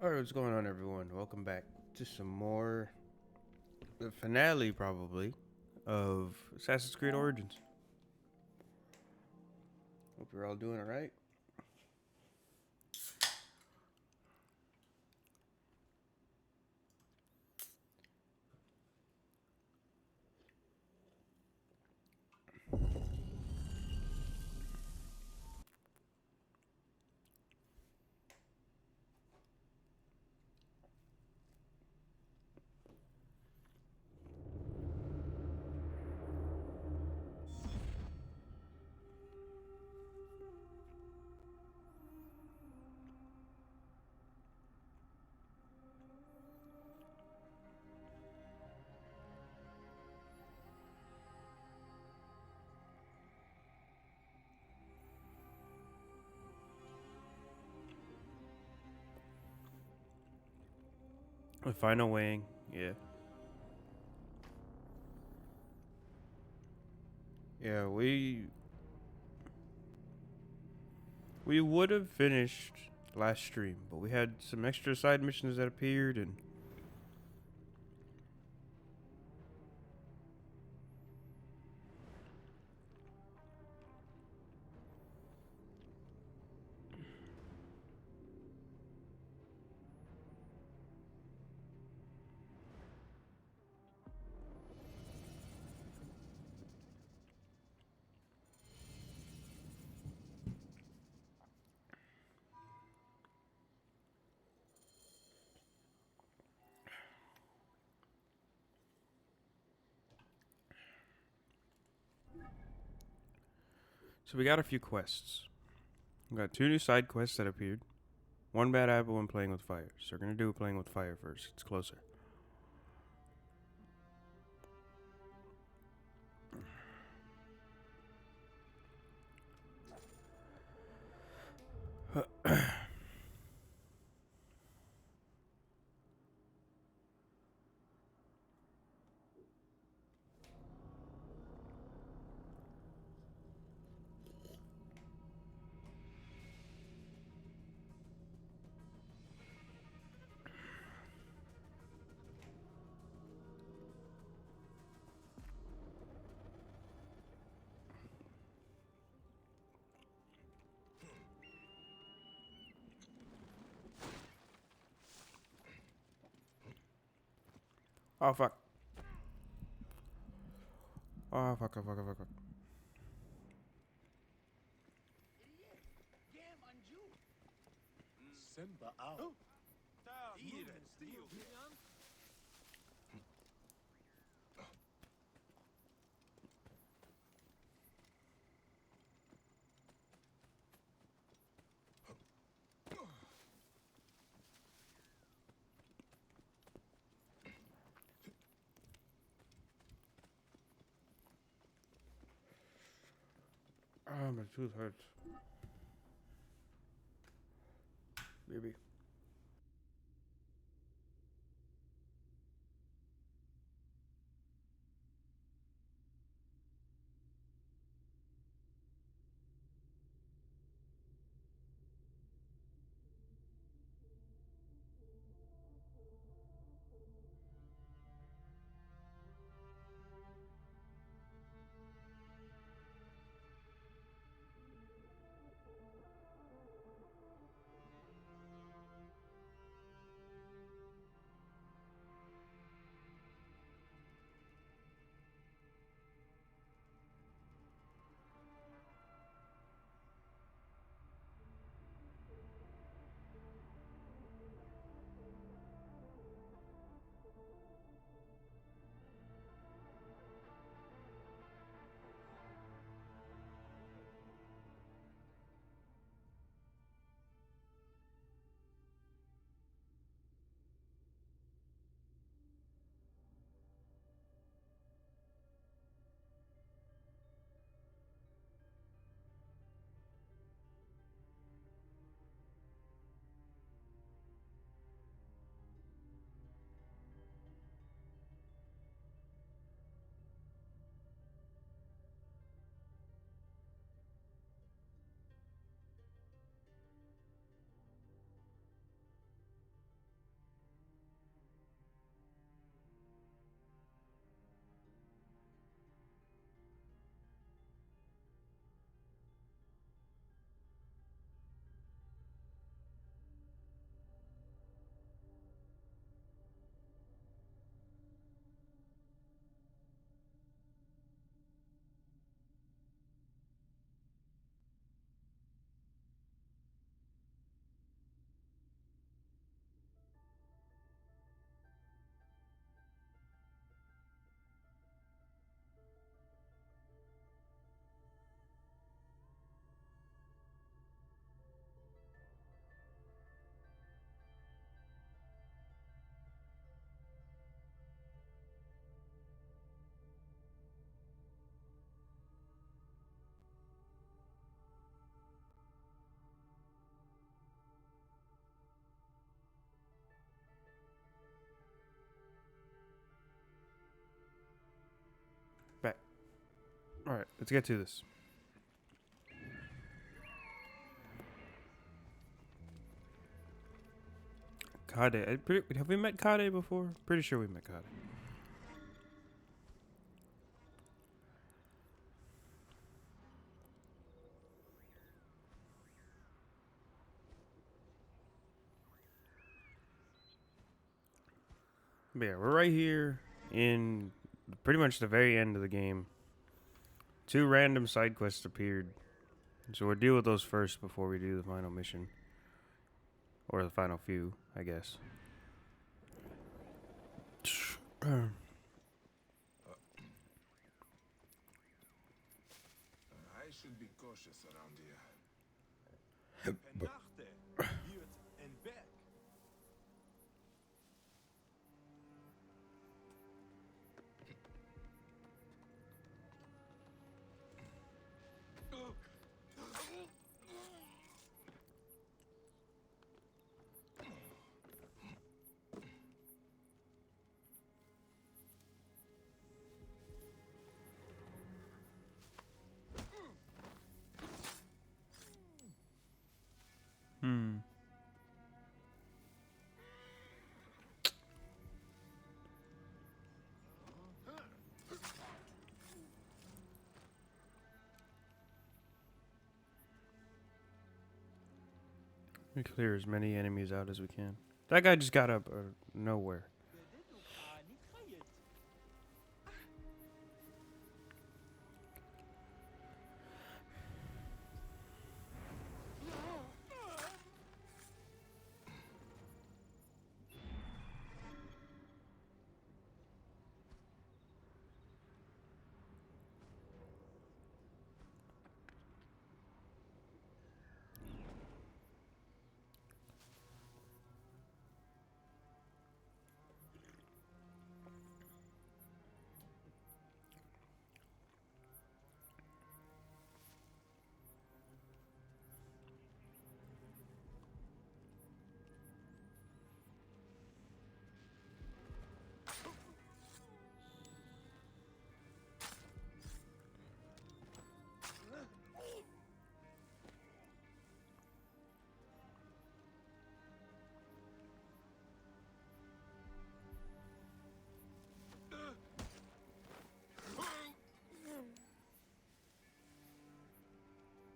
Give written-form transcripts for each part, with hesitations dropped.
Alright, what's going on, everyone? Welcome back to some more, the finale probably, of Assassin's Creed Origins. Hope you're all doing alright. The final weighing, yeah. Yeah, we would have finished last stream, but we had some extra side missions that appeared, and so we got a few quests. We got 2 new side quests that appeared. One bad apple and playing with fire. So we're gonna do playing with fire first. It's closer. Oh fuck. Oh fuck, oh fuck, oh fuck, oh fuck. Semba out. Oh, my tooth hurts. Baby. Alright, let's get to this. Kade. Have we met Kade before? Pretty sure we met Kade. But yeah, we're right here in pretty much the very end of the game. 2 random side quests appeared. So we'll deal with those first before we do the final mission. Or the final few, I guess. I should be cautious around here. Pennachte, Wirt and Berg. Hmm. We clear as many enemies out as we can. That guy just got up out of nowhere.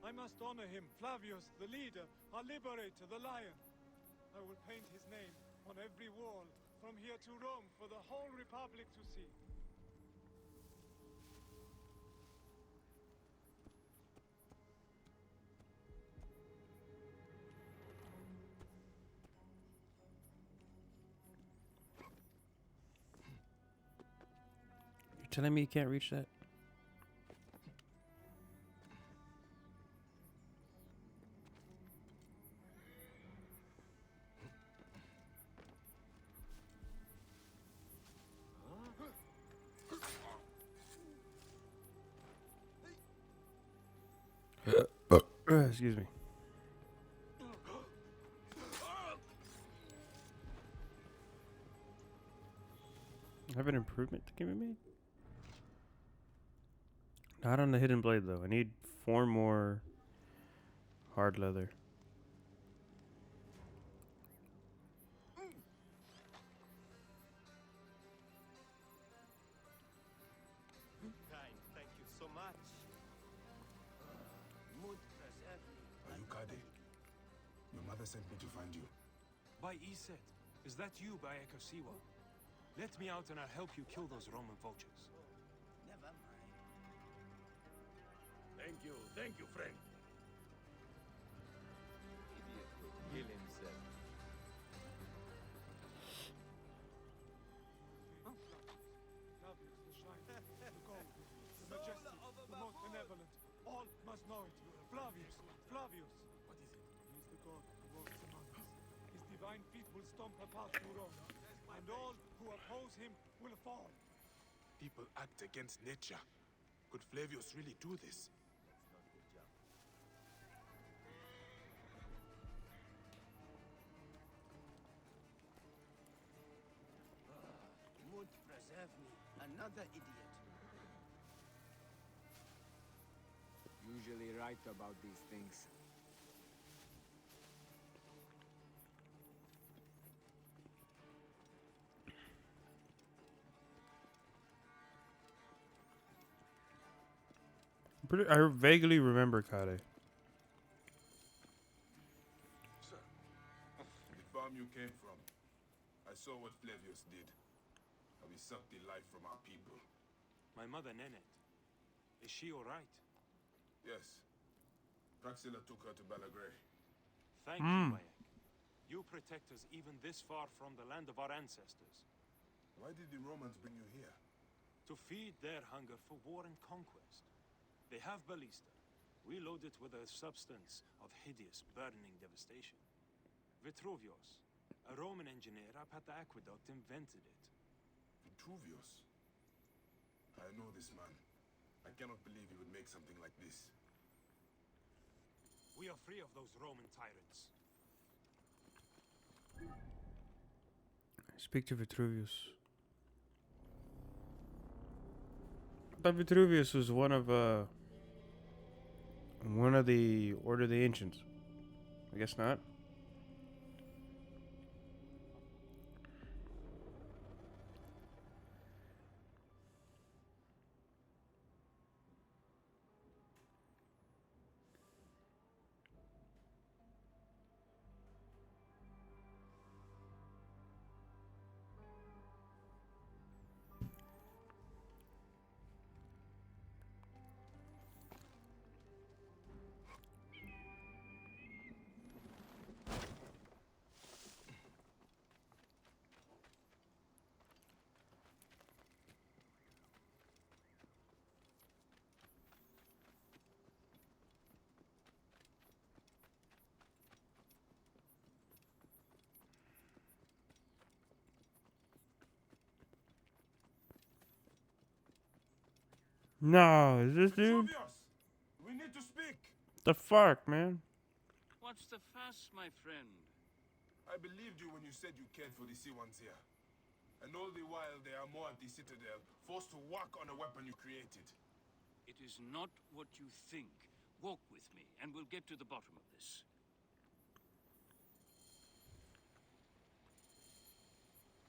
I must honor him, Flavius, the leader, our liberator, the lion. I will paint his name on every wall, from here to Rome, for the whole Republic to see. You're telling me you can't reach that? Excuse me. Have an improvement to give me? Not on the hidden blade though. I need 4 more hard leather. Kind, thank you so much. Are you Kade? Your mother sent me to find you. By Iset, is that you, by Ekosiwa? Let me out and I'll help you kill those Roman vultures. Never mind. Thank you, friend. Idiot will kill himself. Flavius, the shiner, the gold, the majestic, the most benevolent. All must know it. Flavius, Flavius. What is it? He is the god who walks among us. His divine feet will stomp a path to Rome, and all who oppose him will fall. People act against nature. Could Flavius really do this? That's not the job. Mut preserve me. Another idiot. right about these things. I vaguely remember Kade. Sir, the farm you came from. I saw what Flavius did. How he sucked the life from our people. My mother, Nenet. Is she all right? Yes. Praxilla took her to Balagray. Thank you, Bayek. You protect us even this far from the land of our ancestors. Why did the Romans bring you here? To feed their hunger for war and conquest. They have ballista. We load it with a substance of hideous, burning devastation. Vitruvius, a Roman engineer up at the aqueduct, invented it. Vitruvius? I know this man. I cannot believe he would make something like this. We are free of those Roman tyrants. Speak to Vitruvius. I thought Vitruvius was one of the Order of the Ancients. I guess not. No, is this dude? Vitruvius! We need to speak! The fuck, man? What's the fuss, my friend? I believed you when you said you cared for the Sea-Ones here. And all the while they are more at the Citadel, forced to work on a weapon you created. It is not what you think. Walk with me, and we'll get to the bottom of this.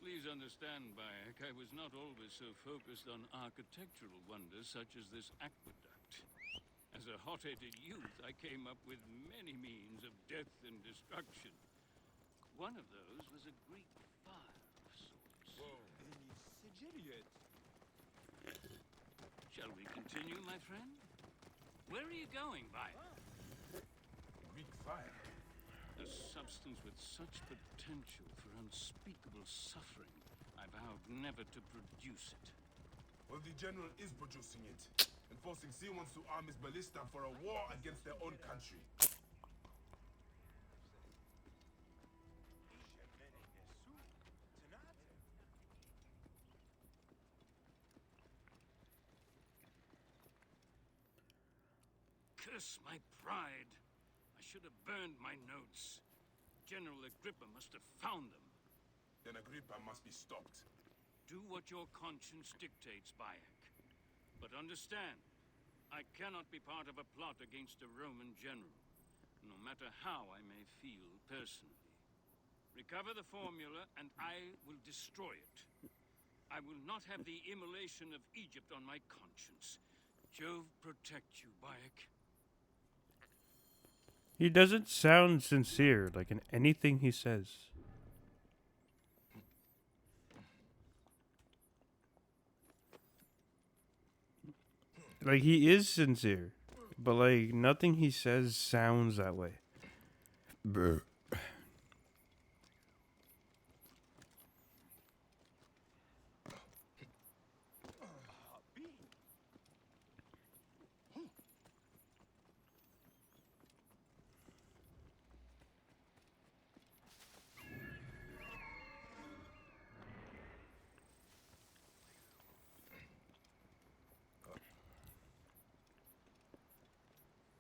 Please understand, Bayek, I was not always so focused on architectural wonders such as this aqueduct. As a hot-headed youth, I came up with many means of death and destruction. One of those was a Greek fire of sorts. Shall we continue, my friend? Where are you going, Bayek? Greek fire. A substance with such potential for unspeakable suffering, I vowed never to produce it. Well, the general is producing it, and forcing Sea-Ones to arm his ballista for a war against their own country. Curse my pride! I should have burned my notes. General Agrippa must have found them. Then Agrippa must be stopped. Do what your conscience dictates, Bayek. But understand, I cannot be part of a plot against a Roman general, no matter how I may feel personally. Recover the formula, and I will destroy it. I will not have the immolation of Egypt on my conscience. Jove protect you, Bayek. He doesn't sound sincere, like in anything he says. Like, he is sincere, but like nothing he says sounds that way. Brr.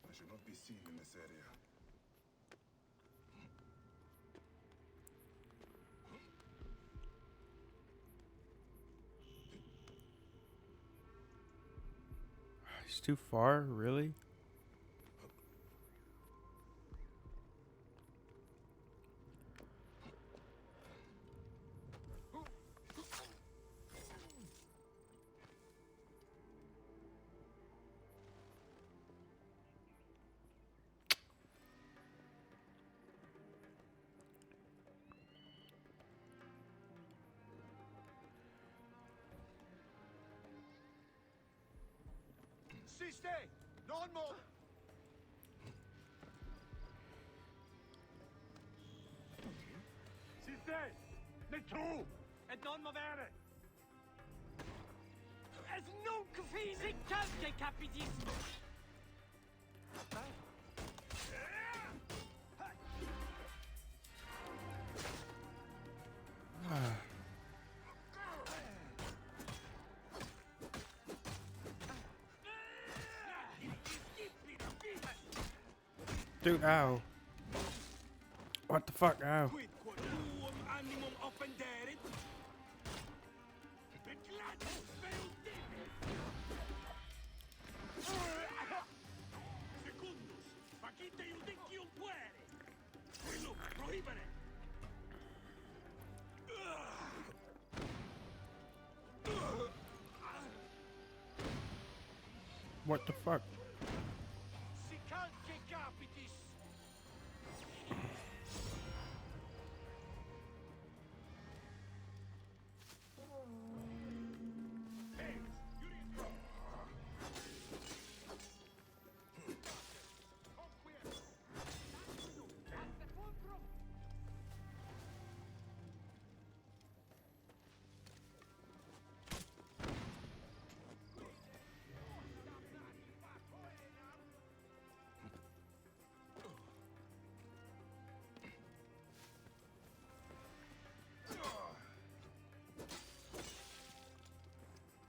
I should not be seen in this area. He's too far, really? Assiste! Non more! Assiste! Ne tu! Et non movere! Es nunc fisicante capitismo! Dude, ow. What the fuck, ow. Quid quod tuum animum offenderit? Peclatus feudibus! Secundus, facite judicium puere! Quillum prohibere! What the fuck? Sicante capitis!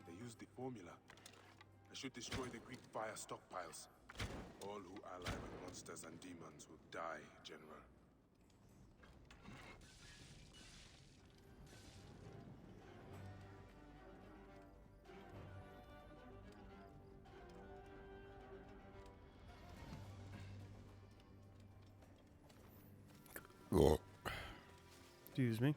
They used the formula. I should destroy the Greek fire stockpiles. All who ally with monsters and demons will die, General. Excuse me.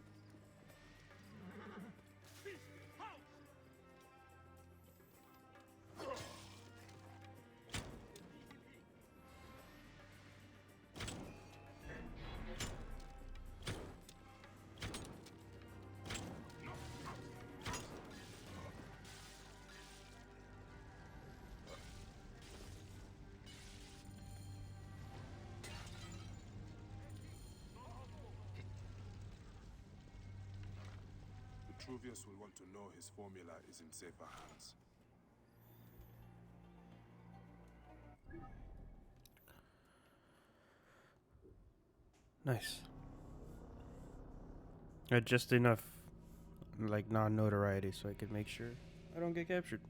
Vitruvius will want to know his formula is in safer hands. Nice. Got just enough, like, non-notoriety so I can make sure I don't get captured.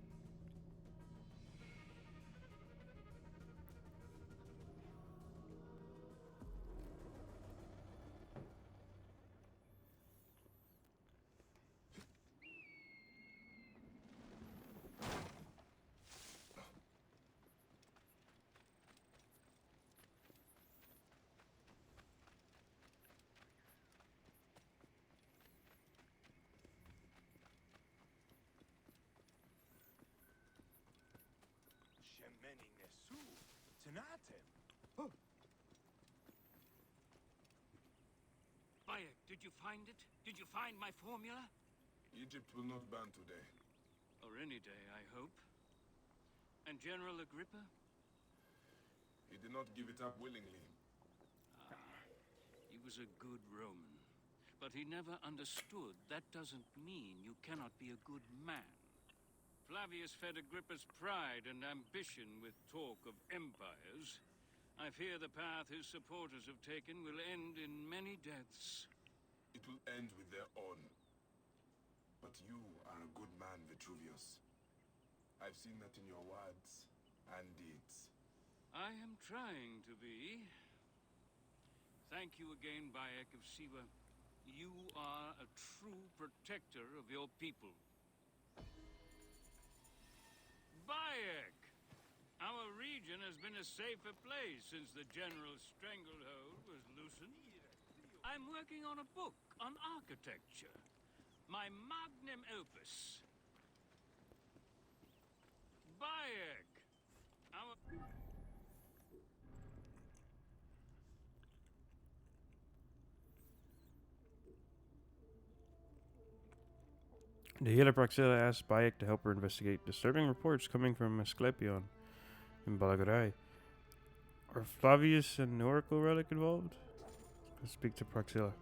Gemeni nesu, tenatem. Bayek, did you find it? Did you find my formula? Egypt will not ban today. Or any day, I hope. And General Agrippa? He did not give it up willingly. He was a good Roman. But he never understood that doesn't mean you cannot be a good man. Flavius fed Agrippa's pride and ambition with talk of empires. I fear the path his supporters have taken will end in many deaths. It will end with their own. But you are a good man, Vitruvius. I've seen that in your words and deeds. I am trying to be. Thank you again, Bayek of Siwa. You are a true protector of your people. Bayek! Our region has been a safer place since the general's stranglehold was loosened. I'm working on a book on architecture. My magnum opus. Bayek! Our... The healer Proxilla asks Bayek to help her investigate disturbing reports coming from Asclepion. in Balagarai. Are Flavius and Oracle Relic involved? Let's speak to Proxilla.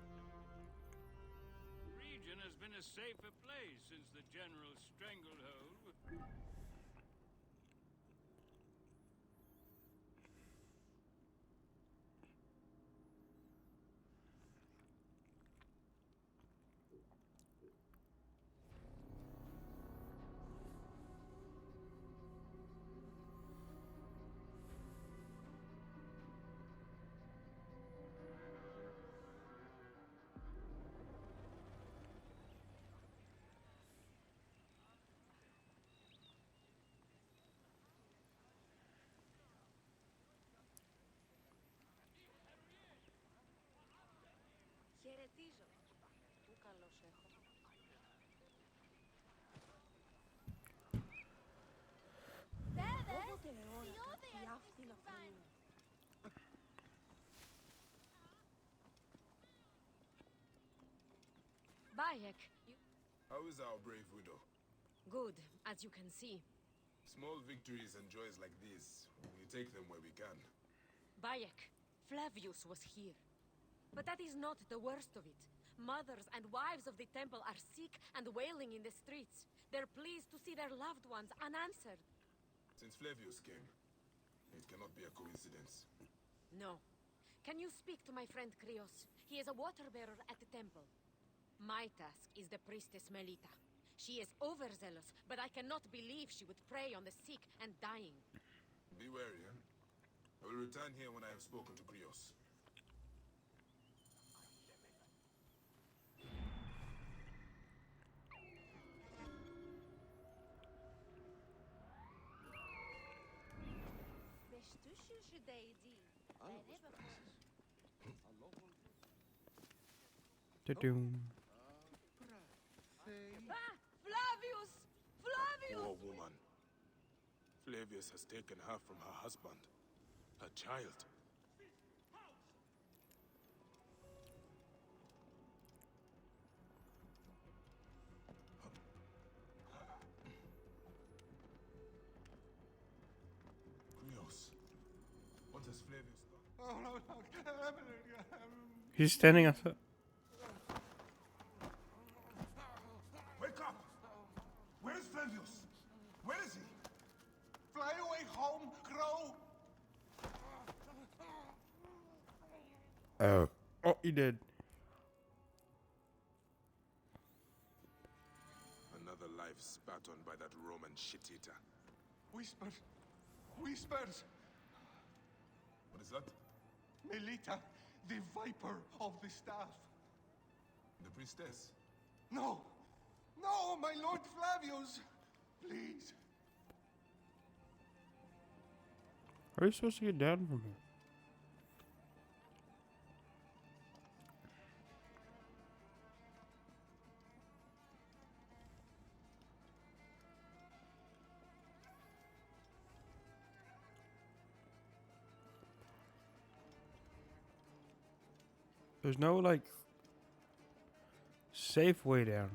Region has been a safer place since the General's stranglehold. Χαιρετίζω. Πού καλώς έχω. Όποτε αιώνα η αυτή να φανεί. Bayek, How is our brave widow? good, as you can see. Small victories and joys like these, we take them where we can. Bayek, Flavius was here. But that is not the worst of it. Mothers and wives of the temple are sick and wailing in the streets. They're pleased to see their loved ones unanswered. Since Flavius came, it cannot be a coincidence. No. Can you speak to my friend Krios? He is a water-bearer at the temple. My task is the priestess Melita. She is overzealous, but I cannot believe she would prey on the sick and dying. Be wary, eh? I will return here when I have spoken to Krios. Da-doom. Ah! Flavius! Flavius! Poor woman. Flavius has taken her from her husband, her child. Krios, what has Flavius done? He's standing outside. Wake up! Where is Flavius? Where is he? Fly away home, Crow! Oh. Oh, he did. Another life spat on by that Roman shit-eater. Whispers! Whispers! What is that? Melita, the Viper of the Staff. The priestess? No! No, my Lord Flavius! Please! How are you supposed to get down from here? There's no, like, safe way down.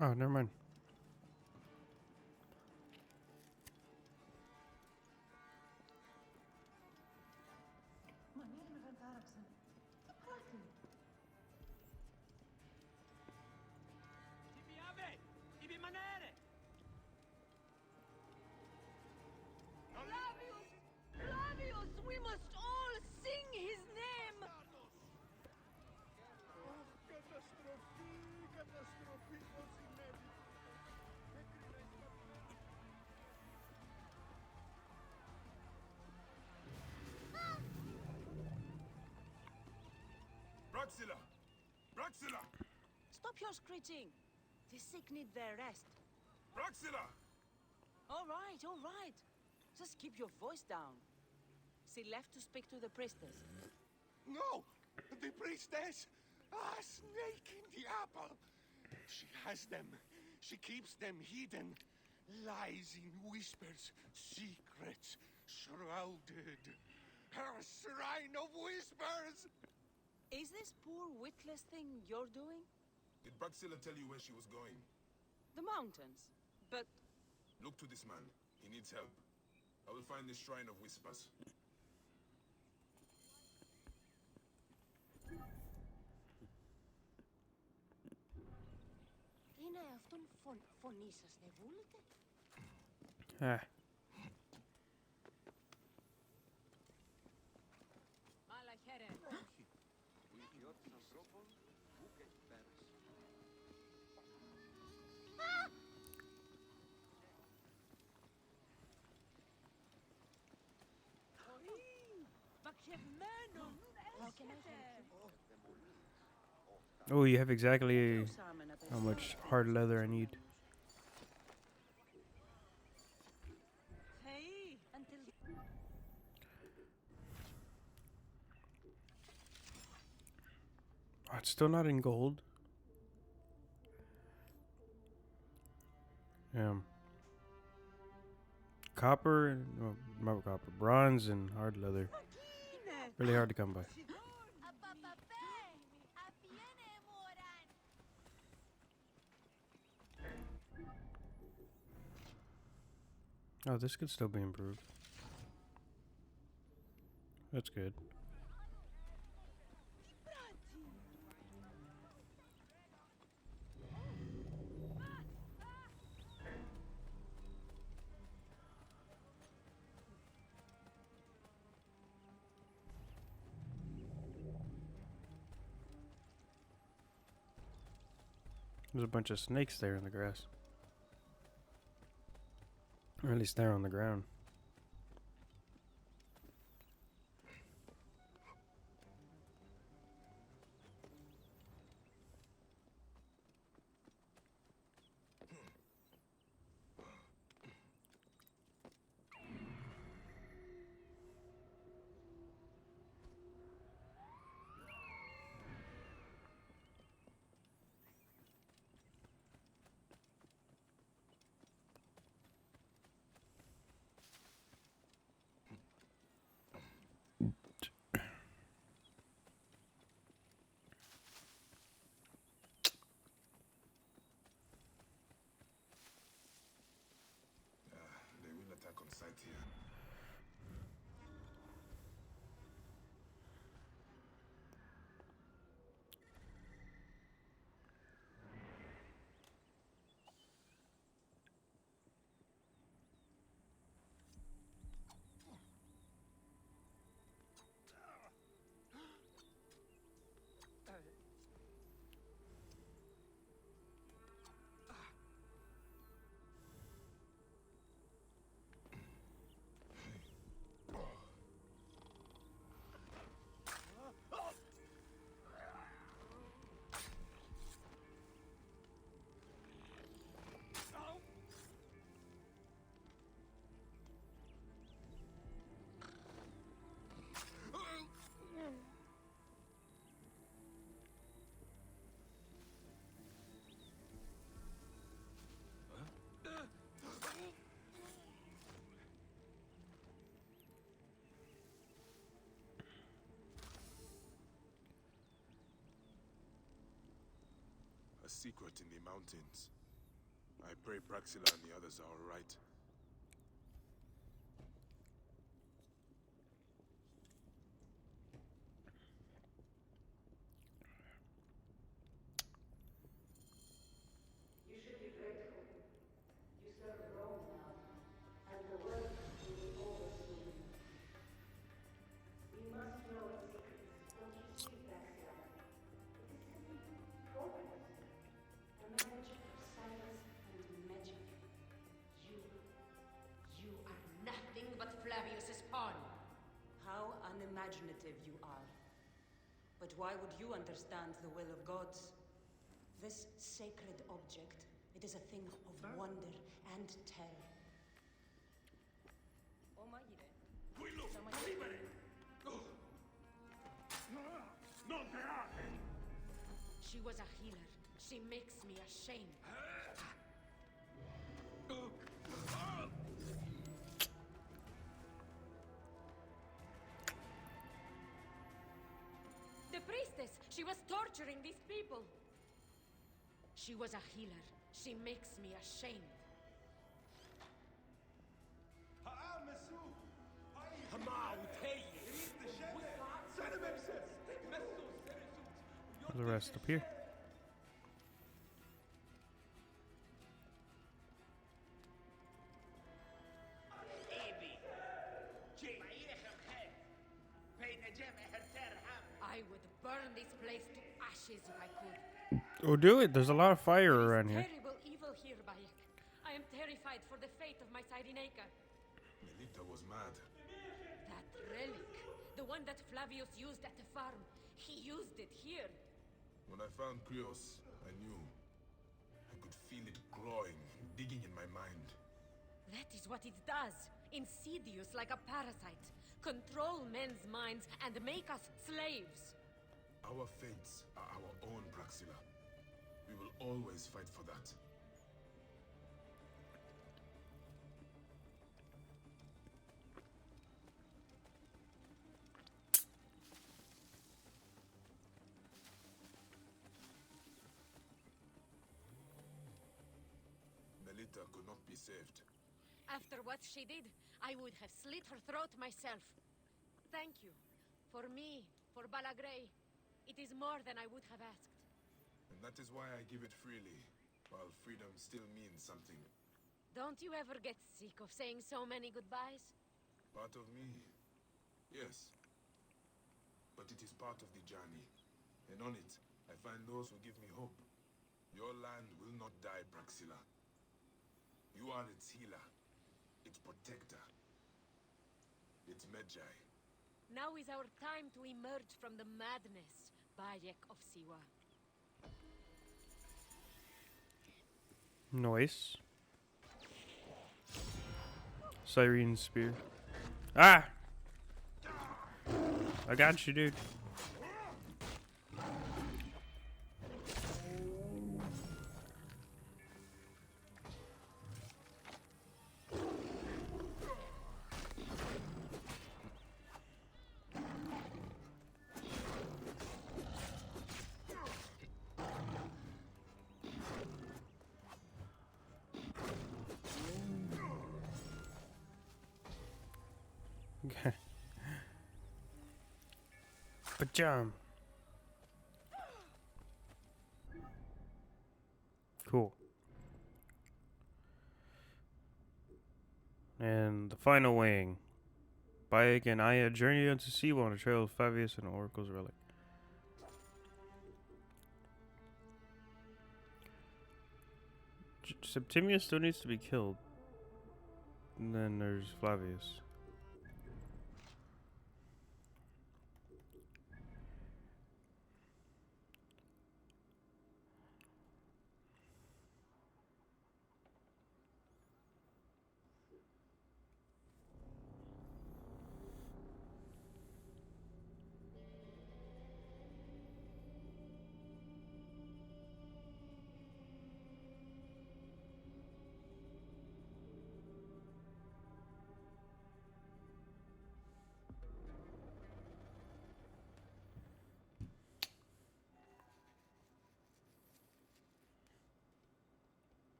Oh, never mind. Flavius! Flavius! We must all sing his name! Proxilla! Proxilla! Stop your screeching. The sick need their rest. Proxilla! All right, all right. Just keep your voice down. She left to speak to the priestess. No! The priestess! A snake in the apple! She has them. She keeps them hidden. Lies in whispers. Secrets. Shrouded. Her shrine of whispers! Is this poor witless thing you're doing? Did Braxilla tell you where she was going? The mountains. But Look to this man. He needs help. I will find this Shrine of Whispers. Είναι αυτόν φωνή σας δεν βούλετε? Ah. Μάλα χαίρε. How can I help you? Oh, you have exactly how much hard leather I need. hey, until Oh, it's still not in gold. Copper, no, not copper, bronze and hard leather. Really hard to come by. Oh, this could still be improved. That's good. There's a bunch of snakes there in the grass. Or at least there on the ground. They will attack on sight here. A secret in the mountains. I pray Braxilla and the others are all right. You are nothing but Flavius's pawn. how unimaginative you are. But why would you understand the will of gods? This sacred object, it is a thing of wonder and terror. She was a healer. She makes me ashamed. The priest priestess. She was torturing these people. She was a healer. She makes me ashamed. The rest up here. I would burn this place to ashes if I could. Oh, do it. There's a lot of fire around here. Terrible evil here, Bayek. I am terrified for the fate of my Cyrenaica. Melita was mad. That relic, the one that Flavius used at the farm, he used it here. When I found Krios, I knew. I could feel it clawing, digging in my mind. That is what it does. Insidious like a parasite. Control men's minds and make us slaves. Our fates are our own, Praxila. We will always fight for that. Melita could not be saved. After what she did, I would have slit her throat myself. Thank you. For me, for Balagrey, it is more than I would have asked. And that is why I give it freely, while freedom still means something. Don't you ever get sick of saying so many goodbyes? Part of me, yes. But it is part of the journey. And on it, I find those who give me hope. Your land will not die, Praxila. You are its healer, its protector, its Medjay. Now is our time to emerge from the madness, Bayek of Siwa. Nice. Siren Spear. Ah! I got you, dude. Okay. Pajam. Cool. And the final weighing. Bayek and Aya journey onto Siwa on a trail of Flavius and Oracle's relic. Septimius still needs to be killed. And then there's Flavius.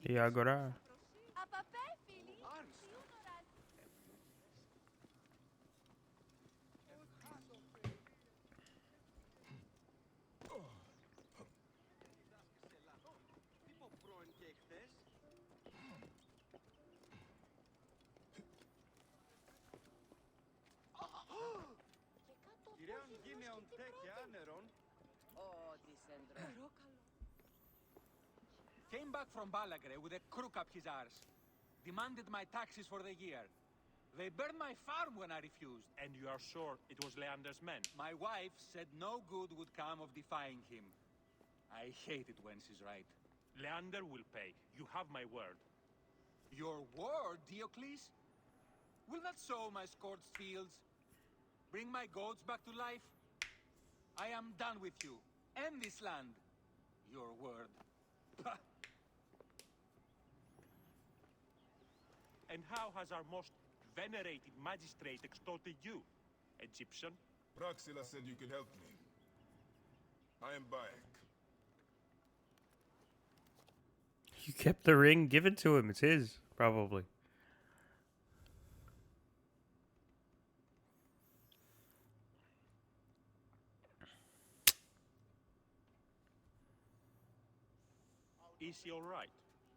E agora? Came back from Balagrey with a crook up his arse. Demanded my taxes for the year. They burned my farm when I refused. And you are sure it was Leander's men? My wife said no good would come of defying him. I hate it when she's right. Leander will pay. You have my word. Your word, Diocles? Will that sow my scorched fields? Bring my goats back to life? I am done with you. and this land. Your word. Pah. And how has our most venerated magistrate extorted you, Egyptian? Praxila said you could help me. I am Bayek. You kept the ring, give it to him. It's his, probably. Is he all right?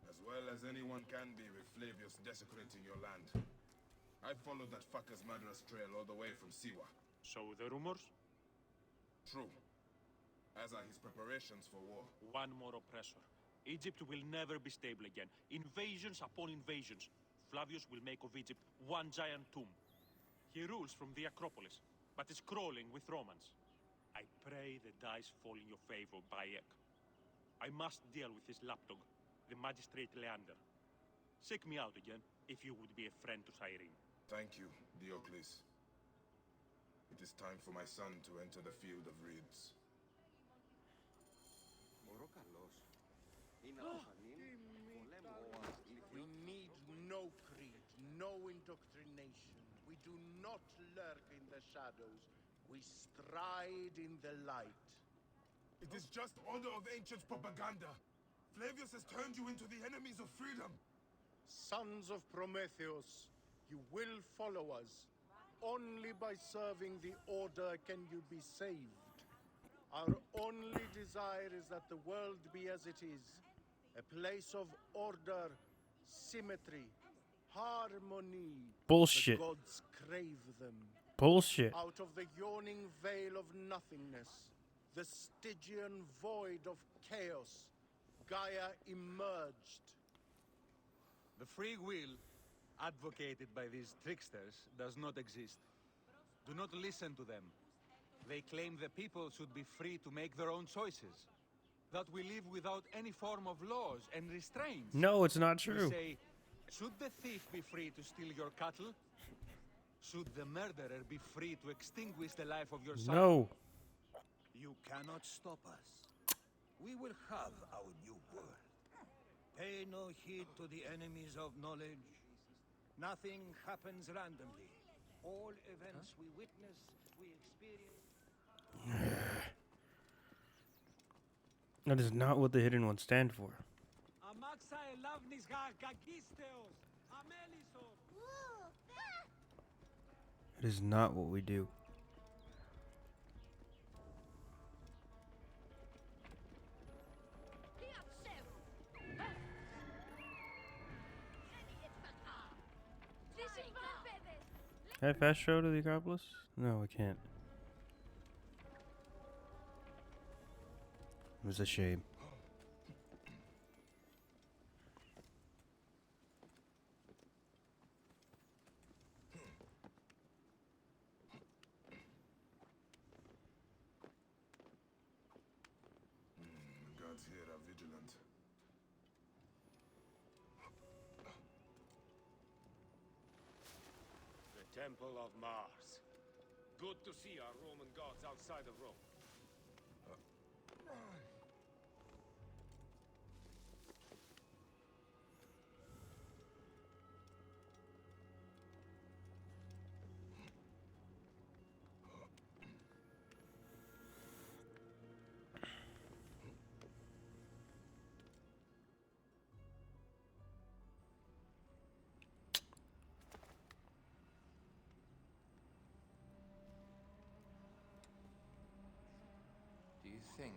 As well as anyone can be with Flavius desecrating your land. I followed that fucker's murderous trail all the way from Siwa. So the rumors? True. As are his preparations for war. One more oppressor. Egypt will never be stable again. Invasions upon invasions. Flavius will make of Egypt one giant tomb. He rules from the Acropolis, but is crawling with Romans. I pray the dice fall in your favor, Bayek. I must deal with this lapdog, the magistrate Leander. Seek me out again, if you would be a friend to Cyrene. Thank you, Diocles. It is time for my son to enter the field of reeds. We need no creed, no indoctrination. We do not lurk in the shadows. We stride in the light. It is just order of ancients propaganda. Flavius has turned you into the enemies of freedom. Sons of Prometheus, you will follow us. Only by serving the Order can you be saved. Our only desire is that the world be as it is. A place of order, symmetry, harmony. Bullshit. The gods crave them. Bullshit. Out of the yawning veil of nothingness, the Stygian void of chaos, Gaia emerged. The free will advocated by these tricksters does not exist. Do not listen to them. They claim the people should be free to make their own choices. That we live without any form of laws and restraints. No, it's not true. You say, should the thief be free to steal your cattle? Should the murderer be free to extinguish the life of your son? No. You cannot stop us. We will have our new world. Pay no heed to the enemies of knowledge. Nothing happens randomly. All events we witness, we experience. That is not what the Hidden Ones stand for. It is not what we do. Can I fast show to the Acropolis? No, I can't. It was a shame. The gods here are vigilant. The Temple of Mars. Good to see our Roman gods outside of Rome. Do you think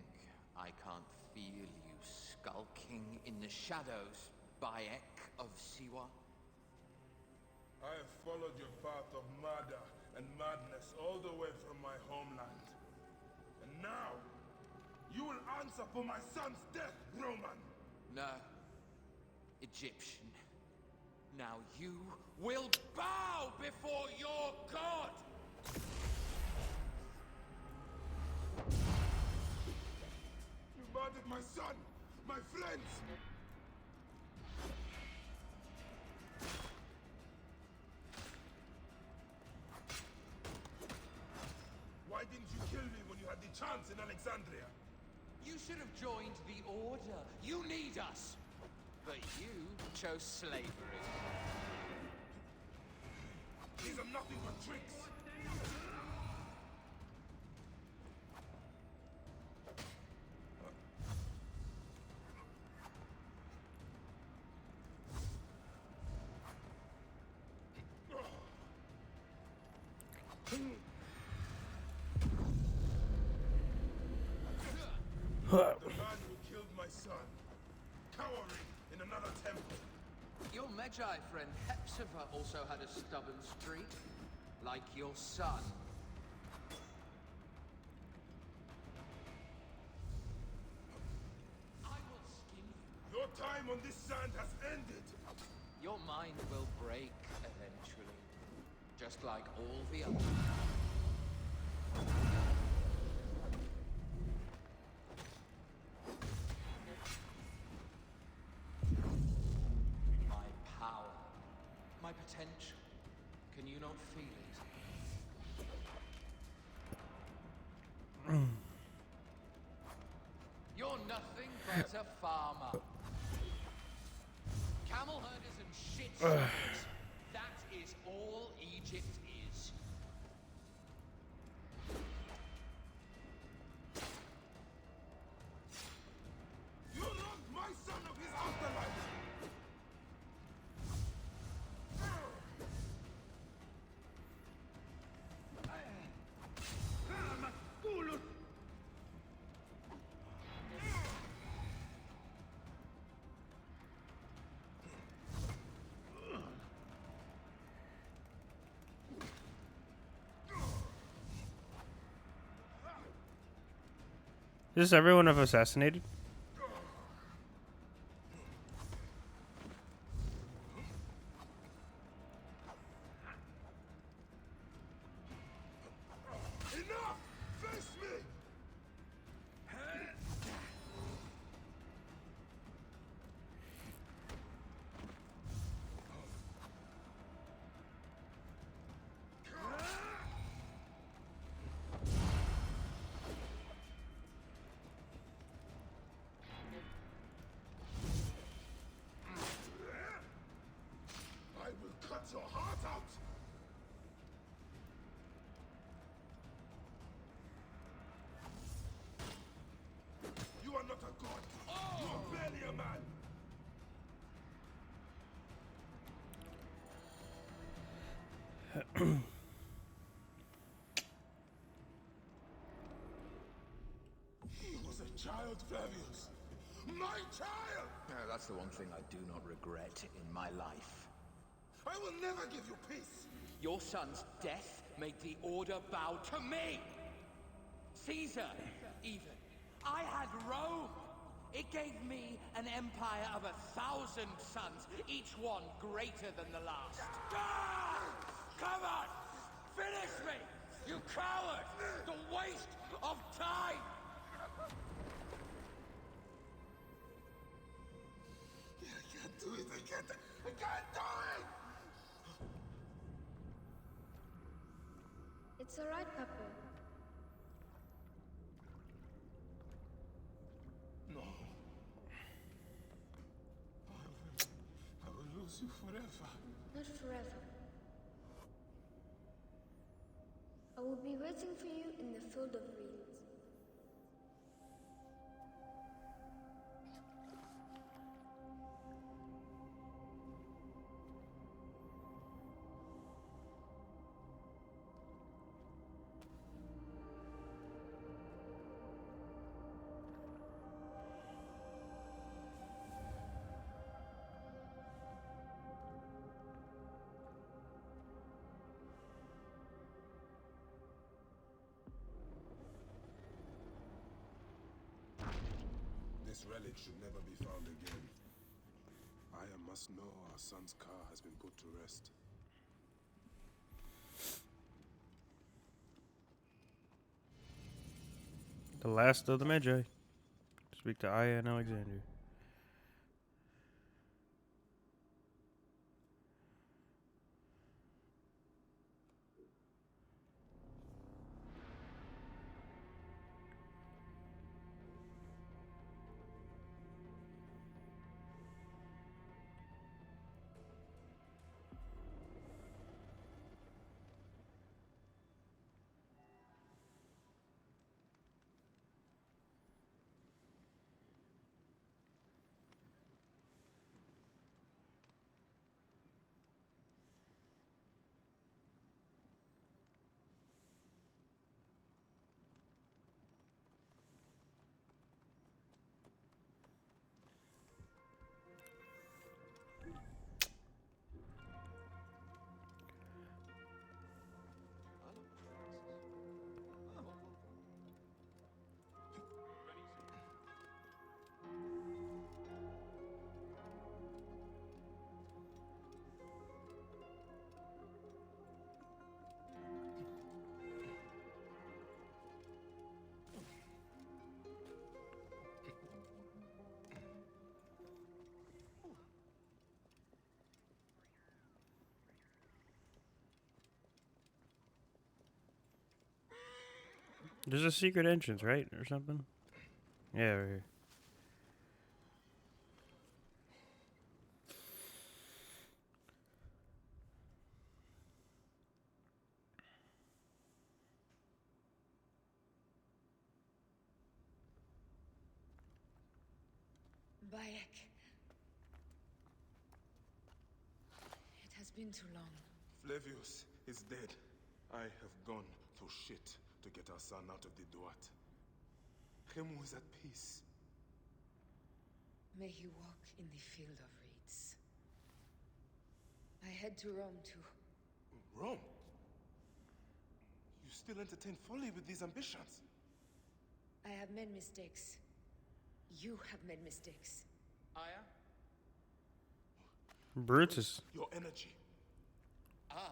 I can't feel you skulking in the shadows, Bayek of Siwa? I have followed your path of murder and madness all the way from my homeland. And now, you will answer for my son's death, Roman! No. Egyptian. Now you will bow before your god! You murdered my son! My friends! Why didn't you kill me when you had the chance in Alexandria? You should have joined the Order. You need us. But you chose slavery. These are nothing but tricks. The man who killed my son, cowering in another temple. Your Magi friend Hepzibah also had a stubborn streak, like your son. I will skin you. Your time on this sand has ended. Your mind will break eventually, just like all the others. My power, my potential. Can you not feel it? You're nothing but a farmer. Camel herders and shit suckers. That is all Egypt is. You robbed my son of his afterlife. Is everyone I've assassinated? Enough! Face me! I will cut your heart out! You are not a god. You are barely a man. He was a child, Flavius. My child! That's the one thing I do not regret in my life. I will never give you peace. Your son's death made the Order bow to me! Caesar, even. I had Rome! It gave me an empire of 1,000 sons, each one greater than the last. Ah! Come on! Finish me! You coward! The waste of time! I can't do it. I can't do it! It's alright, Papa. No. I will lose you forever. Not forever. I will be waiting for you in the field of reeds. This relic should never be found again. Aya must know our son's car has been put to rest. The last of the Magi. Speak to Aya and Alexander. There's a secret entrance, right? Or something? Yeah, right here. Bayek. It has been too long. Flavius is dead. I have gone through shit to get our son out of the Duat. Khemu is at peace. May he walk in the field of reeds. I head to Rome too. Rome? You still entertain folly with these ambitions? I have made mistakes. You have made mistakes. Aya? Brutus. Your energy. Ah.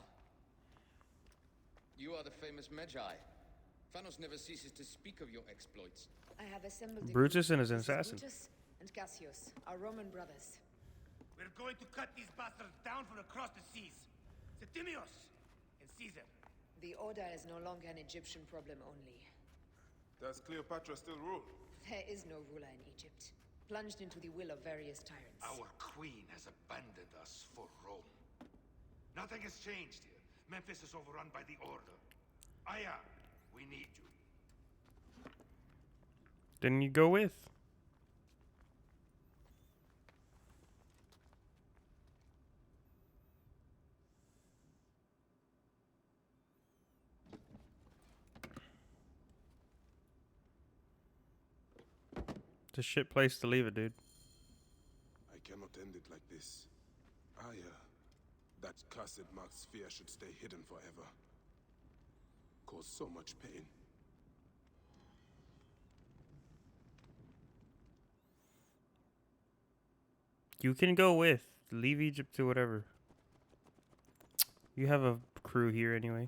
You are the famous Magi. Thanos never ceases to speak of your exploits. I have assembled Brutus and his This is assassin. Brutus and Cassius, our Roman brothers. We're going to cut these bastards down from across the seas. Septimius and Caesar. The Order is no longer an Egyptian problem only. Does Cleopatra still rule? There is no ruler in Egypt, plunged into the will of various tyrants. Our queen has abandoned us for Rome. Nothing has changed here. Memphis is overrun by the Order. Aya, we need you. Then you go with. It's a shit place to leave it, dude. I cannot end it like this. Aya, that cursed marked sphere should stay hidden forever. Cause so much pain. You can go with. Leave Egypt to whatever. You have a crew here anyway.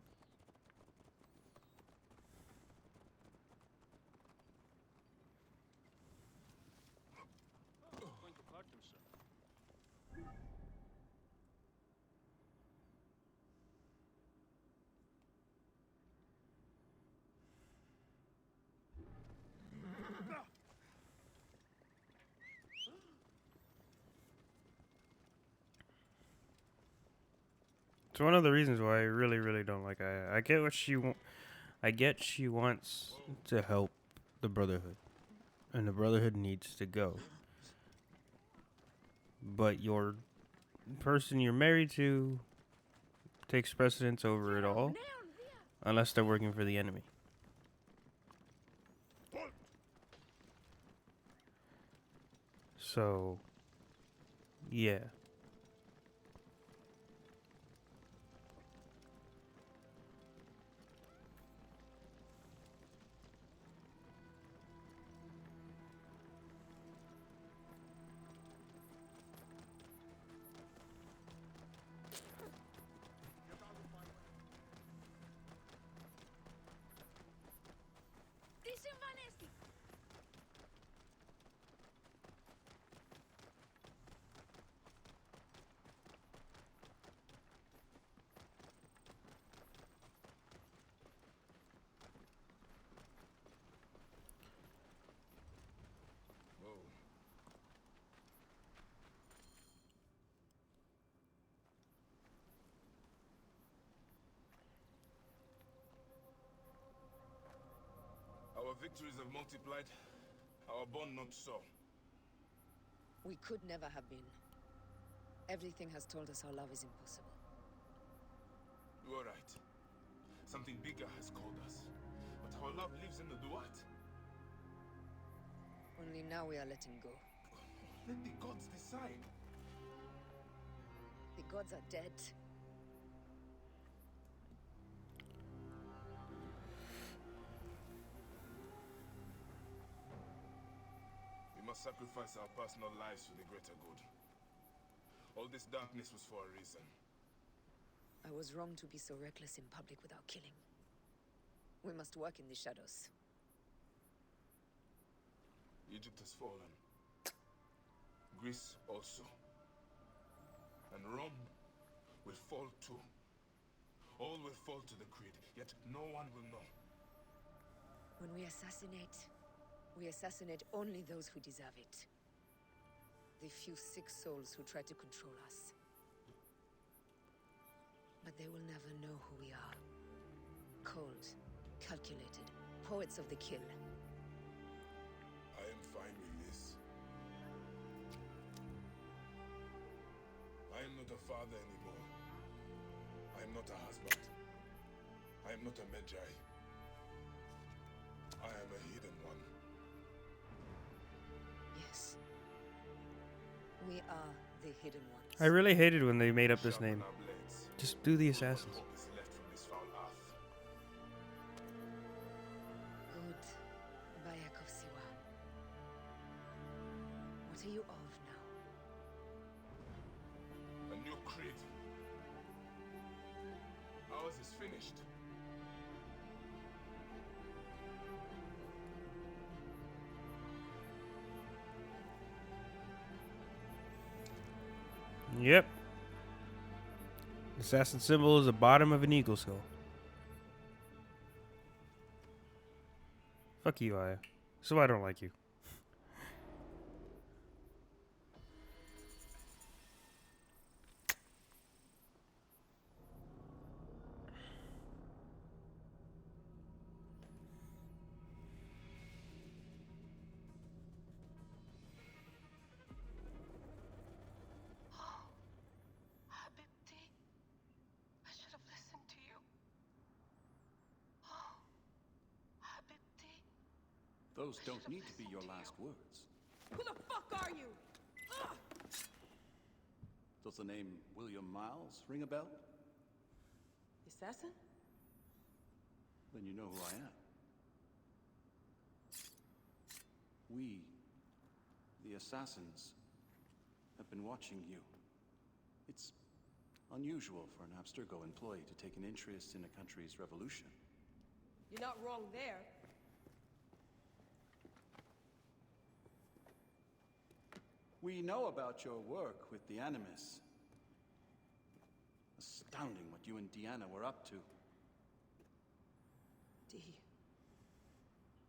Going to hurt himself. It's one of the reasons why I really, really don't like Aya. I get what I get she wants to help the Brotherhood, and the Brotherhood needs to go. But your person you're married to takes precedence over it all, unless they're working for the enemy. So, yeah. Our victories have multiplied, our bond not so. We could never have been. Everything has told us our love is impossible. You are right. Something bigger has called us. But our love lives in the Duat. Only now we are letting go. Let the gods decide. The gods are dead. We must sacrifice our personal lives for the greater good. All this darkness was for a reason. I was wrong to be so reckless in public without killing. We must work in the shadows. Egypt has fallen. Greece also. And Rome will fall too. All will fall to the creed, yet no one will know. When we assassinate only those who deserve it. The few sick souls who try to control us. But they will never know who we are. Cold, calculated, poets of the kill. I am fine with this. I am not a father anymore. I am not a husband. I am not a Magi. I am a hidden one. Yes. We are the hidden ones. I really hated when they made up this name. Just do the assassins. Hope is left from this foul earth. Good. Bayek of Siwa. What are you of now? A new creed. Ours is finished. Yep. Assassin symbol is the bottom of an eagle skull. Fuck you, Aya. So I don't like you. Those don't need to be your last words. Who the fuck are you? Ugh! Does the name William Miles ring a bell? The assassin? Then you know who I am. We, the assassins, have been watching you. It's unusual for an Abstergo employee to take an interest in a country's revolution. You're not wrong there. We know about your work with the Animus. Astounding what you and Deanna were up to. Dee.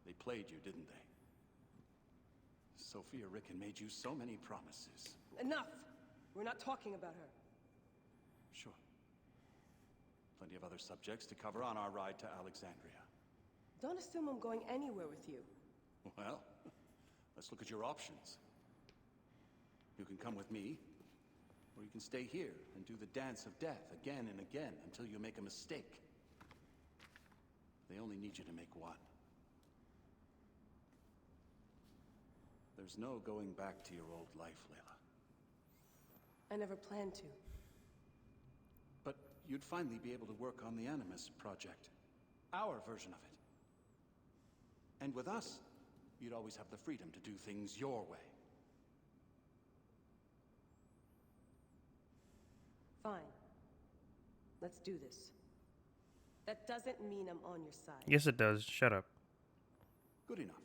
They played you, didn't they? Sophia Ricken made you so many promises. Enough! We're not talking about her. Sure. Plenty of other subjects to cover on our ride to Alexandria. Don't assume I'm going anywhere with you. Well, let's look at your options. You can come with me, or you can stay here and do the dance of death again and again until you make a mistake. They only need you to make one. There's no going back to your old life, Layla. I never planned to. But you'd finally be able to work on the Animus project. Our version of it. And with us, you'd always have the freedom to do things your way. Fine. Let's do this. That doesn't mean I'm on your side. Yes, it does. Shut up. Good enough.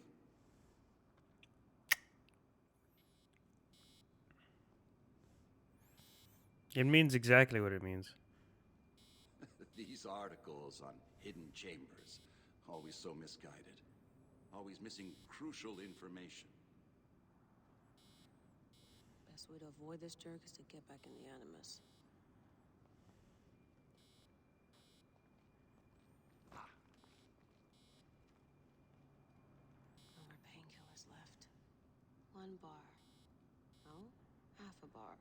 It means exactly what it means. These articles on hidden chambers, always so misguided. Always missing crucial information. Best way to avoid this jerk is to get back in the Animus. No more painkillers left. 1 bar. No, half a bar.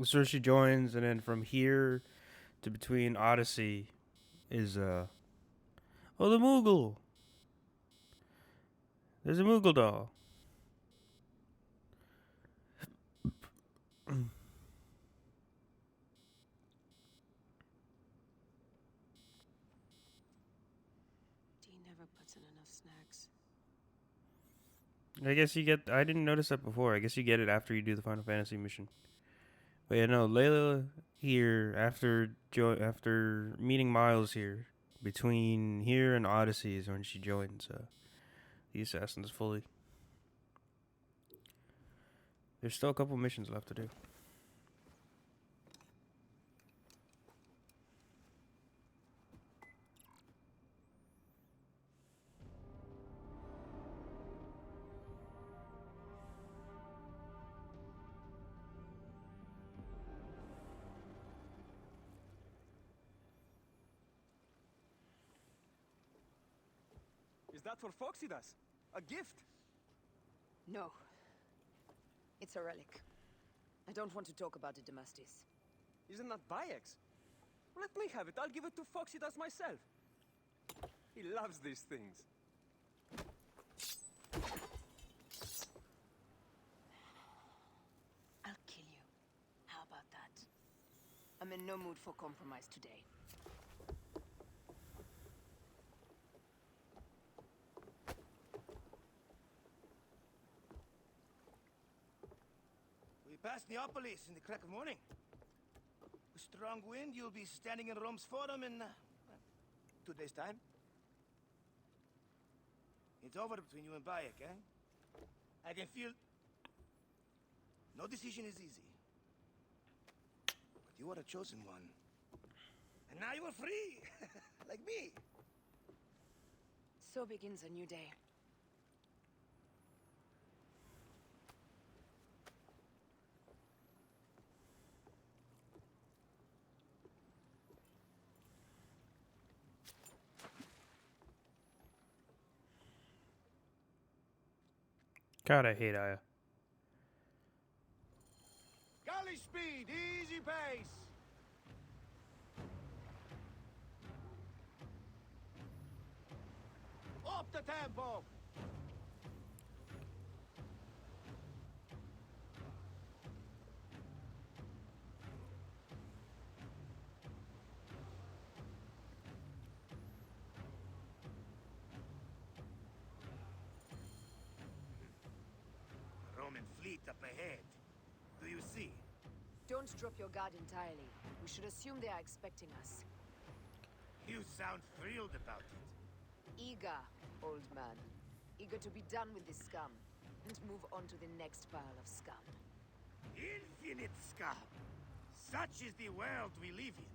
So she joins, and then from here to between Odyssey is oh, the Moogle. There's a Moogle doll. Dee never puts in enough snacks. I guess you get. I didn't notice that before. I guess you get it after you do the Final Fantasy mission. But yeah, no, Layla here after meeting Miles here, between here and Odyssey is when she joins the Assassins fully. There's still a couple missions left to do. Is that for Phoxidas? A gift? No. It's a relic. I don't want to talk about it, Damastis. Isn't that Bayek's? Let me have it. I'll give it to Phoxidas myself. He loves these things. I'll kill you. How about that? I'm in no mood for compromise today. We passed Neapolis in the crack of morning. With strong wind, you'll be standing in Rome's Forum in 2 days' time. It's over between you and Bayek, eh? I can feel... No decision is easy. But you are a chosen one. And now you are free! Like me! So begins a new day. God, I hate Aya. Galley speed, easy pace. Up the tempo. Roman fleet up ahead. Do you see? Don't drop your guard entirely. We should assume they are expecting us. You sound thrilled about it. Eager, old man. Eager to be done with this scum. And move on to the next pile of scum. Infinite scum! Such is the world we live in.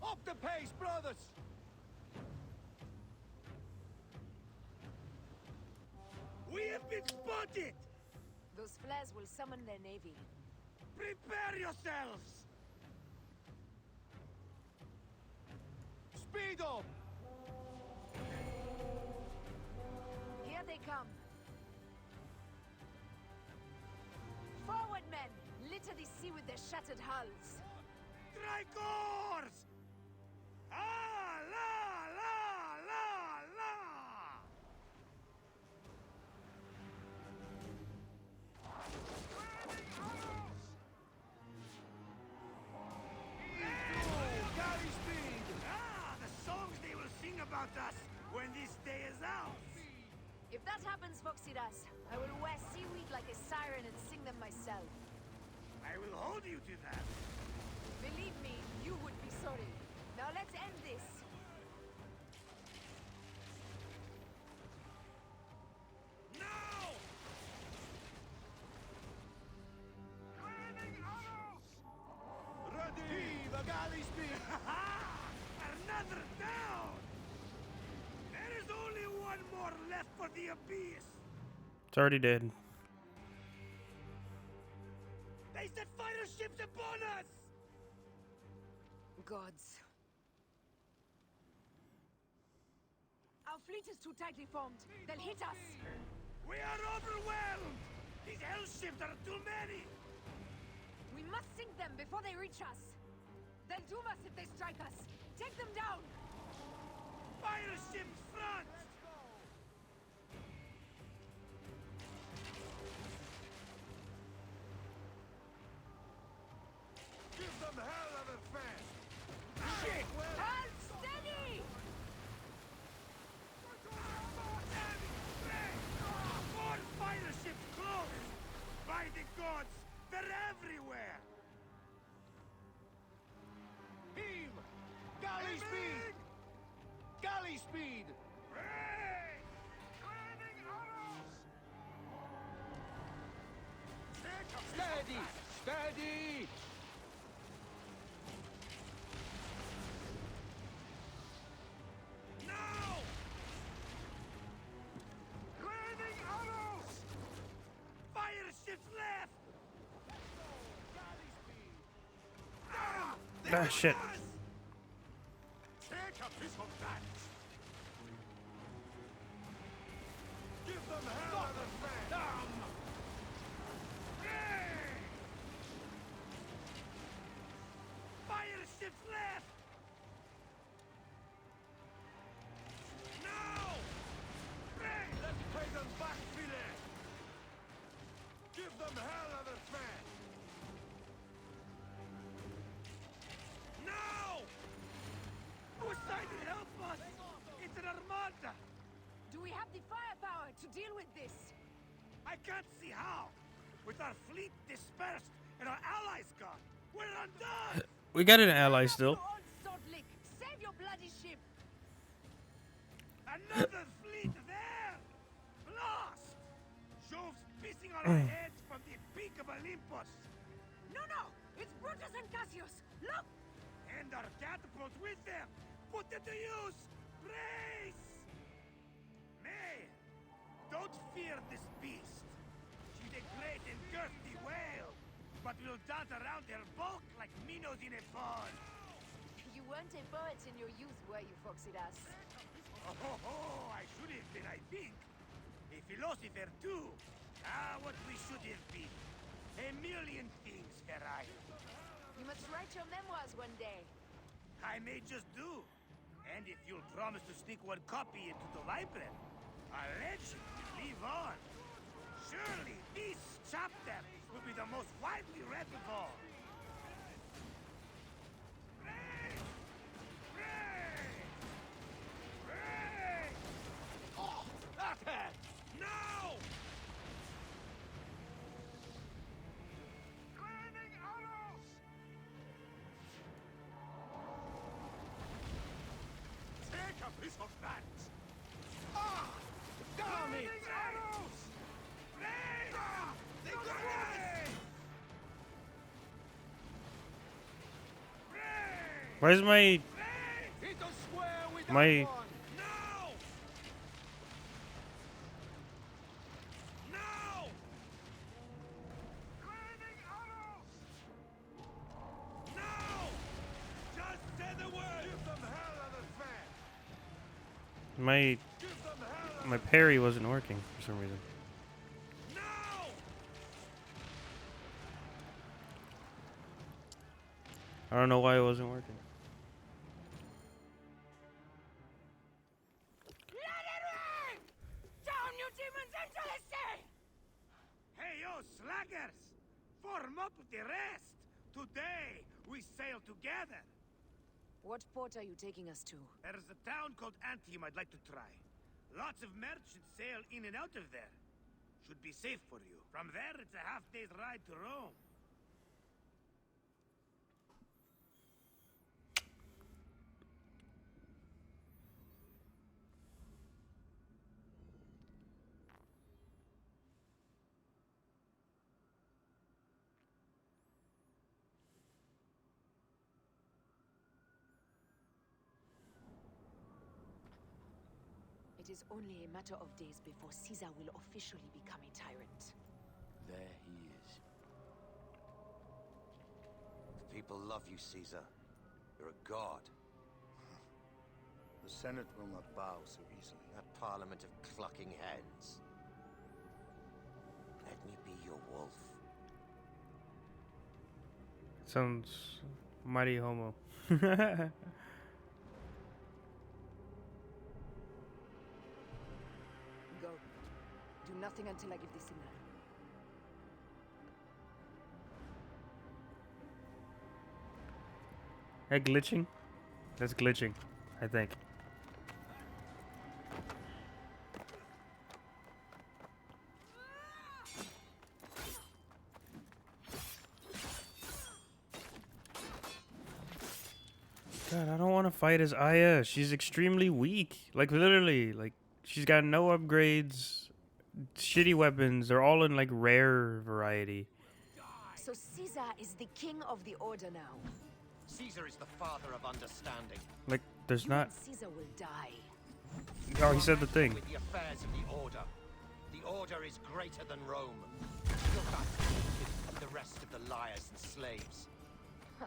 Up the pace, brothers! We have been spotted! Those flares will summon their navy. Prepare yourselves! Speed up! Here they come. Forward, men! Litter the sea with their shattered hulls. Tricors! Ah, la, la, la, la! Galley speed! Ah, the songs they will sing about us when this day is ours! If that happens, Phoxidas, I will wear seaweed like a siren and sing them myself. I will hold you to that. Believe me, you would be sorry. Now let's end this. Now! Ready! The galley speed! Another down! There is only one more left for the abyss! It's already dead. They set fighter ships upon us! Gods. Our fleet is too tightly formed. They'll hit us. We are overwhelmed! These hell ships are too many! We must sink them before they reach us. They'll doom us if they strike us. Take them down! Fire ships front! Give them hell of a fast! Shit! Hold steady! More fighter ships close! By the gods, they're everywhere! Heave! Galley speed! Galley speed! Steady! Steady! Now! Raining arrows! Fire ships left! Ah, shit. Take a piece of that! Give them hell on the fan! Fire ships left! Now! Let's pay them back, Philly! Give them hell on the fan! Now! Who's trying to help us? It's an armada! Do we have the firepower to deal with this? I can't see how! With our fleet dispersed and our allies gone, we're undone! We got an ally still. Old Salt Lick, save your bloody ship! Another fleet there! Lost! Jove's pissing on our heads from the peak of Olympus! No, it's Brutus and Cassius! Look! And our catapults with them! Put them to use! Brace! May! Don't fear this beast! She's a great and girthy whale! But we'll dance around her bulk like minnows in a pond! You weren't a poet in your youth, were you, Phoxidas? Oh, I should have been, I think. A philosopher, too. Ah, what we should have been. A million things, Farai. You must write your memoirs one day. I may just do. And if you'll promise to sneak one copy into the library, a legend will live on. Surely this chapter will be the most widely read of all. Ray! Ray! Ray! Oh, that head! Now! Raining arrows! Take a piece of that! Ah! Damn it! Arrows! Ray! Ah! They got us! Where's my my my parry wasn't working for some reason. I don't know why it wasn't working. Down, you demons, into the sea! Hey, you slackers! Form up with the rest! Today, we sail together! What port are you taking us to? There's a town called Antium I'd like to try. Lots of merchants sail in and out of there. Should be safe for you. From there, it's a half-day's ride to Rome. It is only a matter of days before Caesar will officially become a tyrant. There he is. The people love you, Caesar. You're a god. The Senate will not bow so easily. That parliament of clucking hens. Let me be your wolf. Sounds mighty homo. Go. Do nothing until I give the signal. Hey, glitching? That's glitching, I think. God, I don't want to fight as Aya. She's extremely weak. Like, literally. Like, she's got no upgrades. Shitty weapons. They're all in, like, rare variety. So Caesar is the king of the Order now. Caesar is the father of understanding. Like, there's not. Caesar will die. Oh, he said the thing. With the affairs of the Order. The Order is greater than Rome. Look up and the rest of the liars and slaves. Huh.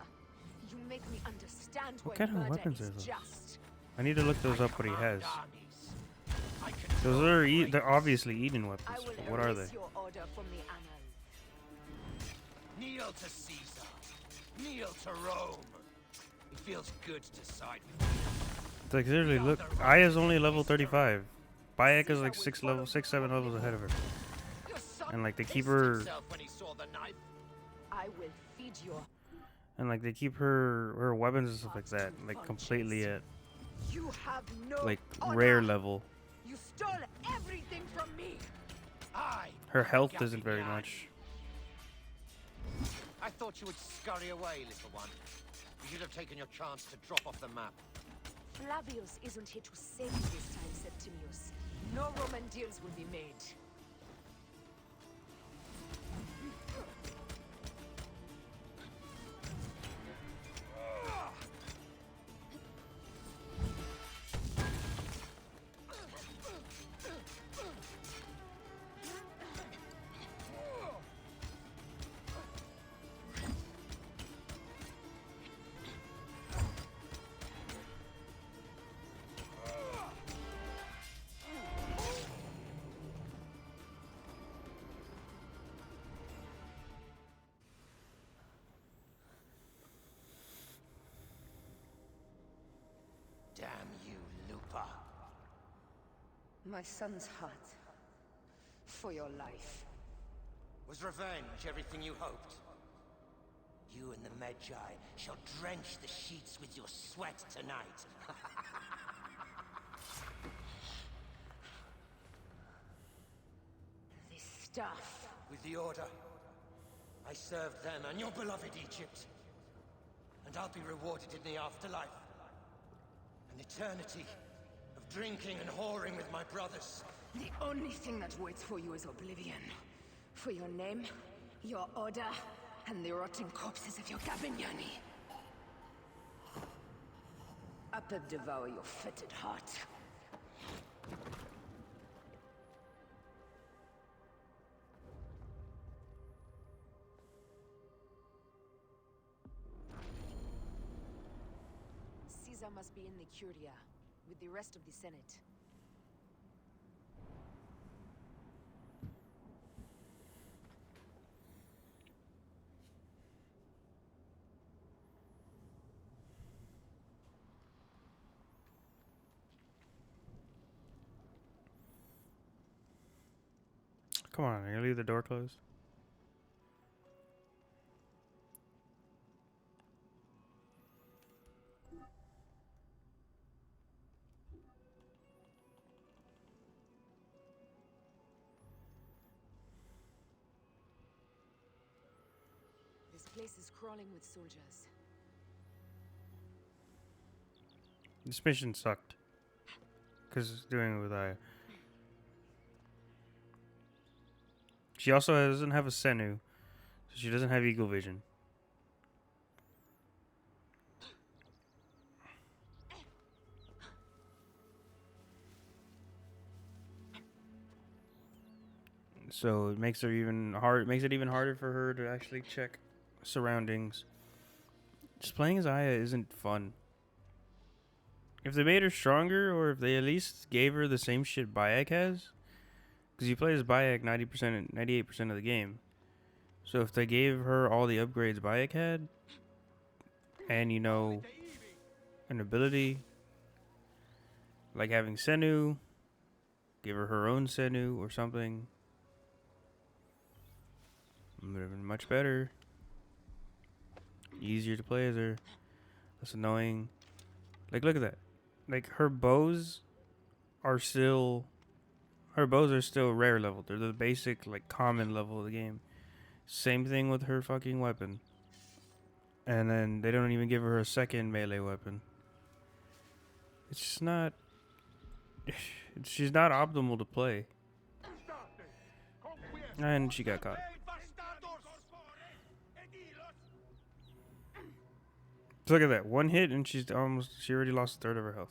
You make me understand What why kind of murder weapons is are those? just. I need to look those up. What he has. Those are they're obviously Eden weapons. I will But what are they? erase your order from the annals. Kneel to Caesar. Kneel to Rome. It feels good to side with you. It's like seriously, look. Aya's only level 35. Bayek is like 6, 7 levels ahead of her. And like they keep her. I will feed your. And like they keep her weapons and stuff like that like completely at You have no like honor. rare level. You stole everything from me. Her health isn't very much. I thought you would scurry away, little one. You should have taken your chance to drop off the map. Flavius isn't here to save you this time, Septimius. No Roman deals will be made. Damn you, Lupa. My son's heart. For your life. Was revenge everything you hoped? You and the Magi shall drench the sheets with your sweat tonight. This stuff. With the Order, I served them and your beloved Egypt. And I'll be rewarded in the afterlife. An eternity of drinking and whoring with my brothers. The only thing that waits for you is oblivion. For your name, your order, and the rotting corpses of your Gabignani. Up and devour your fetid heart. Caesar must be in the Curia, with the rest of the Senate. Come on, are you gonna leave the door closed? This place is crawling with soldiers. This mission sucked. Because it's doing it with Aya. She also doesn't have a Senu. So she doesn't have Eagle Vision. So it makes her even hard. It makes it even harder for her to actually check surroundings. Just playing as Aya isn't fun. If they made her stronger, or if they at least gave her the same shit Bayek has, because you play as Bayek 90%, 98% of the game. So if they gave her all the upgrades Bayek had, and you know, an ability like having Senu, give her her own Senu or something, would have been much better. Easier to play as her. Less annoying. Like, look at that. Like, her bows are still rare level. They're the basic, like, common level of the game. Same thing with her fucking weapon. And then they don't even give her a second melee weapon. It's just not... She's not optimal to play. And she got caught. So look at that. One hit and she already lost a third of her health.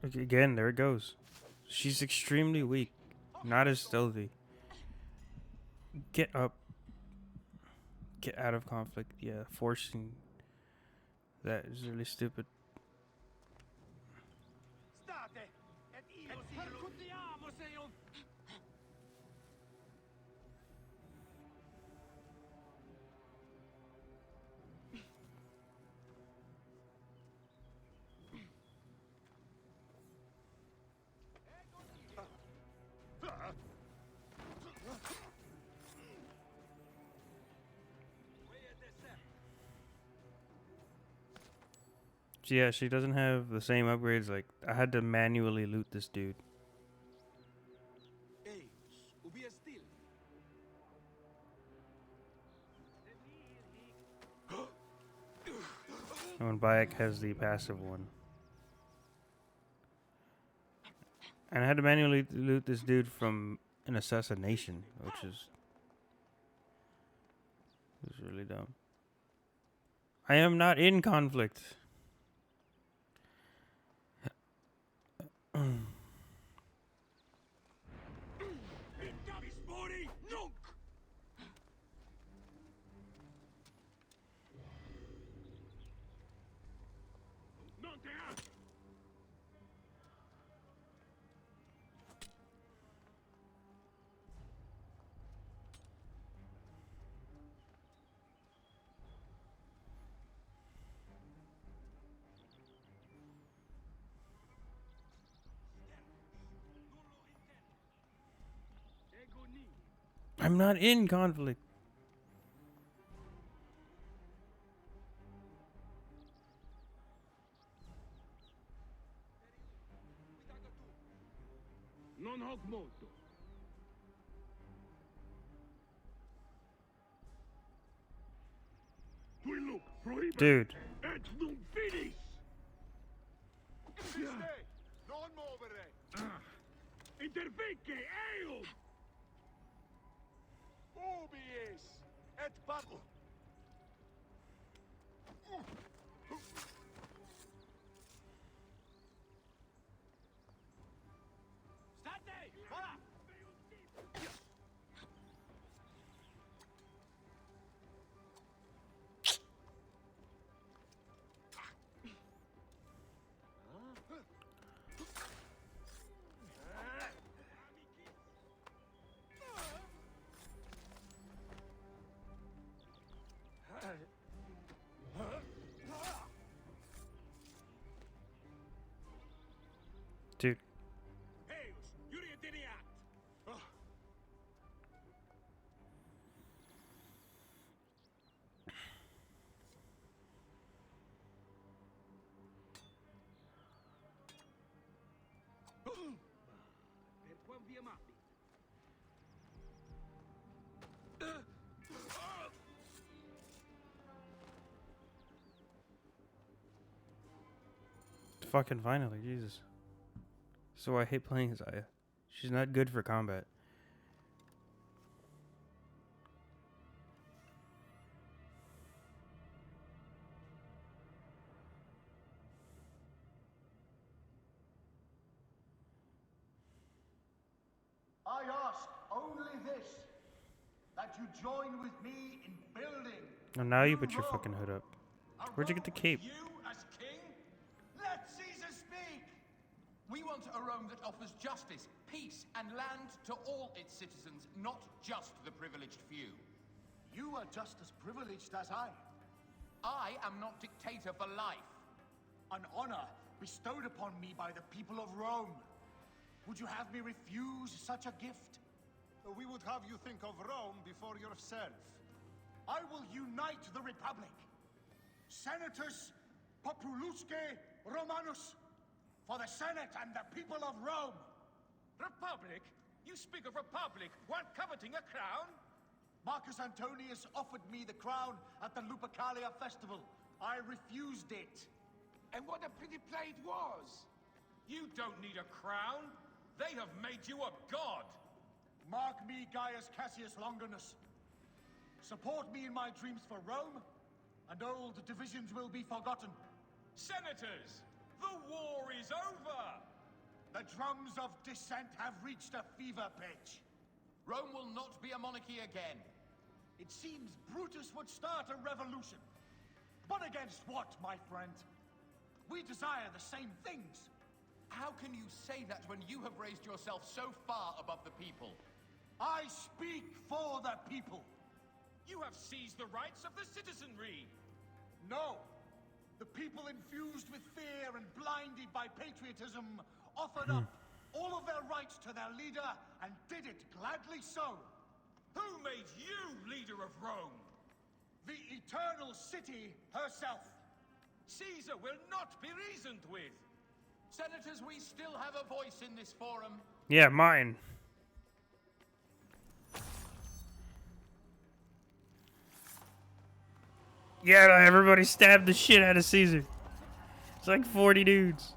Again, there it goes. She's extremely weak. Not as stealthy. Get up. Get out of conflict. Yeah, forcing that is really stupid. Yeah, she doesn't have the same upgrades. Like, I had to manually loot this dude. And when Bayek has the passive one. And I had to manually loot this dude from an assassination, which is really dumb. I am not in conflict. I'm not in conflict. Non hoc molto. Dude. Et non finis. Non movere. Intervince, eum. Ubiis et battle. State! Voilà! Dude. Fucking finally, Jesus. So I hate playing as Aya. She's not good for combat. I ask only this, that you join with me in building. Oh, now you put your fucking hood up. Where'd you get the cape? You as king? Let Caesar speak! We want a Rome that offers justice, peace, and land to all its citizens, not just the privileged few. You are just as privileged as I. I am not dictator for life. An honor bestowed upon me by the people of Rome. Would you have me refuse such a gift? We would have you think of Rome before yourself. I will unite the Republic. Senatus Populusque Romanus. For the Senate and the people of Rome. Republic? You speak of republic while coveting a crown? Marcus Antonius offered me the crown at the Lupercalia festival. I refused it. And what a pretty play it was! You don't need a crown. They have made you a god. Mark me, Gaius Cassius Longinus. Support me in my dreams for Rome, and old divisions will be forgotten. Senators, the war is over! The drums of dissent have reached a fever pitch. Rome will not be a monarchy again. It seems Brutus would start a revolution. But against what, my friend? We desire the same things. How can you say that when you have raised yourself so far above the people? I speak for the people. You have seized the rights of the citizenry. No. The people infused with fear and blinded by patriotism offered up all of their rights to their leader and did it gladly so. Who made you leader of Rome? The Eternal City herself. Caesar will not be reasoned with. Senators, we still have a voice in this forum. Yeah, mine. Yeah, everybody stabbed the shit out of Caesar. It's like 40 dudes.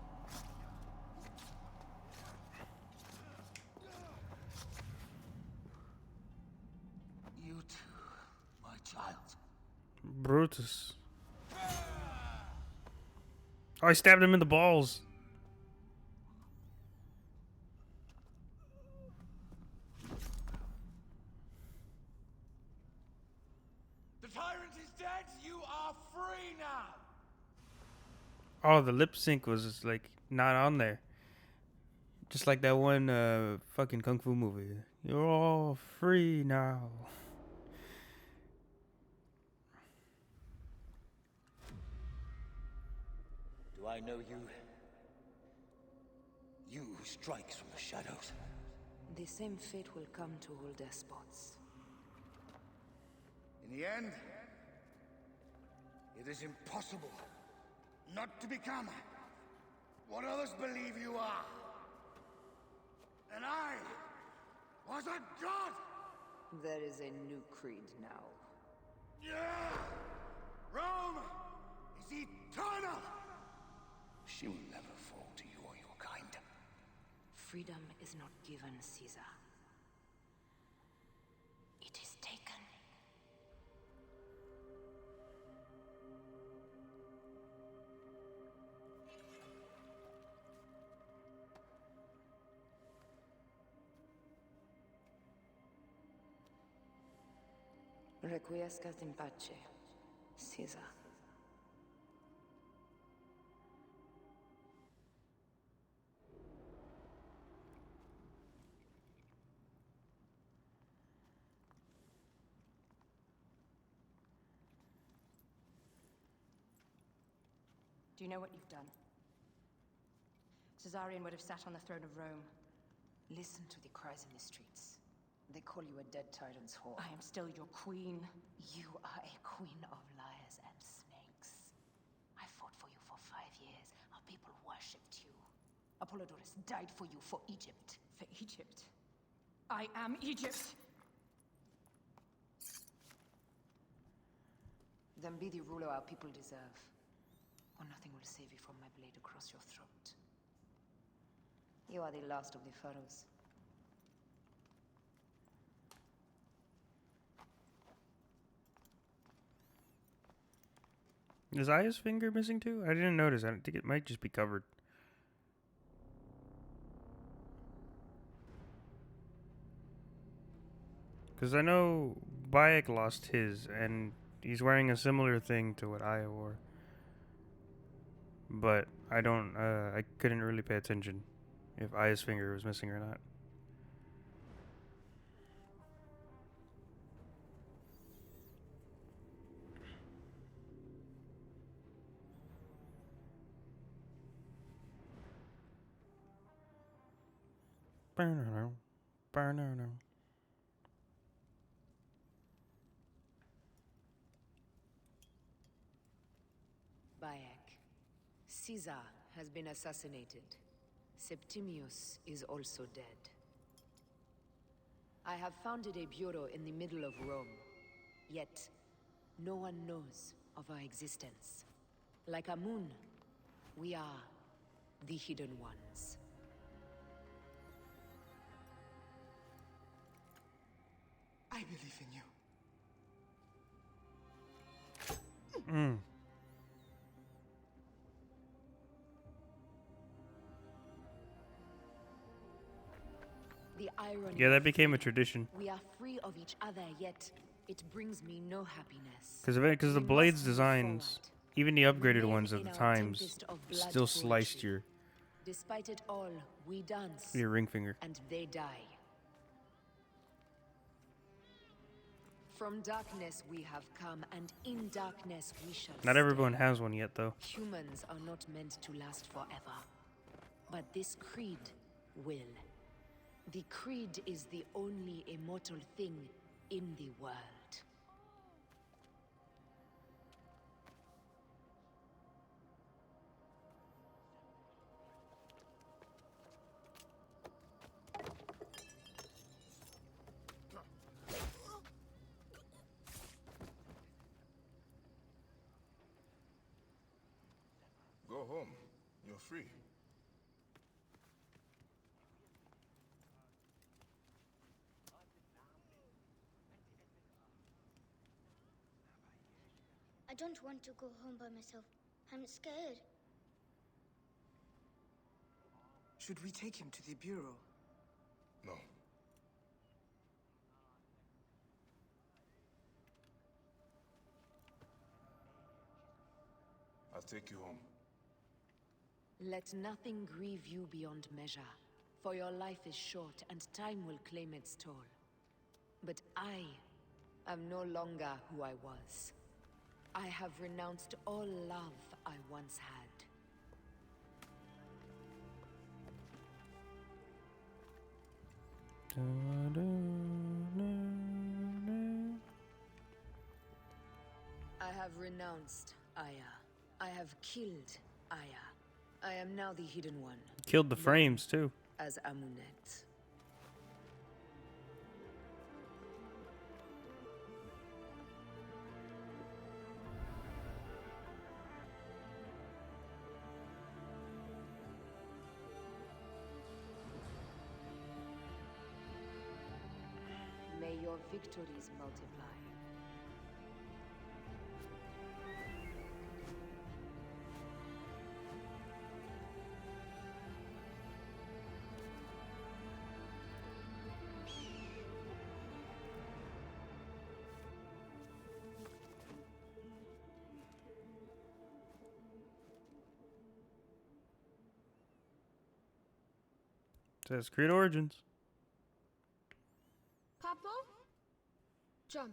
You too, my child. Brutus. Oh, I stabbed him in the balls. The tyrant is dead. You are free now. Oh, the lip sync was like not on there. Just like that one fucking kung fu movie. You're all free now. Do I know you? You who strikes from the shadows. The same fate will come to all despots. In the end, it is impossible not to become what others believe you are. And I was a god! There is a new creed now. Yeah! Rome is eternal! She will never fall to you or your kind. Freedom is not given, Caesar. It is taken. Requiescat in pace, Caesar. Do you know what you've done? Caesarion would have sat on the throne of Rome. Listen to the cries in the streets. They call you a dead tyrant's whore. I am still your queen. You are a queen of liars and snakes. I fought for you for 5 years. Our people worshipped you. Apollodorus died for you, for Egypt. For Egypt? I am Egypt! Then be the ruler our people deserve. Or nothing will save you from my blade across your throat. You are the last of the pharaohs. Is Aya's finger missing too? I didn't notice. I think it might just be covered. Because I know Bayek lost his, and he's wearing a similar thing to what Aya wore. But I don't, I couldn't really pay attention if Aya's finger was missing or not. Bayek, Caesar has been assassinated. Septimius is also dead. I have founded a bureau in the middle of Rome. Yet, no one knows of our existence. Like Amun, we are the Hidden Ones. I believe in you. The irony Yeah, that of became a freedom. tradition. We are free of each other, yet it brings me no happiness. Because the We blades must move designs, forward. even the We upgraded live ones of in the our times, tempest of blood still sliced poetry. Despite it all, we dance. your ring finger. And they die. From darkness we have come, and in darkness we shall Not stay. everyone has one yet, though. Humans are not meant to last forever. But this creed will. The creed is the only immortal thing in the world. Go home. You're free. I don't want to go home by myself. I'm scared. Should we take him to the bureau? No. I'll take you home. Let nothing grieve you beyond measure, for your life is short and time will claim its toll. But I am no longer who I was. I have renounced all love I once had. I have renounced Aya. I have killed Aya. I am now the Hidden One. Killed the frames, too. As Amunet. May your victories multiply. Says Creed Origins. Papa? Jump.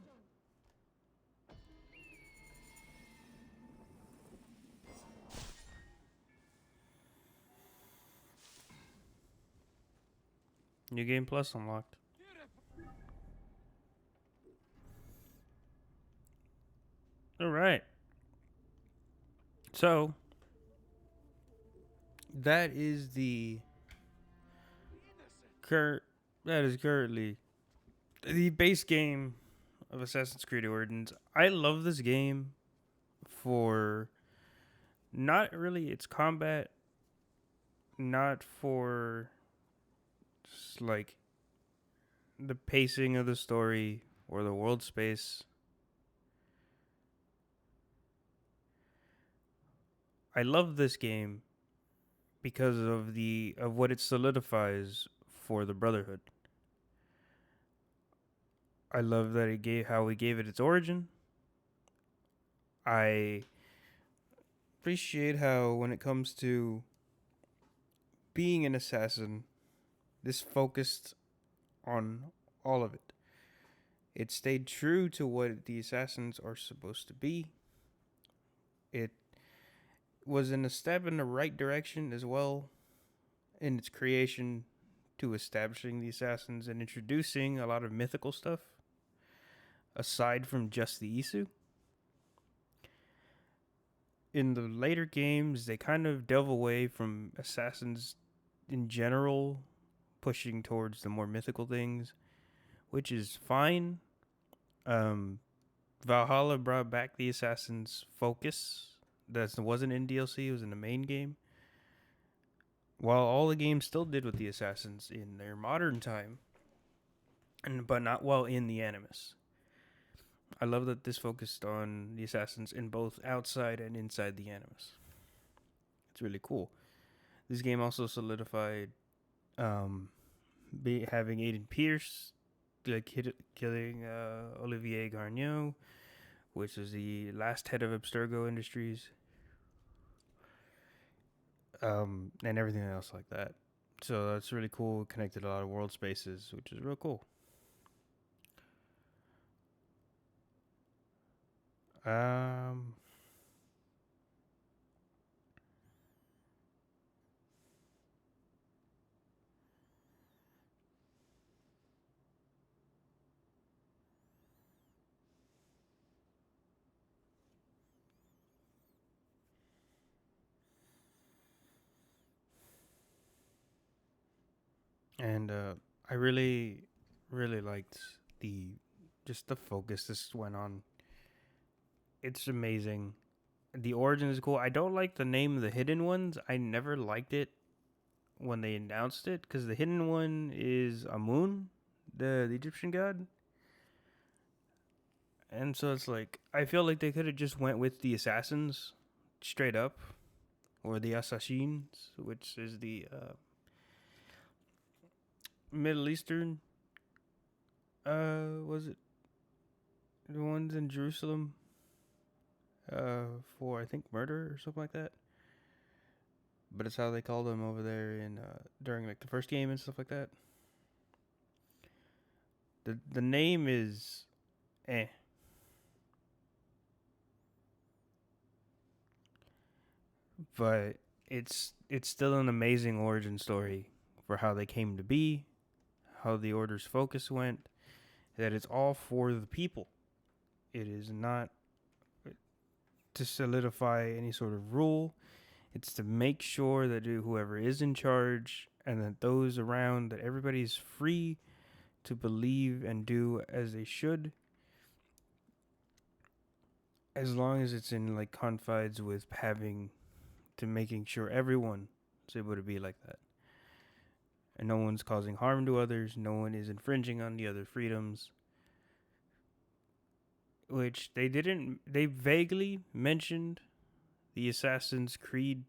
New Game Plus unlocked. Alright. So, that is currently the base game of Assassin's Creed Origins. I love this game for not really its combat, not for just like the pacing of the story or the world space. I love this game because of what it solidifies for the Brotherhood. I love that how we gave it its origin. I appreciate how when it comes to being an assassin, this focused on all of it. It stayed true to what the assassins are supposed to be. It was in a step in the right direction as well in its creation to establishing the assassins and introducing a lot of mythical stuff aside from just the Isu. In the later games, they kind of delve away from assassins in general, pushing towards the more mythical things, which is fine. Valhalla brought back the Assassin's focus. That wasn't in DLC, it was in the main game. While all the games still did with the Assassins in their modern time, but not while in the Animus. I love that this focused on the Assassins in both outside and inside the Animus. It's really cool. This game also solidified having Aiden Pierce killing Olivier Garneau, which is the last head of Abstergo Industries, and everything else like that. So that's really cool. Connected a lot of world spaces, which is real cool. And I really, really liked the focus this went on. It's amazing. The origin is cool. I don't like the name of the hidden ones. I never liked it when they announced it, because the hidden one is Amun, the Egyptian god. And so it's like, I feel like they could have just went with the assassins straight up, or the assassins, which is the Middle Eastern, was it the ones in Jerusalem, for I think murder or something like that. But it's how they called them over there in during like the first game and stuff like that. The name is but it's still an amazing origin story for how they came to be, how the Order's focus went, that it's all for the people. It is not to solidify any sort of rule. It's to make sure that whoever is in charge and that those around, that everybody's free to believe and do as they should, as long as it's in like confines with having to making sure everyone is able to be like that. And no one's causing harm to others, no one is infringing on the other freedoms. Which they vaguely mentioned the Assassin's Creed,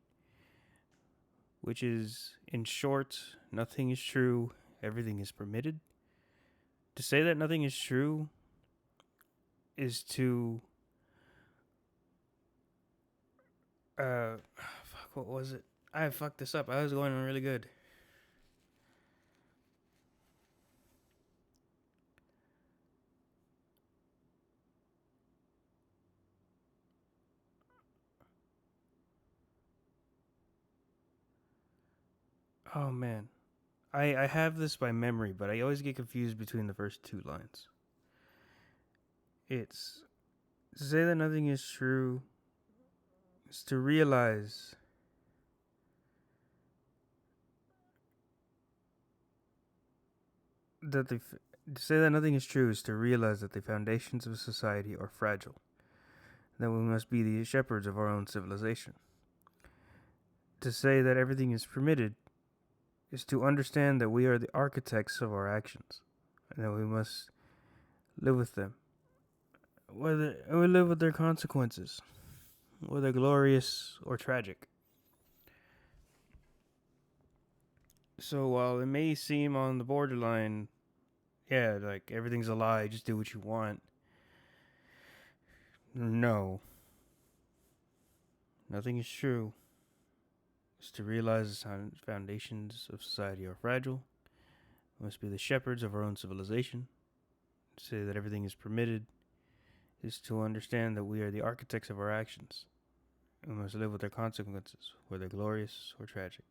which is, in short, nothing is true, everything is permitted. To say that nothing is true is to what was it? I fucked this up. I was going on really good. Oh man. I have this by memory, but I always get confused between the first two lines. It's to say that nothing is true is to realize that to say that nothing is true is to realize that the foundations of society are fragile, that we must be the shepherds of our own civilization. To say that everything is permitted is to understand that we are the architects of our actions, and that we must live with them. Whether we live with their consequences, whether glorious or tragic. So while it may seem on the borderline, yeah, like everything's a lie, just do what you want. No. Nothing is true. It's to realize the foundations of society are fragile. We must be the shepherds of our own civilization. To say that everything is permitted is to understand that we are the architects of our actions. We must live with their consequences, whether glorious or tragic.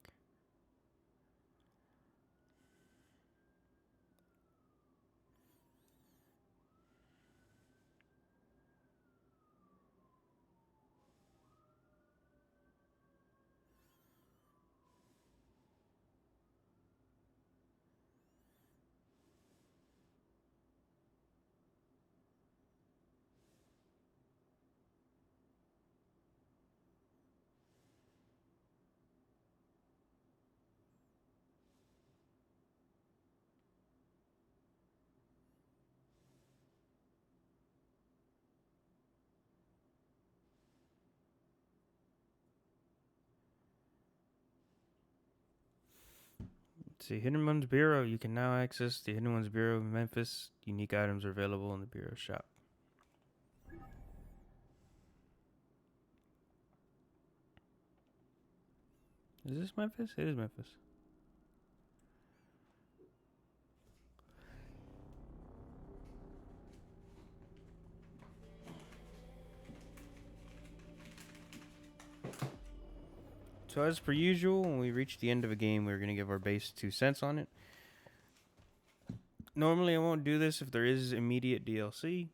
See, Hidden Ones Bureau. You can now access the Hidden Ones Bureau in Memphis. Unique items are available in the Bureau shop. Is this Memphis? It is Memphis. So as per usual, when we reach the end of a game, we're going to give our base 2 cents on it. Normally, I won't do this if there is immediate DLC,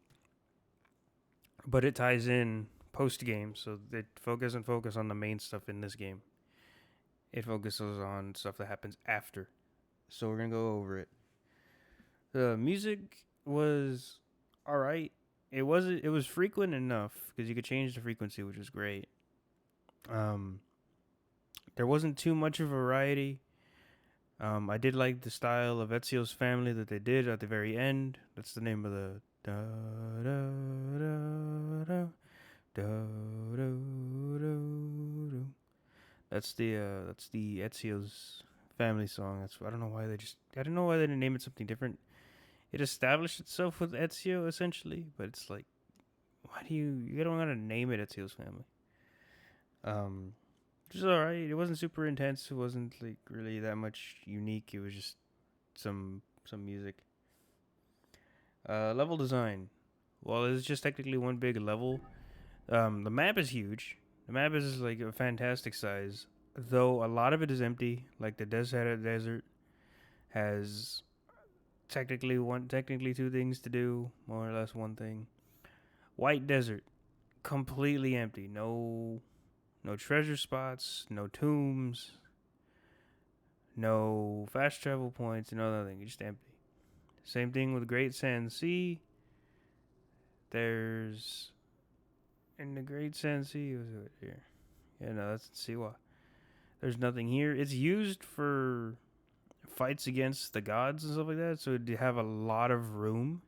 but it ties in post-game, so it doesn't focus on the main stuff in this game. It focuses on stuff that happens after. So we're going to go over it. The music was alright. It was frequent enough, because you could change the frequency, which was great. There wasn't too much of a variety. I did like the style of Ezio's Family that they did at the very end. That's the name of the da da da da da da da. That's the Ezio's Family song. I don't know why they didn't name it something different. It established itself with Ezio essentially, but it's like, why do you don't want to name it Ezio's Family? Which is alright. It wasn't super intense. It wasn't like really that much unique. It was just some music. Level design. Well, it's just technically one big level. The map is huge. The map is like a fantastic size, though a lot of it is empty. Like the desert has technically 2 things to do, more or less one thing. White Desert, completely empty. No treasure spots, no tombs, no fast travel points, no nothing. Just empty. Same thing with Great Sand Sea. In the Great Sand Sea, was it here? Yeah, no, that's Siwa. There's nothing here. It's used for fights against the gods and stuff like that, so you have a lot of room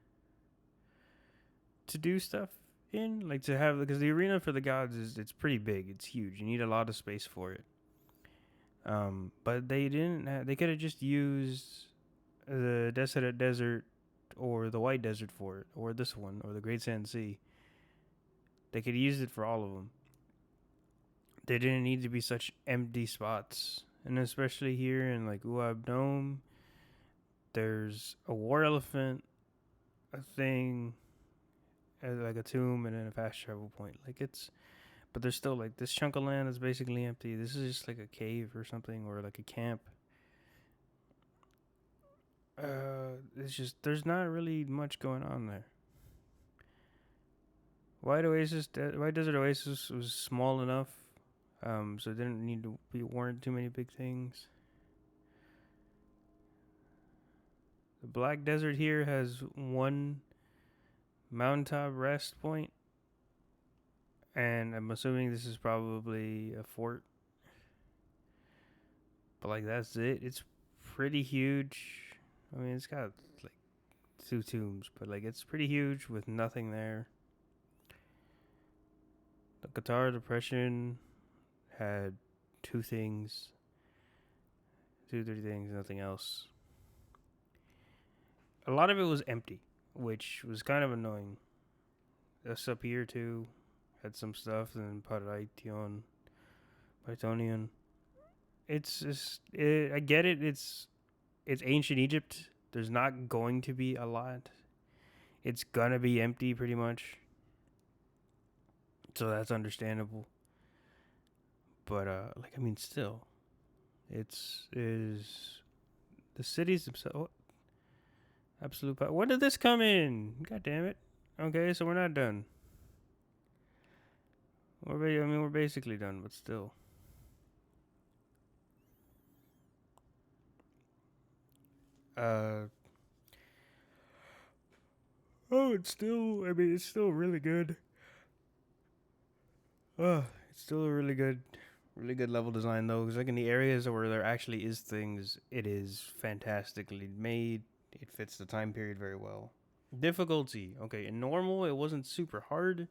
to do stuff in, like to have, because the arena for the gods it's pretty big. It's huge. You need a lot of space for it. But they could have just used the Desert or the White Desert for it, or this one, or the Great Sand Sea. They could have used it for all of them. They didn't need to be such empty spots. And especially here in like Uab Dome, there's a war elephant, a thing, like a tomb, and then a fast travel point. But there's still like this chunk of land is basically empty. This is just like a cave or something, or like a camp. It's just, there's not really much going on there. White Desert Oasis was small enough, so it didn't need to warrant too many big things. The Black Desert here has one mountaintop rest point, and I'm assuming this is probably a fort. But like that's it. It's pretty huge. I mean, it's got like 2 tombs, but like it's pretty huge with nothing there. The Qatar Depression had 2 things, 3 things, nothing else. A lot of it was empty, which was kind of annoying. This up here too had some stuff, and Pythonian. It's just, I get it. It's ancient Egypt. There's not going to be a lot. It's gonna be empty pretty much. So that's understandable. But still, is the cities themselves. Oh, absolute power. When did this come in? God damn it. Okay, so we're not done. We're basically done, but still. It's still really good. It's still a really good level design though, because like in the areas where there actually is things, it is fantastically made. It fits the time period very well. Difficulty. Okay, in normal, it wasn't super hard.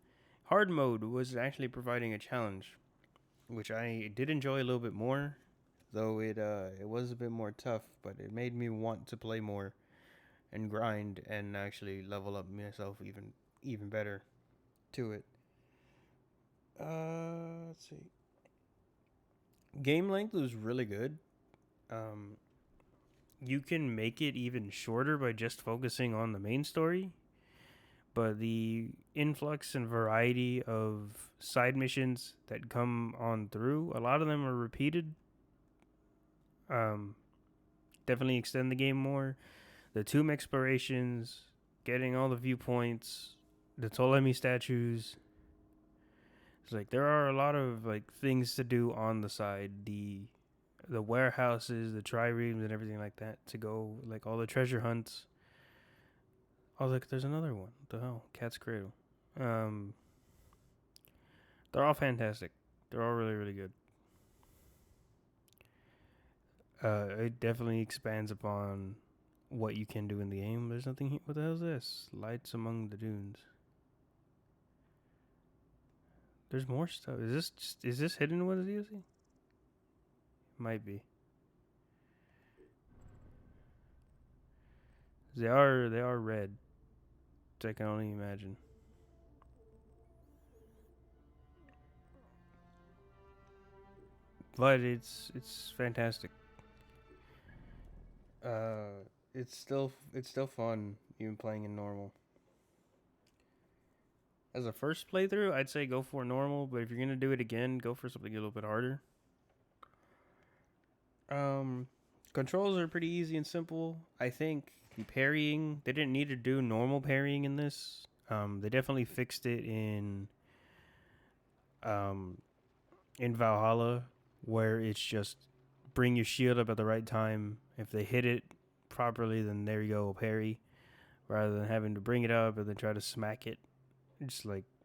Hard mode was actually providing a challenge, which I did enjoy a little bit more. though it was a bit more tough, but it made me want to play more and grind and actually level up myself even better to it. Let's see. Game length was really good. You can make it even shorter by just focusing on the main story, but the influx and variety of side missions that come on through, a lot of them are repeated. Definitely extend the game more. The tomb explorations, getting all the viewpoints, the Ptolemy statues. It's like there are a lot of like things to do on the side. The warehouses, the triremes, and everything like that to go, like all the treasure hunts. Oh, look, there's another one. What the hell? Cat's Cradle. They're all fantastic. They're all really, really good. It definitely expands upon what you can do in the game. There's nothing here. What the hell is this? Lights among the dunes. There's more stuff. Is this hidden with the DLC? Might be. They are red. I can only imagine. But it's fantastic. It's still fun even playing in normal. As a first playthrough, I'd say go for normal, but if you're gonna do it again, go for something a little bit harder. Controls are pretty easy and simple. I think the parrying, they didn't need to do normal parrying in this. They definitely fixed it in Valhalla, where it's just bring your shield up at the right time. If they hit it properly, then there you go, parry. Rather than having to bring it up and then try to smack it.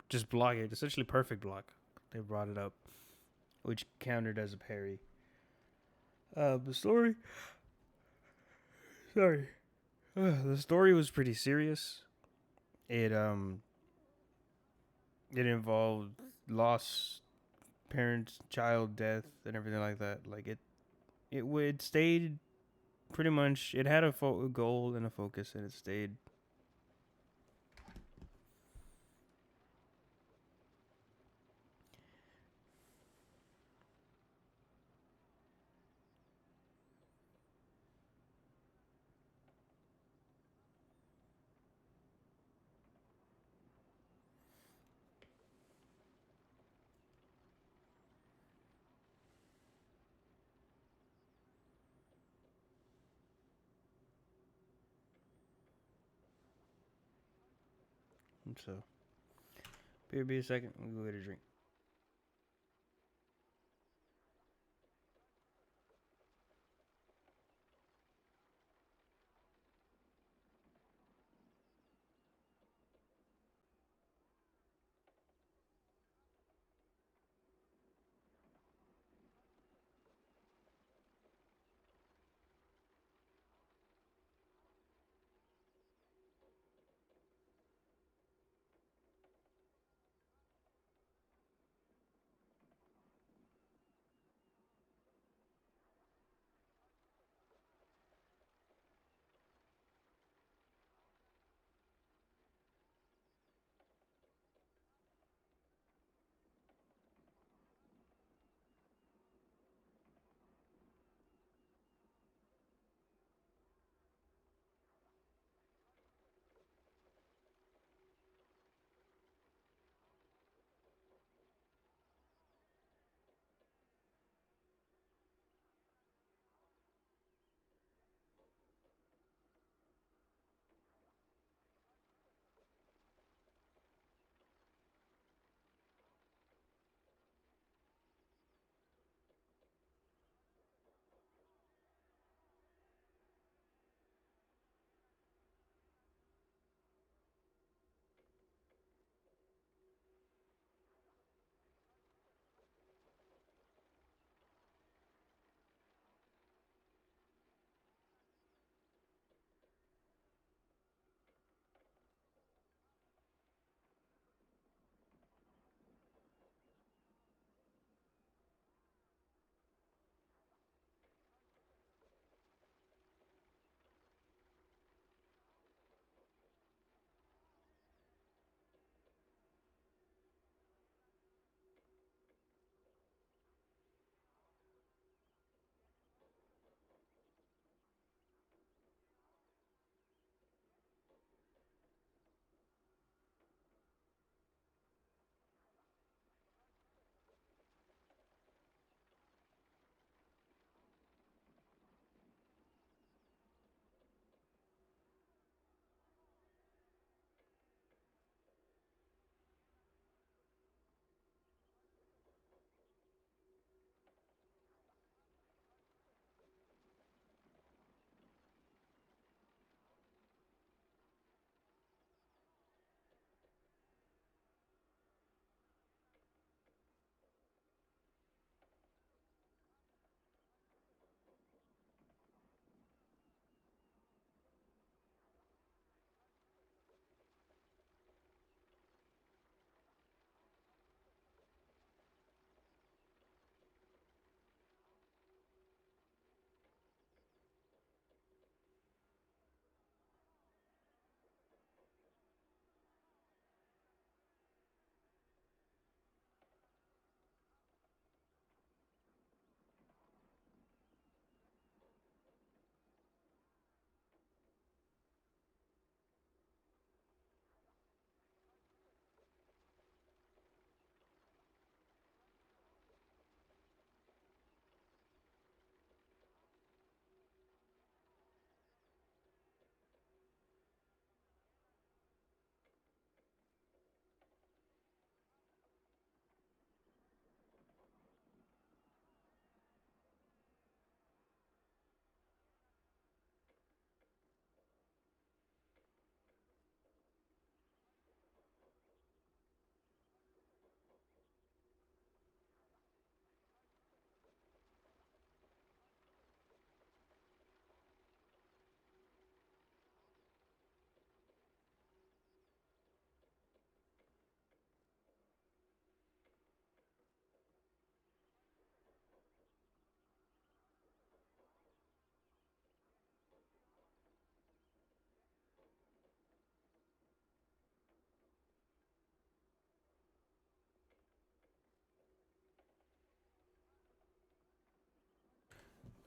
Just block it. Essentially perfect block. They brought it up, which countered as a parry. The story. Sorry. The story was pretty serious. It involved loss, parents, child death, and everything like that. Like it stayed pretty much. It had a goal and a focus, and it stayed. So, be a second. We'll go get a drink.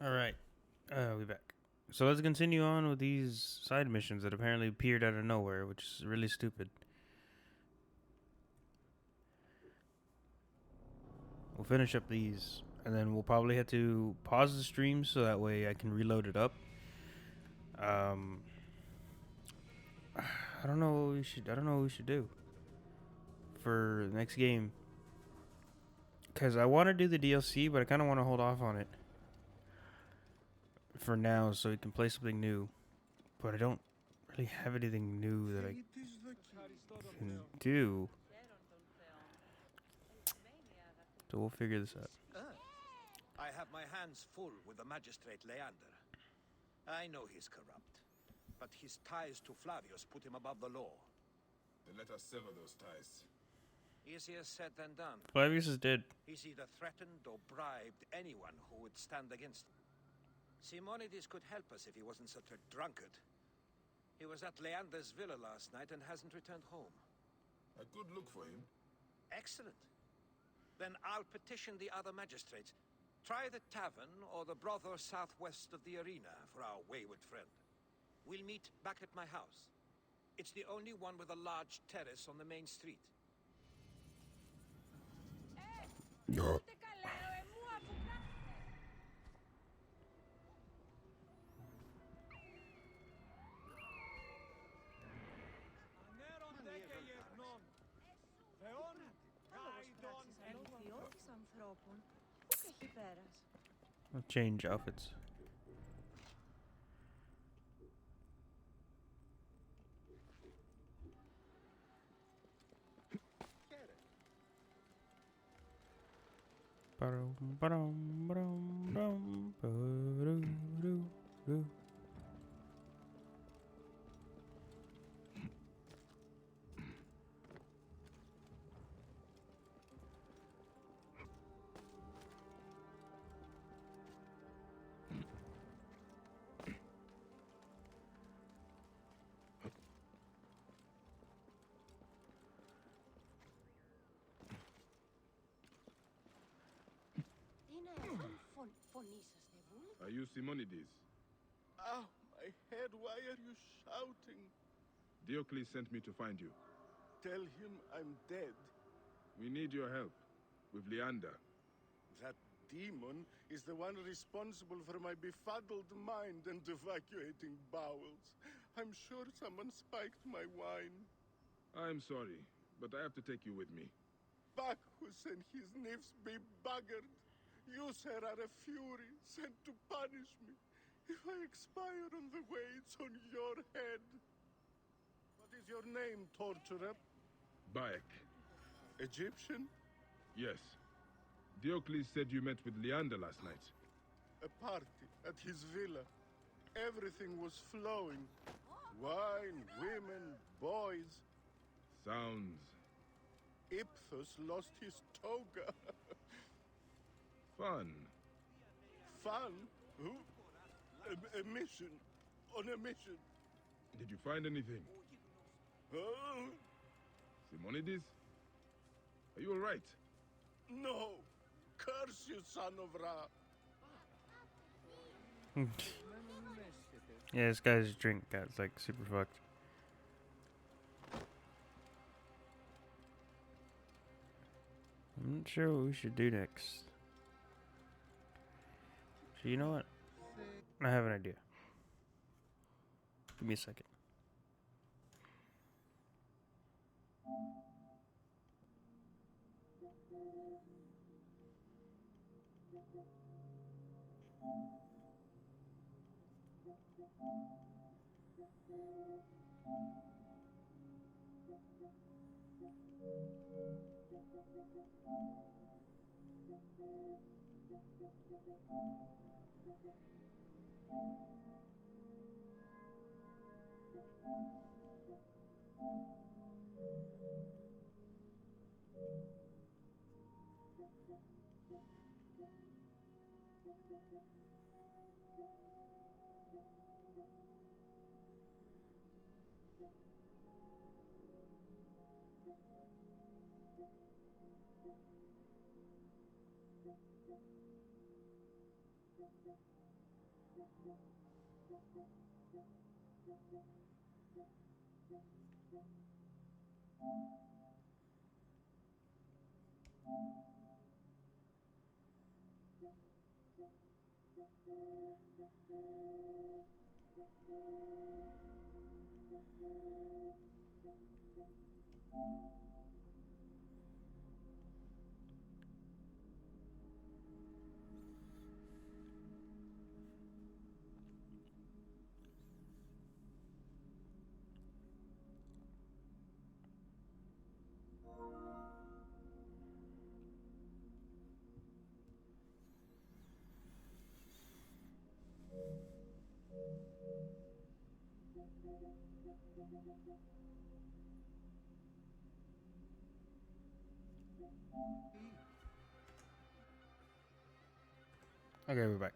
Alright. We back. So let's continue on with these side missions that apparently appeared out of nowhere, which is really stupid. We'll finish up these, and then we'll probably have to pause the stream so that way I can reload it up. I don't know what we should. I don't know what we should do for the next game. Cause I want to do the DLC, but I kind of want to hold off on it for now, so we can play something new. But I don't really have anything new that I can do. So we'll figure this out. I have my hands full with the magistrate Leander. I know he's corrupt, but his ties to Flavius put him above the law. Then let us sever those ties. Easier said than done. Flavius is dead. He's either threatened or bribed anyone who would stand against him. Simonides could help us if he wasn't such a drunkard. He was at Leander's villa last night and hasn't returned home. A good look for him. Excellent. Then I'll petition the other magistrates. Try the tavern or the brothel southwest of the arena for our wayward friend. We'll meet back at my house. It's the only one with a large terrace on the main street. No. I'll change outfits. Are you Simonides? Oh, my head, why are you shouting? Diocles sent me to find you. Tell him I'm dead. We need your help. With Leander. That demon is the one responsible for my befuddled mind and evacuating bowels. I'm sure someone spiked my wine. I'm sorry, but I have to take you with me. Bacchus and his nymphs be buggered. You, sir, are a fury, sent to punish me. If I expire on the way, it's on your head. What is your name, torturer? Bayek. Egyptian? Yes. Diocles said you met with Leander last night. A party at his villa. Everything was flowing. Wine, women, boys. Sounds. Iphthos lost his toga. Fun. Fun? Who? A mission. On a mission. Did you find anything? Huh? Simonides? Are you alright? No. Curse you, son of Ra. Yeah, this guy's drink got like super fucked. I'm not sure what we should do next. So you know what? I have an idea. Give me a second. Okay, we're back.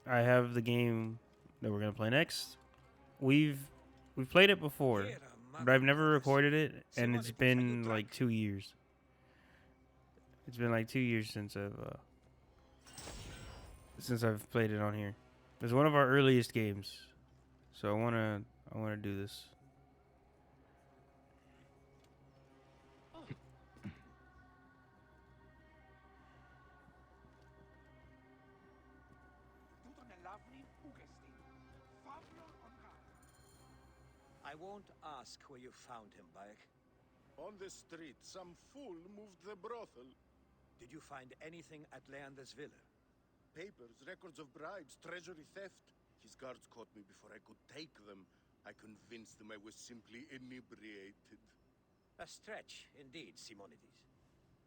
I have the game that we're gonna play next. We've played it before, but I've never recorded it, and it's been like 2 years. It's been like 2 years since I've played it on here. It's one of our earliest games, so I wanna do this. I won't ask where you found him, Bayek. On the street, some fool moved the brothel. Did you find anything at Leander's villa? Papers, records of bribes, treasury theft. His guards caught me before I could take them. I convinced them I was simply inebriated. A stretch, indeed, Simonides.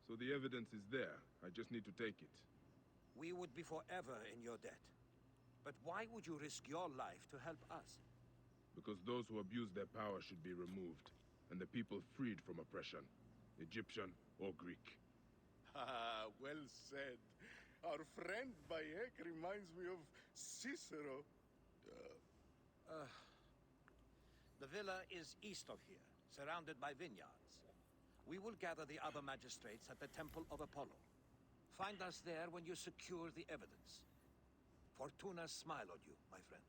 So the evidence is there. I just need to take it. We would be forever in your debt. But why would you risk your life to help us? Because those who abuse their power should be removed, and the people freed from oppression, Egyptian or Greek. Ah, well said. Our friend Bayek reminds me of Cicero. The villa is east of here, surrounded by vineyards. We will gather the other magistrates at the Temple of Apollo. Find us there when you secure the evidence. Fortuna smile on you, my friend.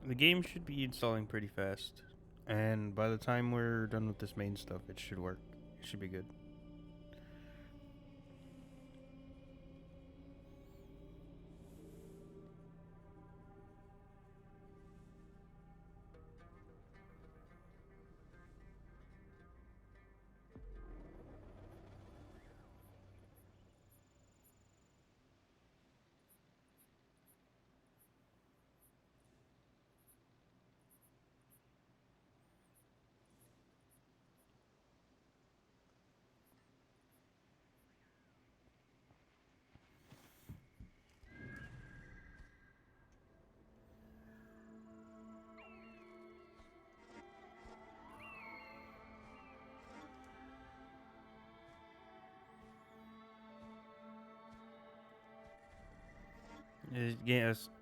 The game should be installing pretty fast, and by the time we're done with this main stuff, it should work. It should be good.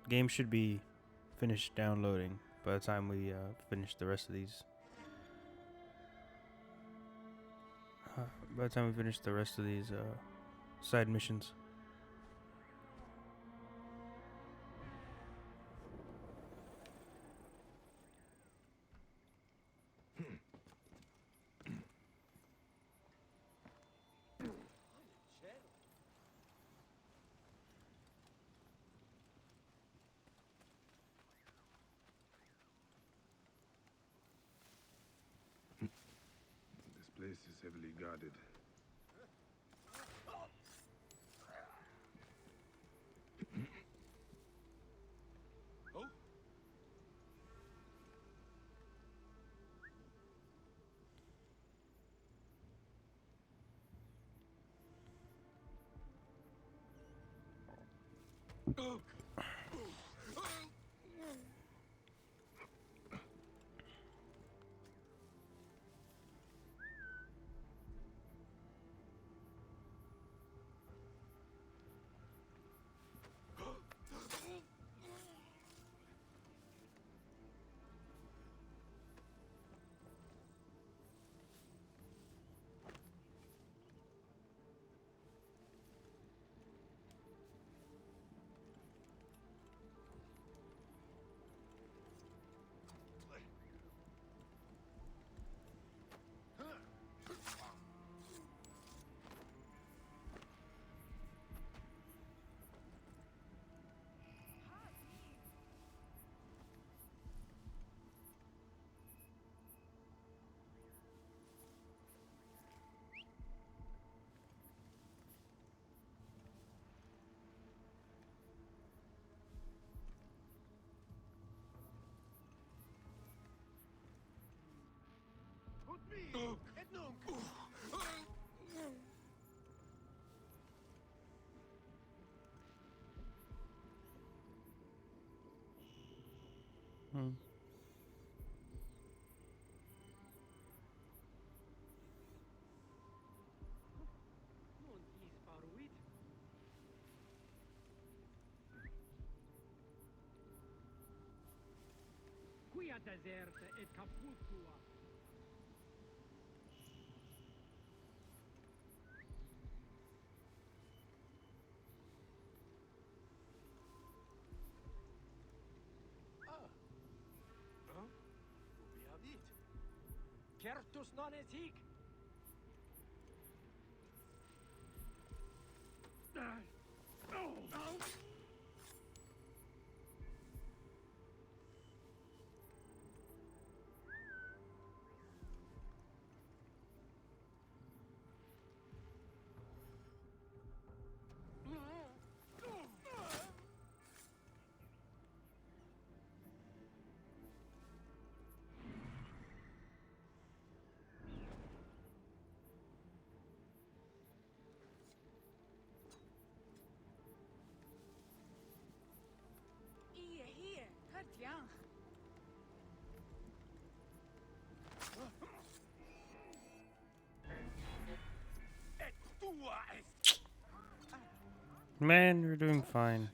Game should be finished downloading by the time we finish the rest of these. Side missions. This place is heavily guarded. Hmm. Quia deserte et capultua. Ubi habit? Certus non es hic. Here, Hertian. Man, you're doing fine.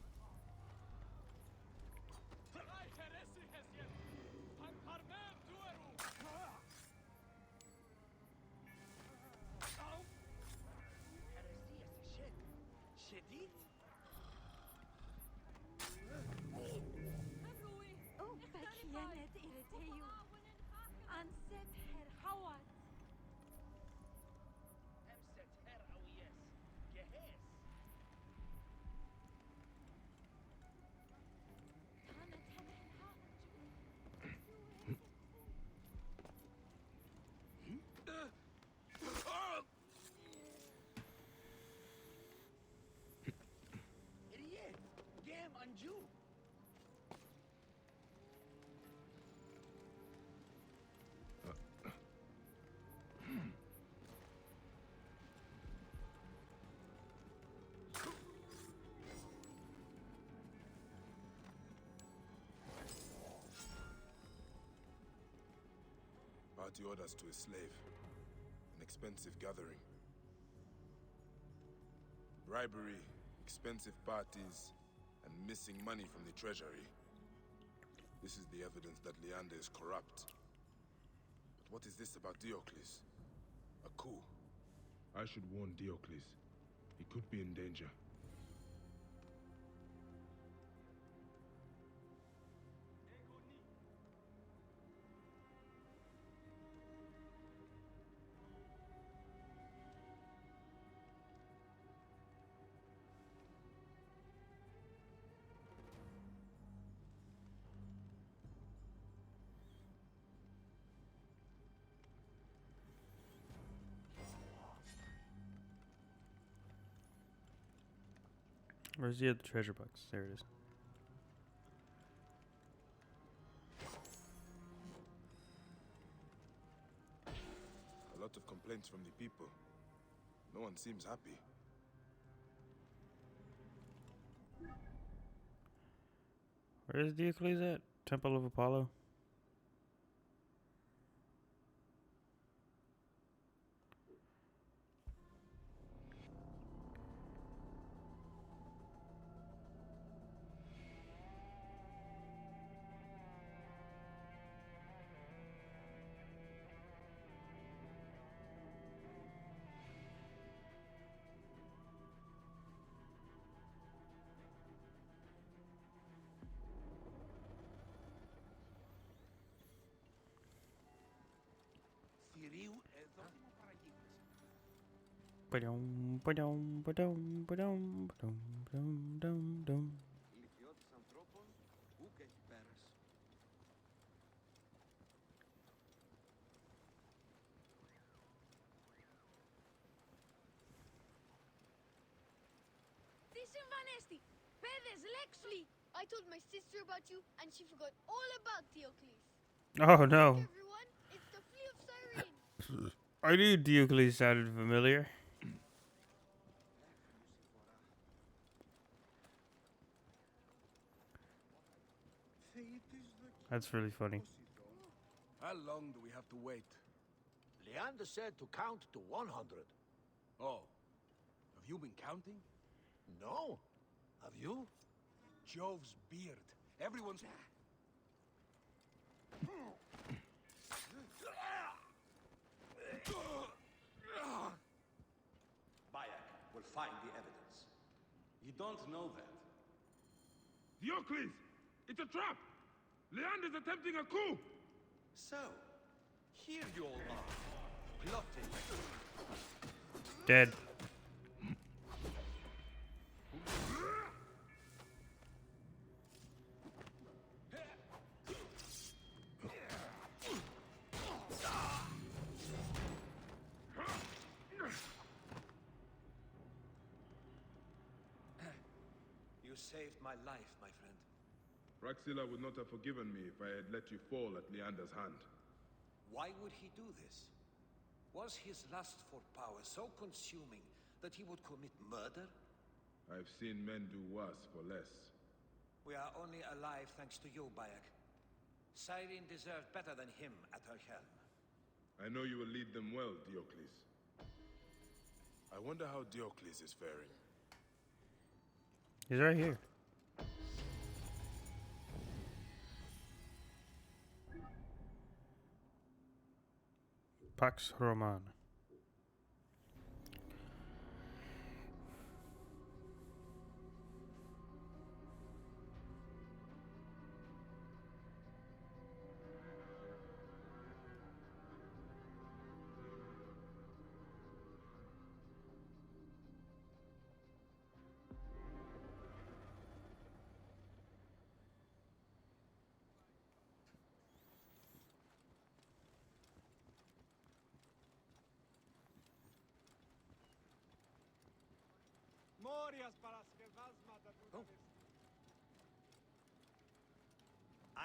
Oh, Bakianet Ireteu. Anset Her Howard. Idiot! Gam Anju! Party orders to a slave. An expensive gathering. Bribery, expensive parties, and missing money from the treasury. This is the evidence that Leander is corrupt. But what is this about Diocles? A coup? I should warn Diocles. He could be in danger. Where's the other treasure box? There it is. A lot of complaints from the people. No one seems happy. Where is Diocles at? Temple of Apollo? Ba-dum, ba-dum, ba-dum, ba-dum, ba-dum, ba-dum, dum, dum. I told my sister about you, and she forgot all about Theocles. Oh no. Everyone, it's the Flea of I knew Diocles sounded familiar. That's really funny. How long do we have to wait? Leander said to count to 100. Oh. Have you been counting? No. Have you? Jove's beard. Everyone's... Bayek will find the evidence. You don't know that. Diocles! It's a trap! Leander's attempting a coup! So, here you all are, plotting. Dead. You saved my life, my friend. Praxilla would not have forgiven me if I had let you fall at Leander's hand. Why would he do this? Was his lust for power so consuming that he would commit murder? I've seen men do worse for less. We are only alive thanks to you, Bayek. Cyrene deserved better than him at her helm. I know you will lead them well, Diocles. I wonder how Diocles is faring. He's right here. Pax Romana.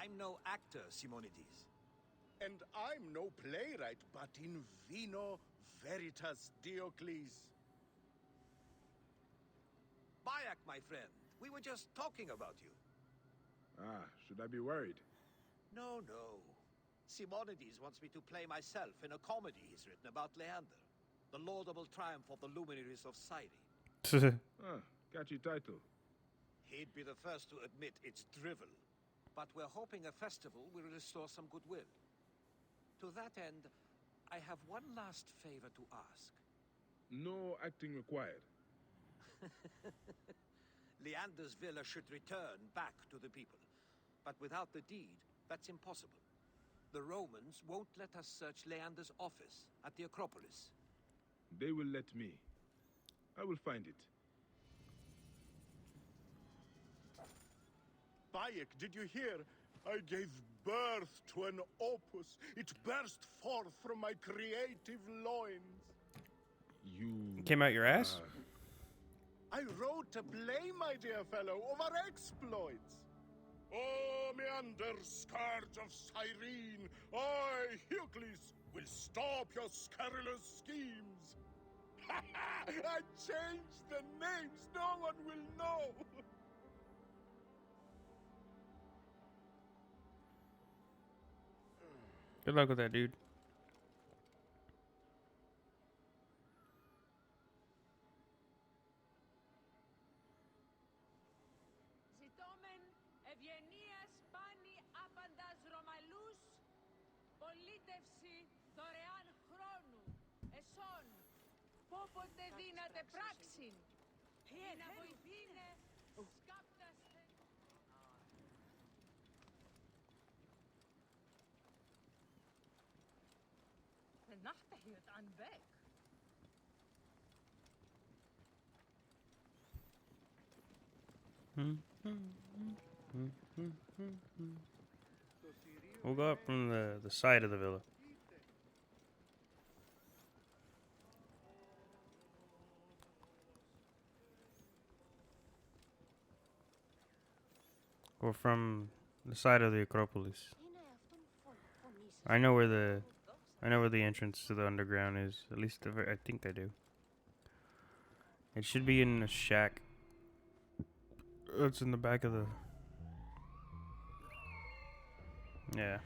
I'm no actor, Simonides. And I'm no playwright, but in vino veritas, Diocles. Bayek, my friend, we were just talking about you. Ah, should I be worried? No, no. Simonides wants me to play myself in a comedy he's written about Leander, the laudable triumph of the luminaries of Cyrene. Ah, catchy title. He'd be the first to admit it's drivel. But we're hoping a festival will restore some goodwill. To that end, I have one last favor to ask. No acting required. Leander's villa should return back to the people. But without the deed, that's impossible. The Romans won't let us search Leander's office at the Acropolis. They will let me. I will find it. Bayek, did you hear? I gave birth to an opus. It burst forth from my creative loins. You... Came out your ass? I wrote a play, my dear fellow, of our exploits. Oh, Meander, scourge of Cyrene, I, Hercules, will stop your scurrilous schemes. I changed the names, no one will know. Good luck with that, dude. Ζητώμεν ευγενίας πάνη άπαντας Ρωμαλούς, πολίτευση δωρεάν χρόνου, εσών, πόποτε δύναται πράξιν, ή να βοηθήνε σκάπταστε. نحتهيت عن باك. We'll go up from the side of the villa. Or from the side of the Acropolis. I know where the I know where the entrance to the underground is. At least I think I do. It should be in a shack. It's in the back of the... Yeah.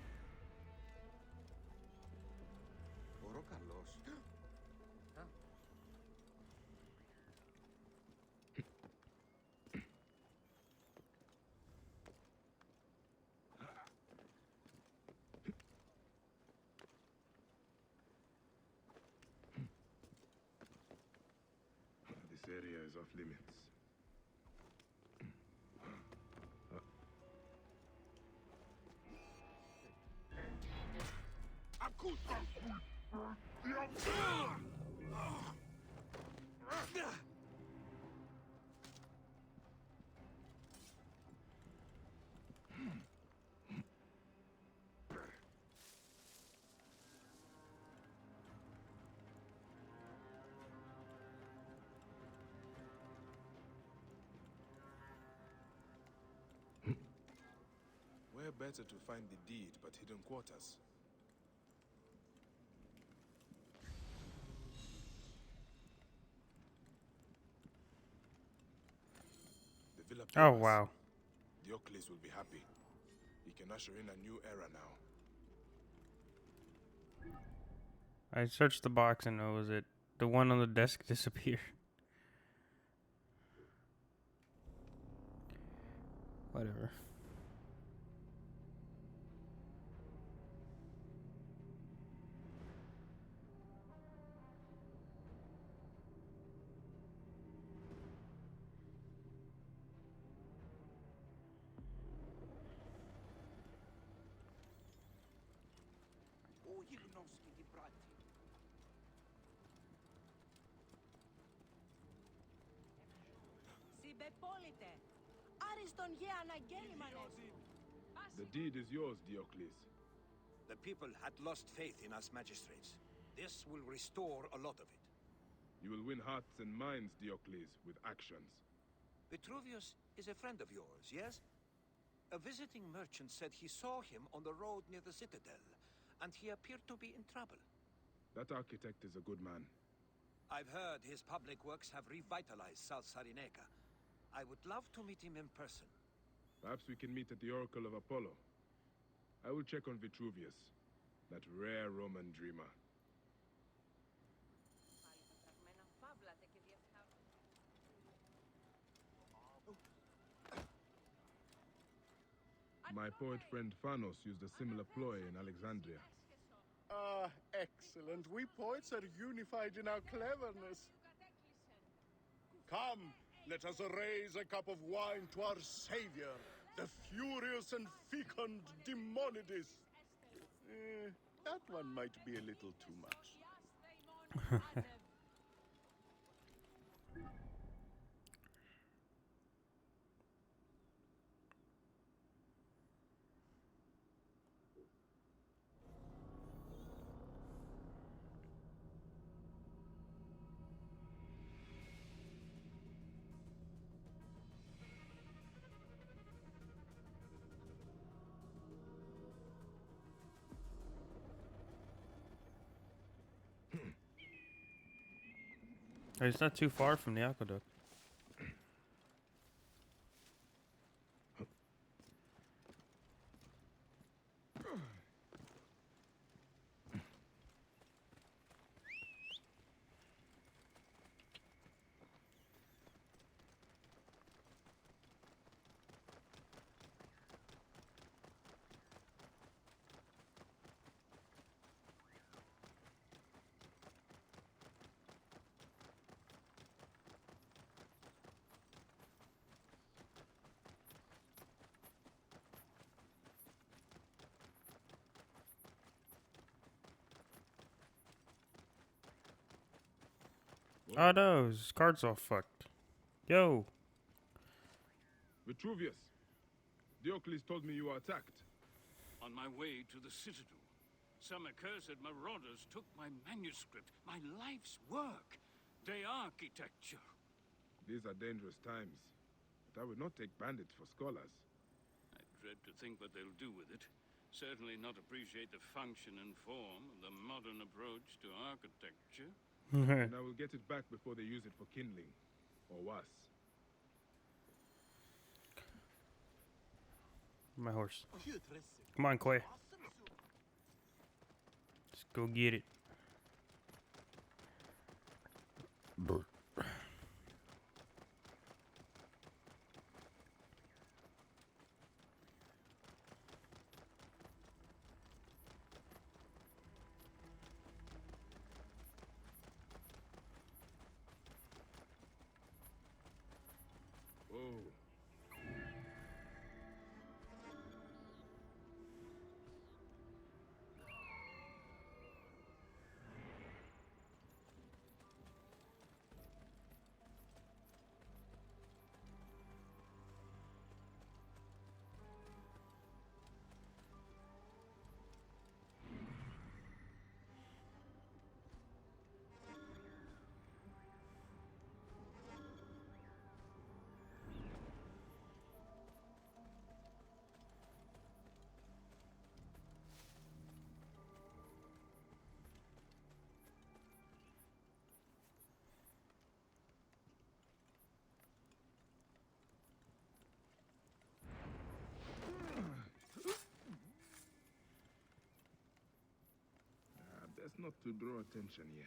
This area is off limits. Where better to find the deed but hidden quarters? The Villa Oh, Papers. wow. Diocles will be happy. He can usher in a new era now. I searched the box and what was it? The one on the desk disappeared. Whatever. The deed is yours, Diocles. The people had lost faith in us magistrates. This will restore a lot of it. You will win hearts and minds, Diocles, with actions. Vitruvius is a friend of yours, yes? A visiting merchant said he saw him on the road near the citadel, and he appeared to be in trouble. That architect is a good man. I've heard his public works have revitalized South Cyrenaica. I would love to meet him in person. Perhaps we can meet at the Oracle of Apollo. I will check on Vitruvius, that rare Roman dreamer. My poet friend Phanos used a similar ploy in Alexandria. Ah, excellent. We poets are unified in our cleverness. Come, let us raise a cup of wine to our savior, the furious and fecund Demonides. That one might be a little too much. It's not too far from the aqueduct. Oh no, his card's all fucked. Yo. Vitruvius, Diocles told me you were attacked. On my way to the citadel, some accursed marauders took my manuscript, my life's work, De Architecture. These are dangerous times, but I would not take bandits for scholars. I dread to think what they'll do with it. certainly not appreciate the function and form of the modern approach to architecture. And I will get it back before they use it for kindling. Or worse. My horse. Come on, Quay. Let's go get it. Oh. Best not to draw attention here.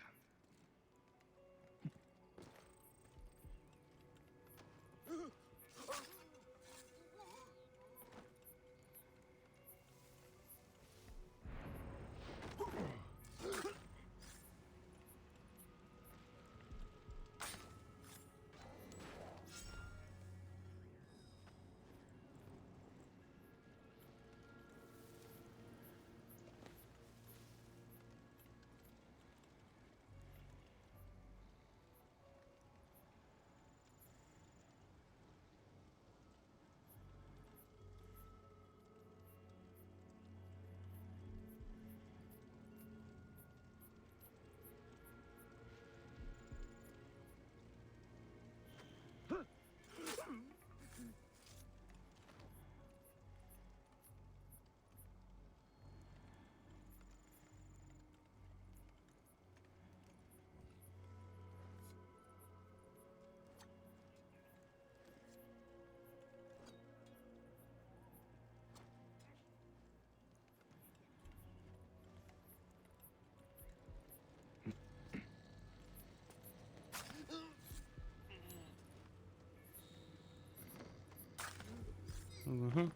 Mm-hmm.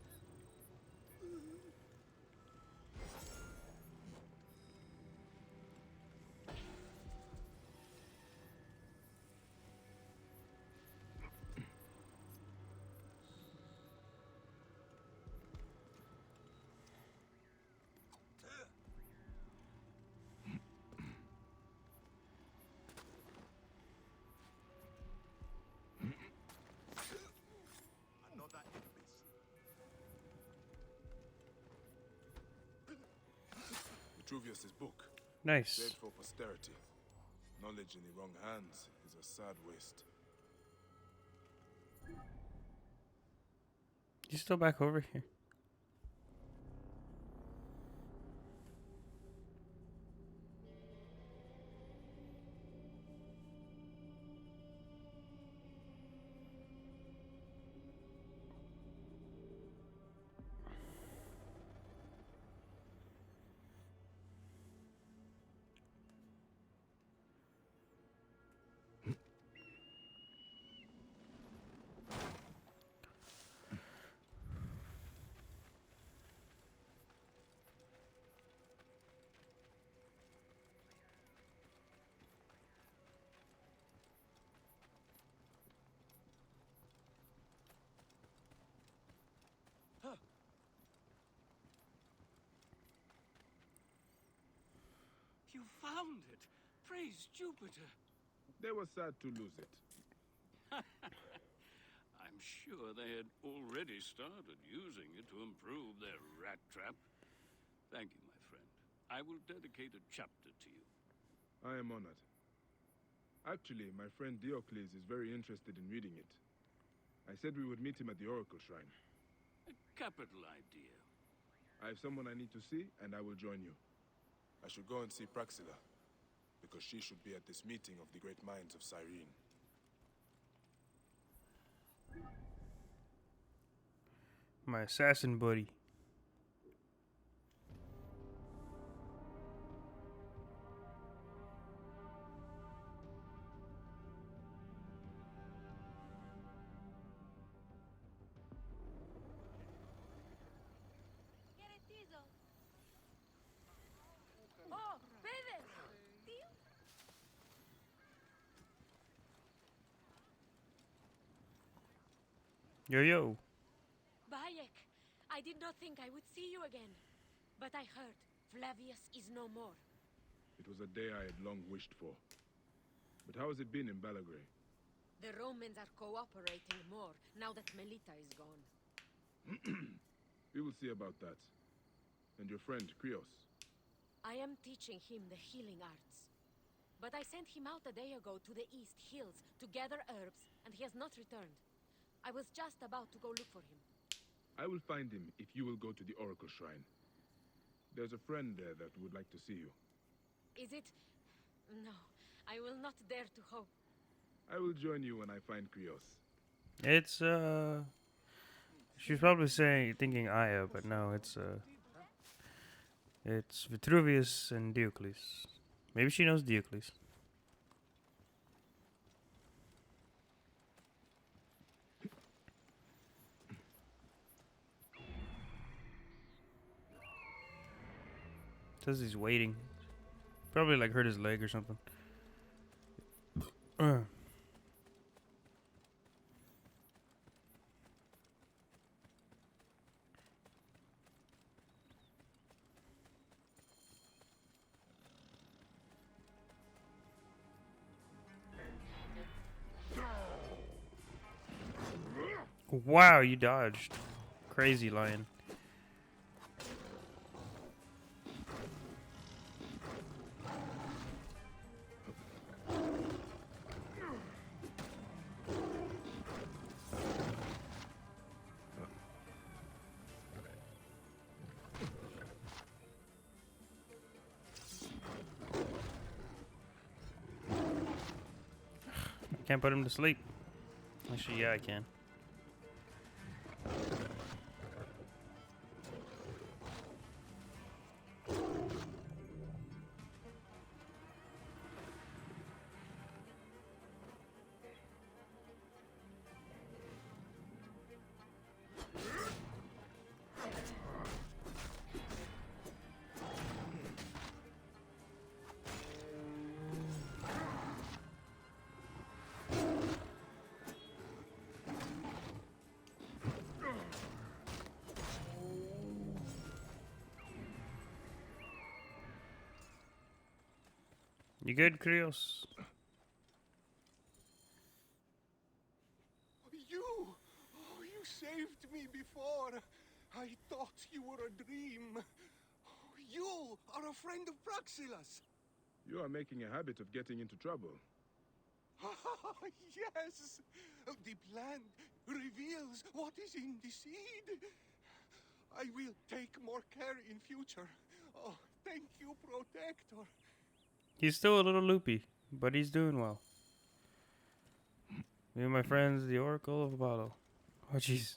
Vitruvius's book. Nice. Saved for posterity. Knowledge in the wrong hands is a sad waste. You still back over here? You found it! Praise Jupiter! They were sad to lose it. I'm sure they had already started using it to improve their rat trap. Thank you, my friend. I will dedicate a chapter to you. I am honored. Actually, my friend Diocles is very interested in reading it. I said we would meet him at the Oracle Shrine. A capital idea. I have someone I need to see, and I will join you. I should go and see Praxilla, because she should be at this meeting of the great minds of Cyrene. My assassin buddy. Oh, Bebe! Tío? Yo, yo. Bayek, I did not think I would see you again. But I heard Flavius is no more. It was a day I had long wished for. But how has it been in Balagrae? The Romans are cooperating more now that Melita is gone. We will see about that. And your friend, Krios? I am teaching him the healing arts. But I sent him out a day ago to the East Hills to gather herbs, and he has not returned. I was just about to go look for him. I will find him if you will go to the Oracle Shrine. There's a friend there that would like to see you. Is it? No, I will not dare to hope. I will join you when I find Krios. It's, she's probably thinking Aya, but no, it's Vitruvius and Diocles. Maybe she knows Diocles. Says he's waiting. Probably like hurt his leg or something. Wow, you dodged. Crazy lion. Can't put him to sleep. Actually, yeah, I can. You good, Krios? You saved me before. I thought you were a dream. You are a friend of Praxilas. You are making a habit of getting into trouble. Yes. The plant reveals what is in the seed. I will take more care in future. Oh, thank you, Protector. He's still a little loopy, but he's doing well. Me and my friends, the Oracle of Apollo. Oh, jeez.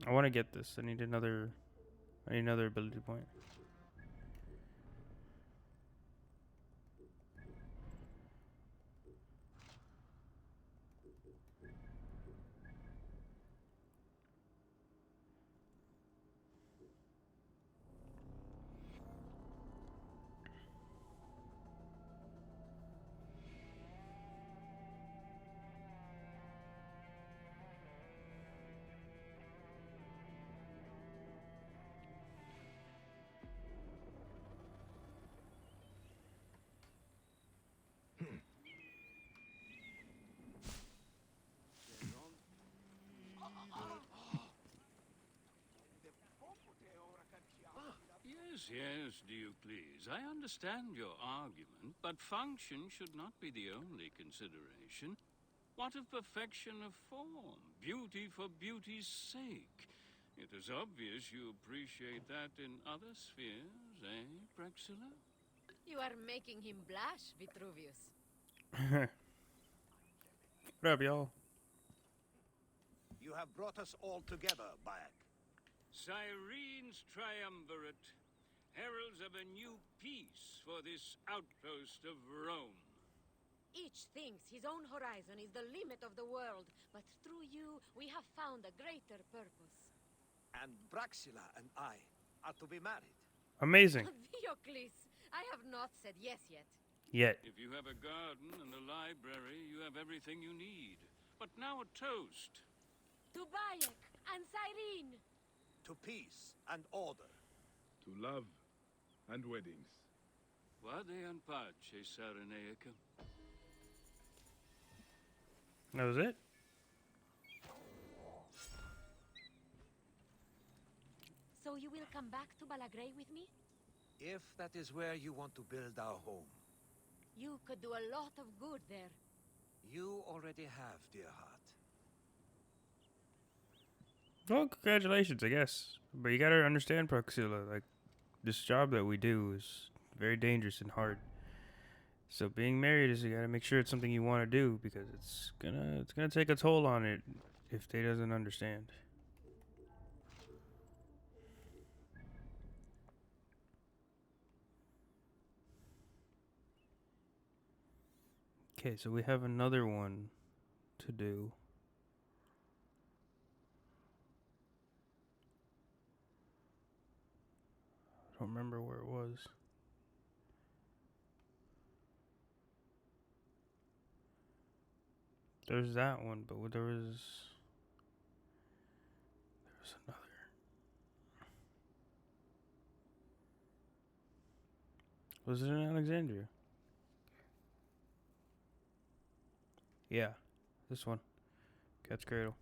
I want to get this. I need another ability point. yes, Diocles. I understand your argument, but function should not be the only consideration. What of perfection of form? Beauty for beauty's sake? It is obvious you appreciate that in other spheres, eh, Praxilla? You are making him blush, Vitruvius. What up, y'all? You have brought us all together, Bayek. Cyrene's triumvirate, heralds of a new peace for this outpost of Rome. Each thinks his own horizon is the limit of the world, but through you, we have found a greater purpose. And Praxilla and I are to be married. Amazing. Diocles, I have not said yes yet. Yet. If you have a garden and a library, you have everything you need. But now a toast. To Bayek and Cyrene. To peace and order. To love and weddings. Vade in pace, Cyrenaica. That was it? So you will come back to Balagrae with me? If that is where you want to build our home. You could do a lot of good there. You already have, dear heart. Well, congratulations, I guess. But you gotta understand, Praxilla, like, this job that we do is very dangerous and hard. So being married is, you gotta make sure it's something you want to do, because it's gonna take a toll on it if they doesn't understand. Okay, so we have another one to do. I don't remember where it was. There's that one, but there was another. Was it in Alexandria? Yeah, this one. Cat's Cradle.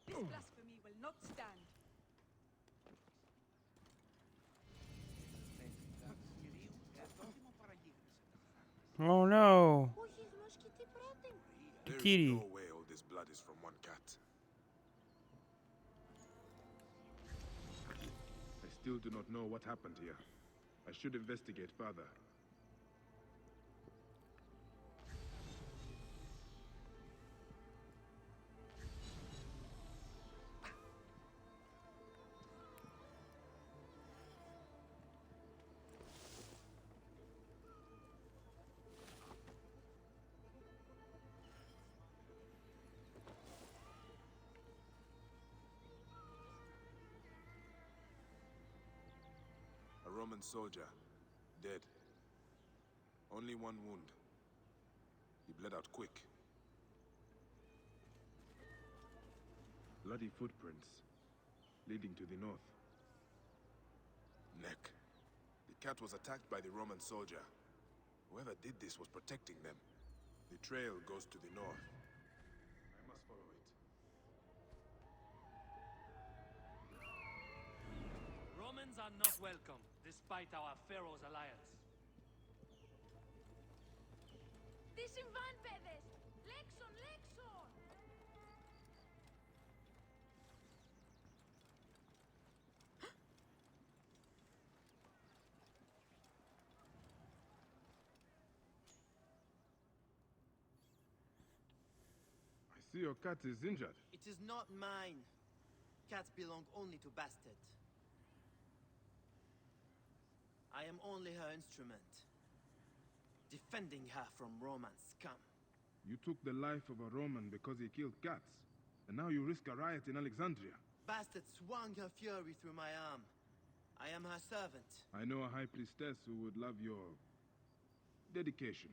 This blasphemy will not stand. Oh no! There is Kitty. no way all this blood is from one cat. I still do not know what happened here. I should investigate further. A Roman soldier, dead. Only one wound. He bled out quick. Bloody footprints, leading to the north. Neck. The cat was attacked by the Roman soldier. Whoever did this was protecting them. The trail goes to the north. I must follow it. Romans are not welcome, despite our Pharaoh's alliance. Τι συμβάν, παιδες! Λέξον, λέξον! see your cat is injured. It is not mine. Cats belong only to Bastet. I am only her instrument, defending her from Roman scum. You took the life of a Roman because he killed cats, and now you risk a riot in Alexandria. Bastet swung her fury through my arm. I am her servant. I know a high priestess who would love your dedication.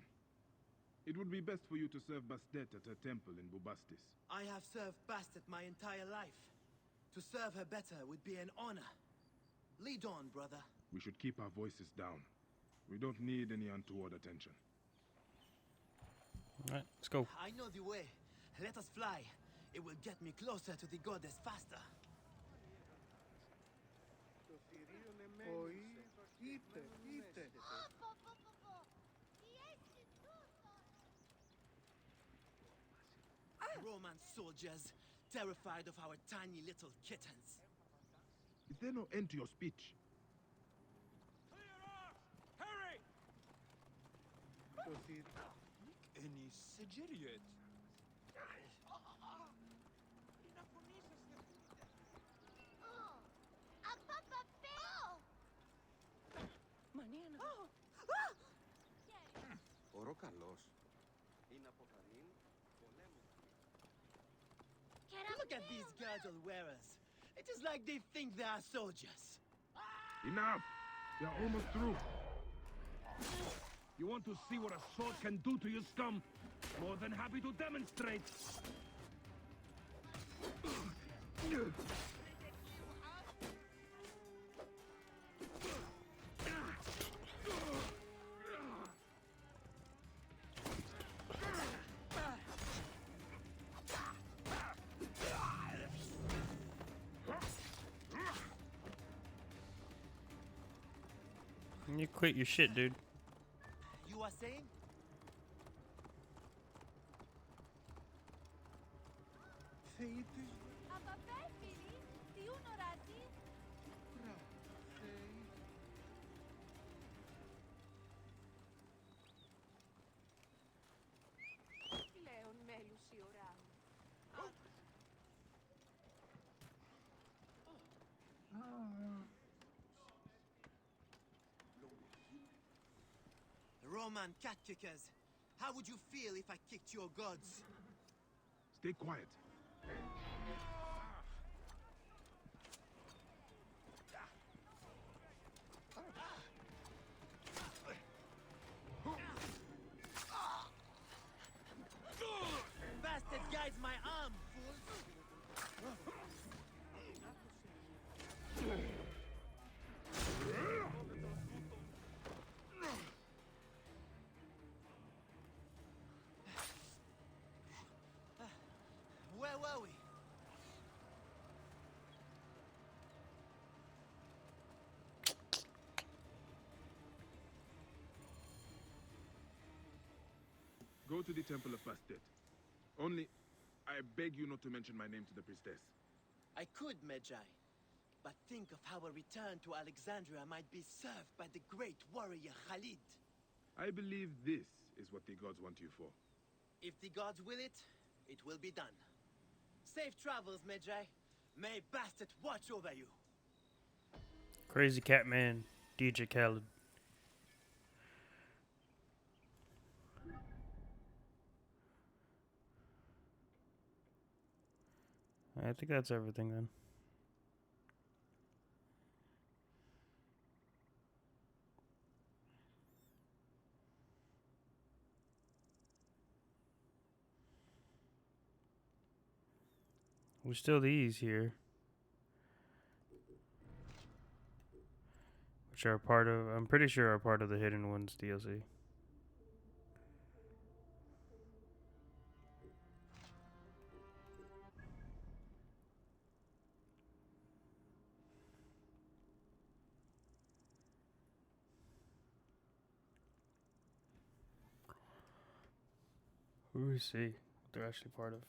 It would be best for you to serve Bastet at her temple in Bubastis. I have served Bastet my entire life. To serve her better would be an honor. Lead on, brother. We should keep our voices down. We don't need any untoward attention. Alright, let's go. I know the way. Let us fly. It will get me closer to the goddess faster. Roman soldiers, terrified of our tiny little kittens. Is there no end to your speech? Hurry! Any Sigiriot? Οροκαλός. Look at these girdle wearers. It is like they think they are soldiers. Enough! They are almost through. You want to see what a sword can do to you, scum? More than happy to demonstrate. You quit your shit, dude. You are saying? Roman cat kickers. How would you feel if I kicked your gods? Stay quiet. Bastard guides my arm, fool! Where were we? Go to the Temple of Bastet. Only, I beg you not to mention my name to the priestess. I could, Medjay. But think of how a return to Alexandria might be served by the great warrior Khalid. I believe this is what the gods want you for. If the gods will it, it will be done. Safe travels, Medjay. May Bastet watch over you. Crazy Cat Man, DJ Khaled. I think that's everything then. There's still these here, which are part of, I'm pretty sure are part of the Hidden Ones DLC. Let me see what they're actually part of.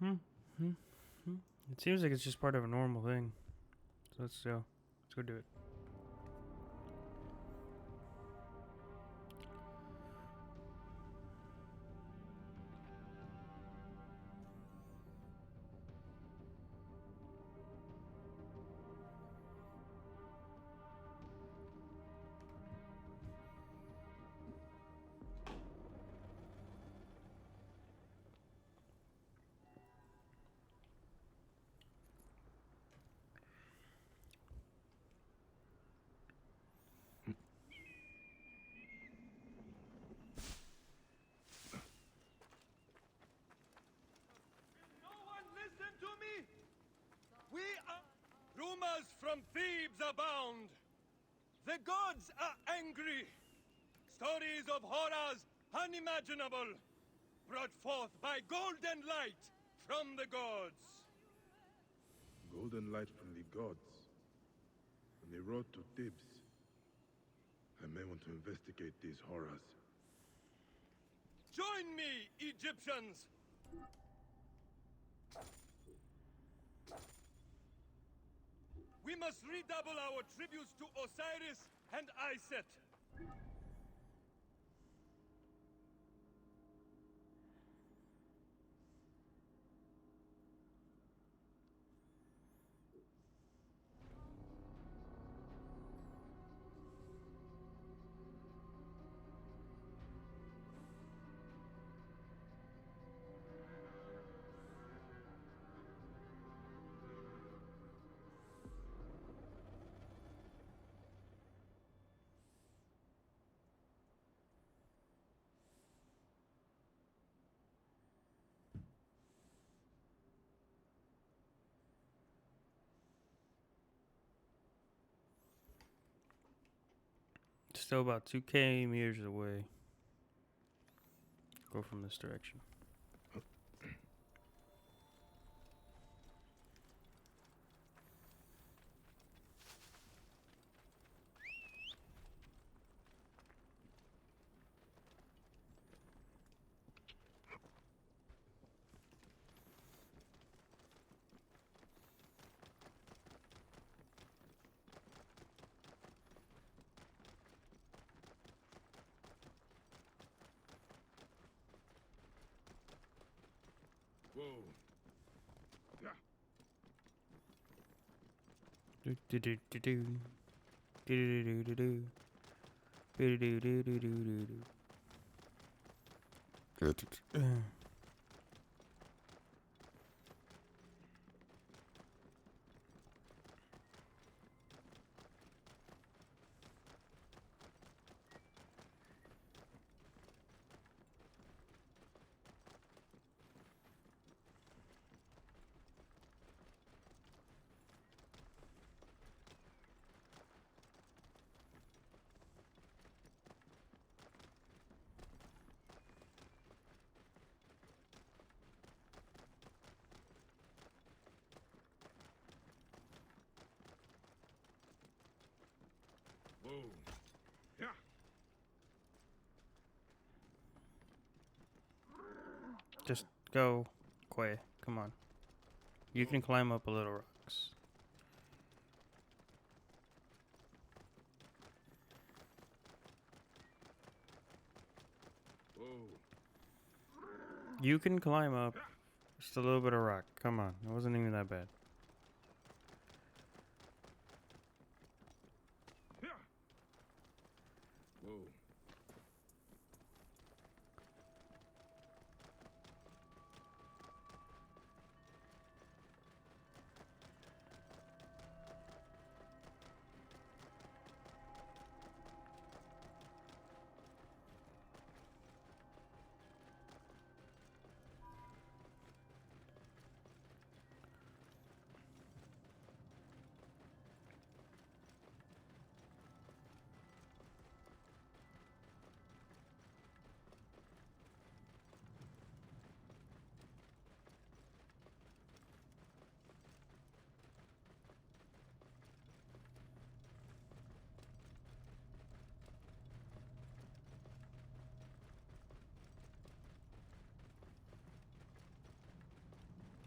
It seems like it's just part of a normal thing. So let's go do it. Listen to me! We are... Rumors from Thebes abound. The gods are angry. Stories of horrors unimaginable, brought forth by golden light from the gods. Golden light from the gods. On the road to Thebes. I may want to investigate these horrors. Join me, Egyptians! We must redouble our tributes to Osiris and Iset. Still about 2K meters away. Go from this direction. Whoa. Yeah. Do do do do do. Do do do do do. Do do do do do do do. Whoa. Yeah. Just go, Quay. Come on. You can climb up a little rocks. Whoa. You can climb up. Just a little bit of rock. Come on. It wasn't even that bad. Whoa.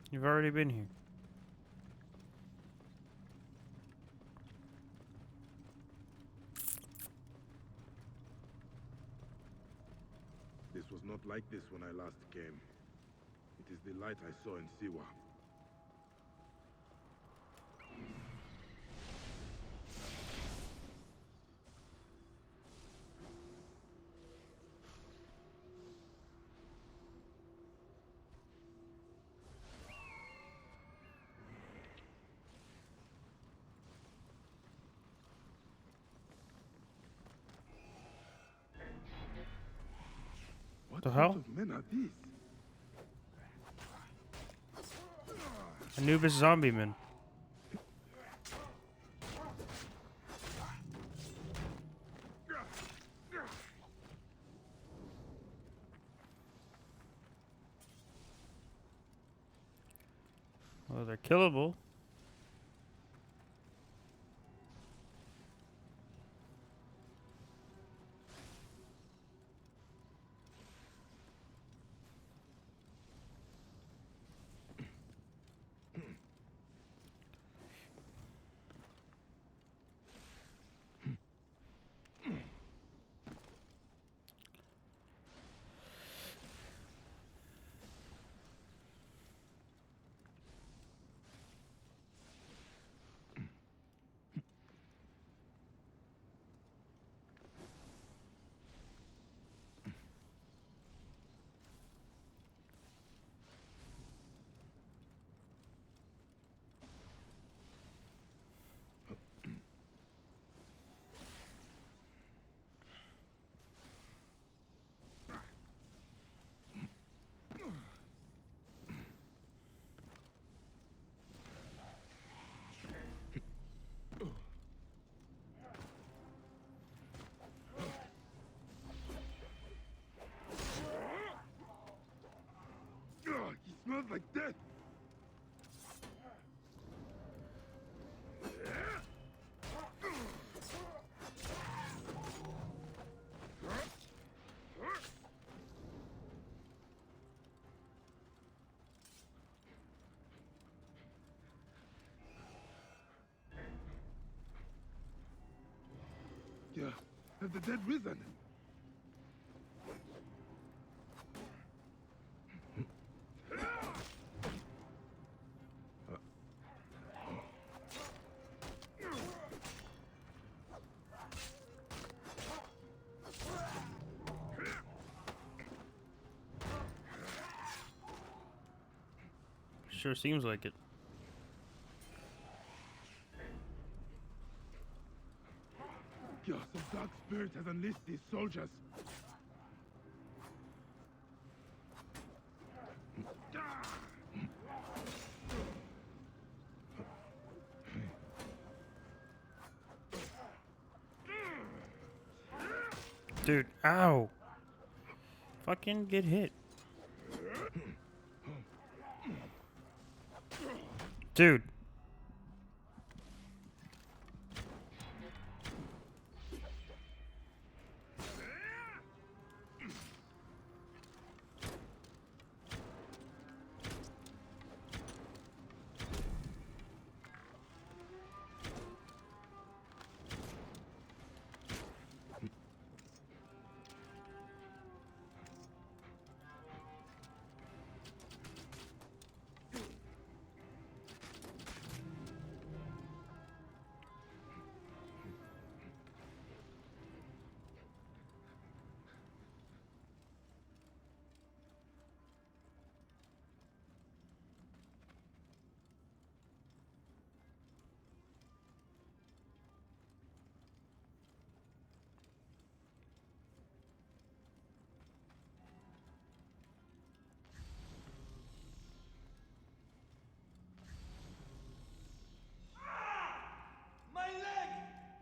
You've already been here. This was not like this when I last came. It is the light I saw in Siwa. What the hell? What sort of men are these? Anubis zombie men. Well, they're killable. He smells like death. Yeah, have the dead risen? Sure seems like it. Yeah, some dark spirit has unleashed these soldiers. Dude, ow! Fucking get hit. Dude. My leg!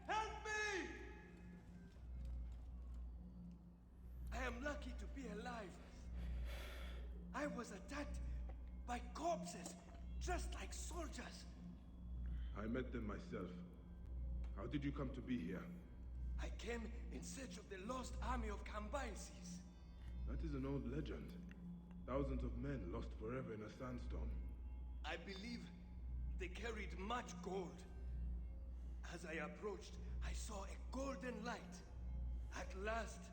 Help me! I am lucky to be alive. I was attacked by corpses, just like soldiers. I met them myself. How did you come to be here? I came in search of the lost army of Cambyses. That is an old legend. Thousands of men lost forever in a sandstorm. I believe they carried much gold. As I approached, I saw a golden light. At last,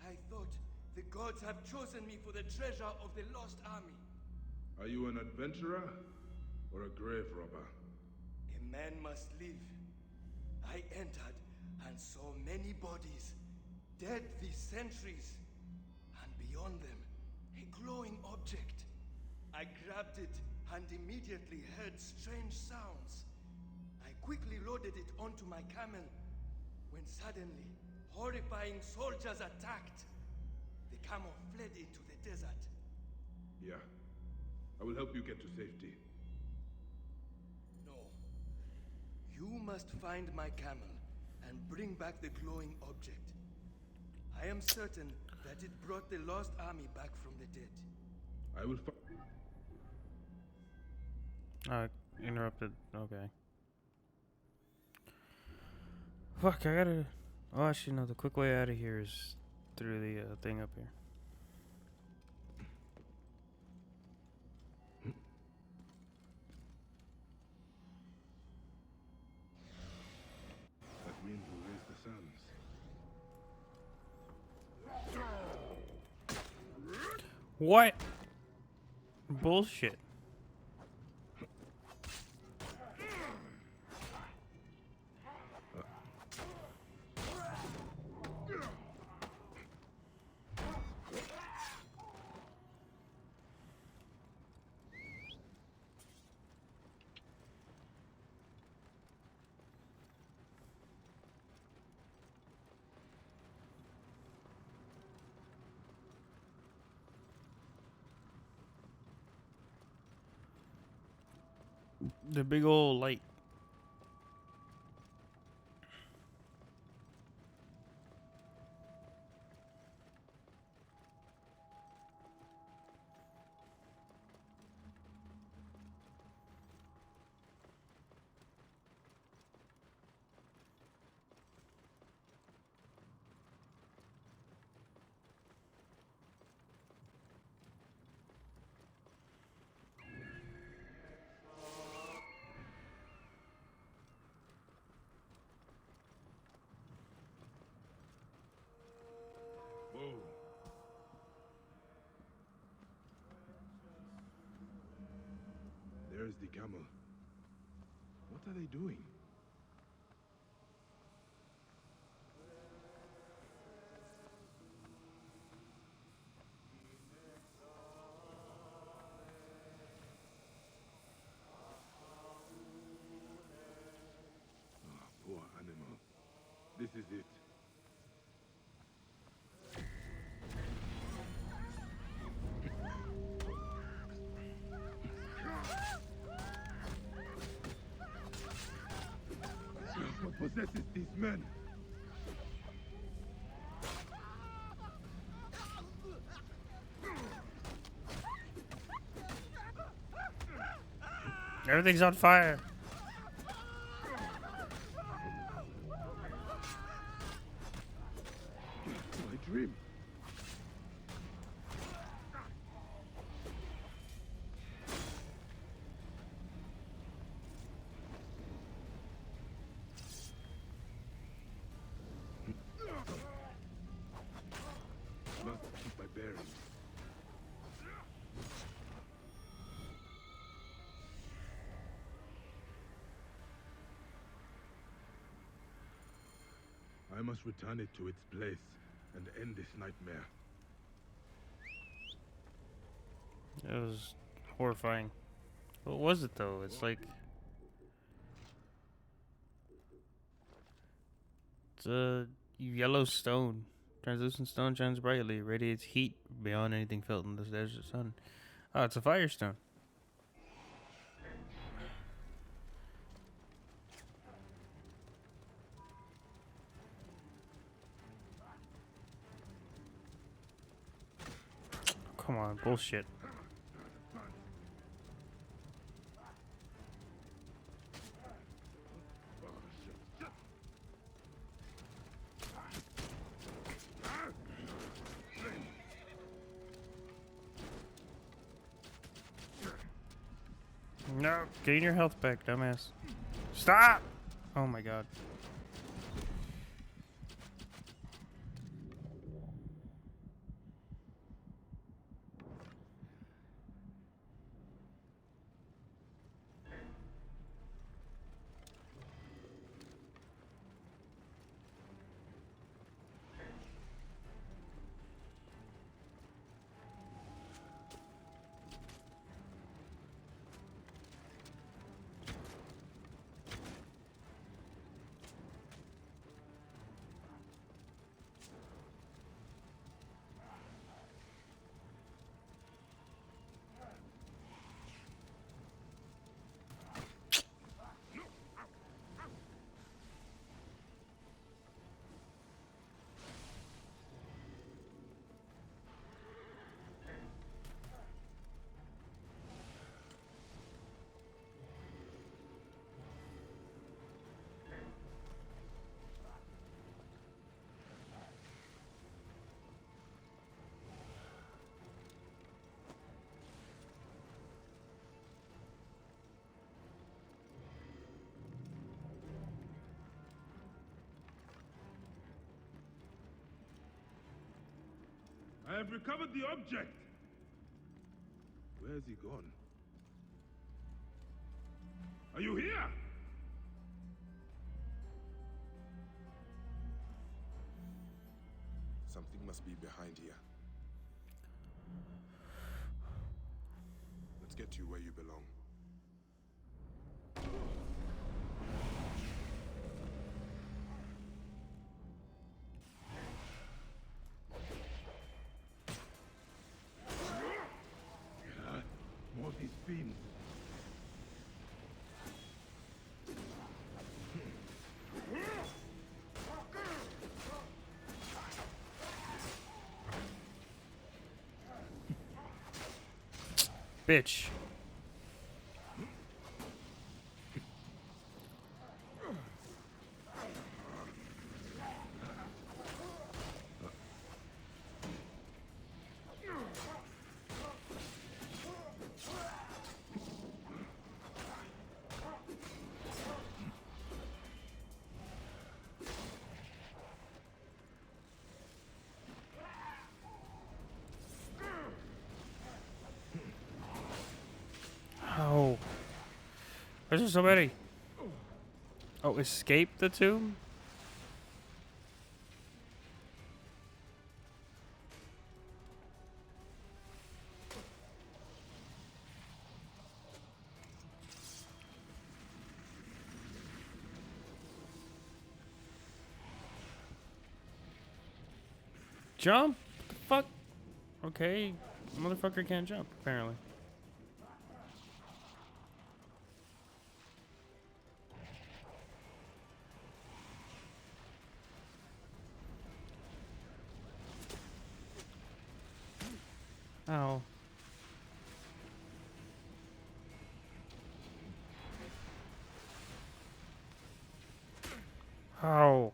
I thought the gods have chosen me for the treasure of the lost army. Are you an adventurer or a grave robber? A man must live. I entered and saw many bodies, dead these centuries. And beyond them, a glowing object. I grabbed it and immediately heard strange sounds. I quickly loaded it onto my camel, when suddenly, horrifying soldiers attacked. The camel fled into the desert. Yeah. I will help you get to safety. No. You must find my camel and bring back the glowing object. I am certain that it brought the lost army back from the dead. I will interrupted. Okay. Fuck, I gotta... Oh, actually, no, the quick way out of here is through the thing up here. That means we'll raise the suns. What? Bullshit. The big old light. Whoa. There's the camel. What are they doing? Ah, poor animal. This is it. What possesses these men? Everything's on fire. My dream. Must keep my bearings. I must return it to its place and end this nightmare. It was horrifying. What was it though? It's like it's a yellow stone. Translucent stone shines brightly, radiates heat beyond anything felt in the desert sun. Oh, it's a firestone. Come on, bullshit. No, gain your health back, dumbass. Stop! Oh my god. I have recovered the object! Where has he gone? Are you here? Something must be behind here. Let's get you where you belong. More of these fiends. Bitch. Oh. There's just so many. Oh, escape the tomb? Jump? What the fuck? Okay. Motherfucker can't jump, apparently. Ow. Ow.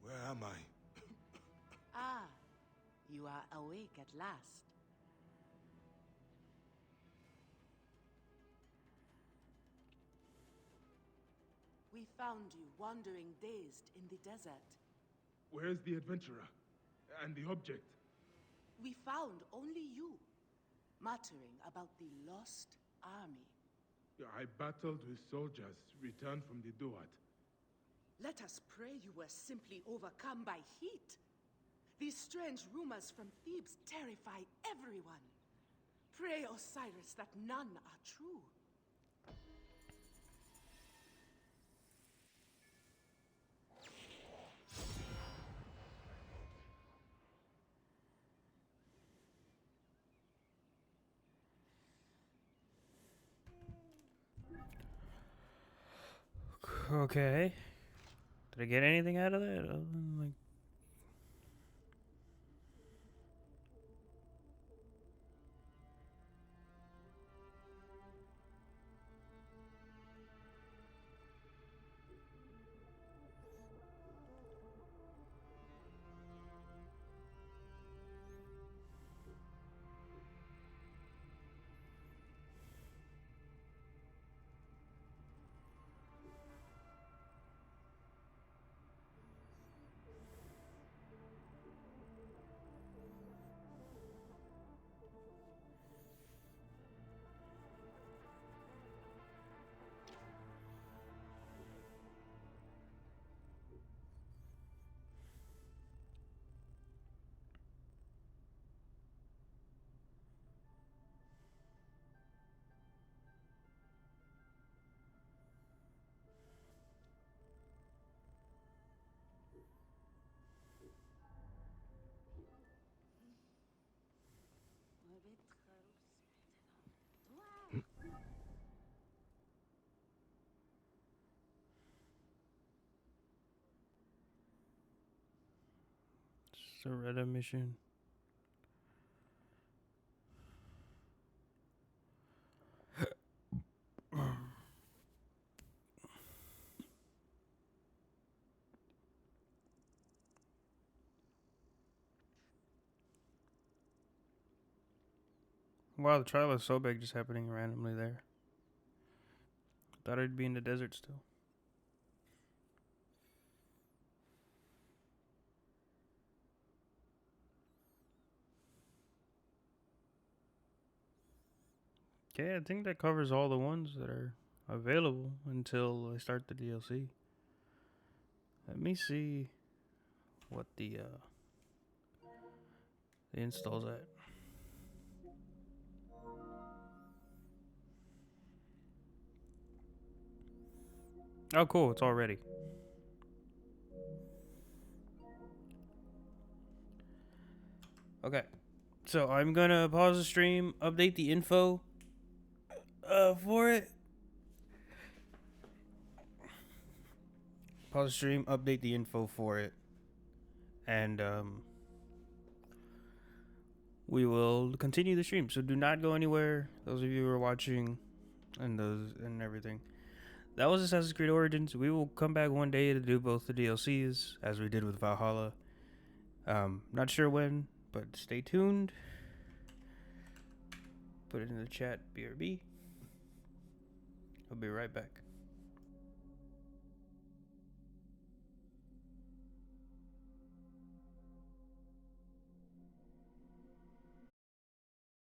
Where am I? Ah, you are awake at last. We found you wandering dazed in the desert. Where's the adventurer? And the object? We found only you, muttering about the lost army. I battled with soldiers returned from the Duat. Let us pray you were simply overcome by heat. These strange rumors from Thebes terrify everyone. Pray Osiris that none are true. Okay. Did I get anything out of that? Other than, like... Soretta mission. Wow, the trial of Sobek just happening randomly there. Thought I'd be in the desert still. Okay, I think that covers all the ones that are available until I start the DLC. Let me see what the install's at. Oh, cool, it's all ready. Okay, so I'm gonna pause the stream, update the info for it. Pause the stream, update the info for it, and we will continue the stream. So do not go anywhere. Those of you who are watching, and everything. That was Assassin's Creed Origins. We will come back one day to do both the DLCs, as we did with Valhalla. Not sure when, but stay tuned. Put it in the chat, BRB. I'll be right back.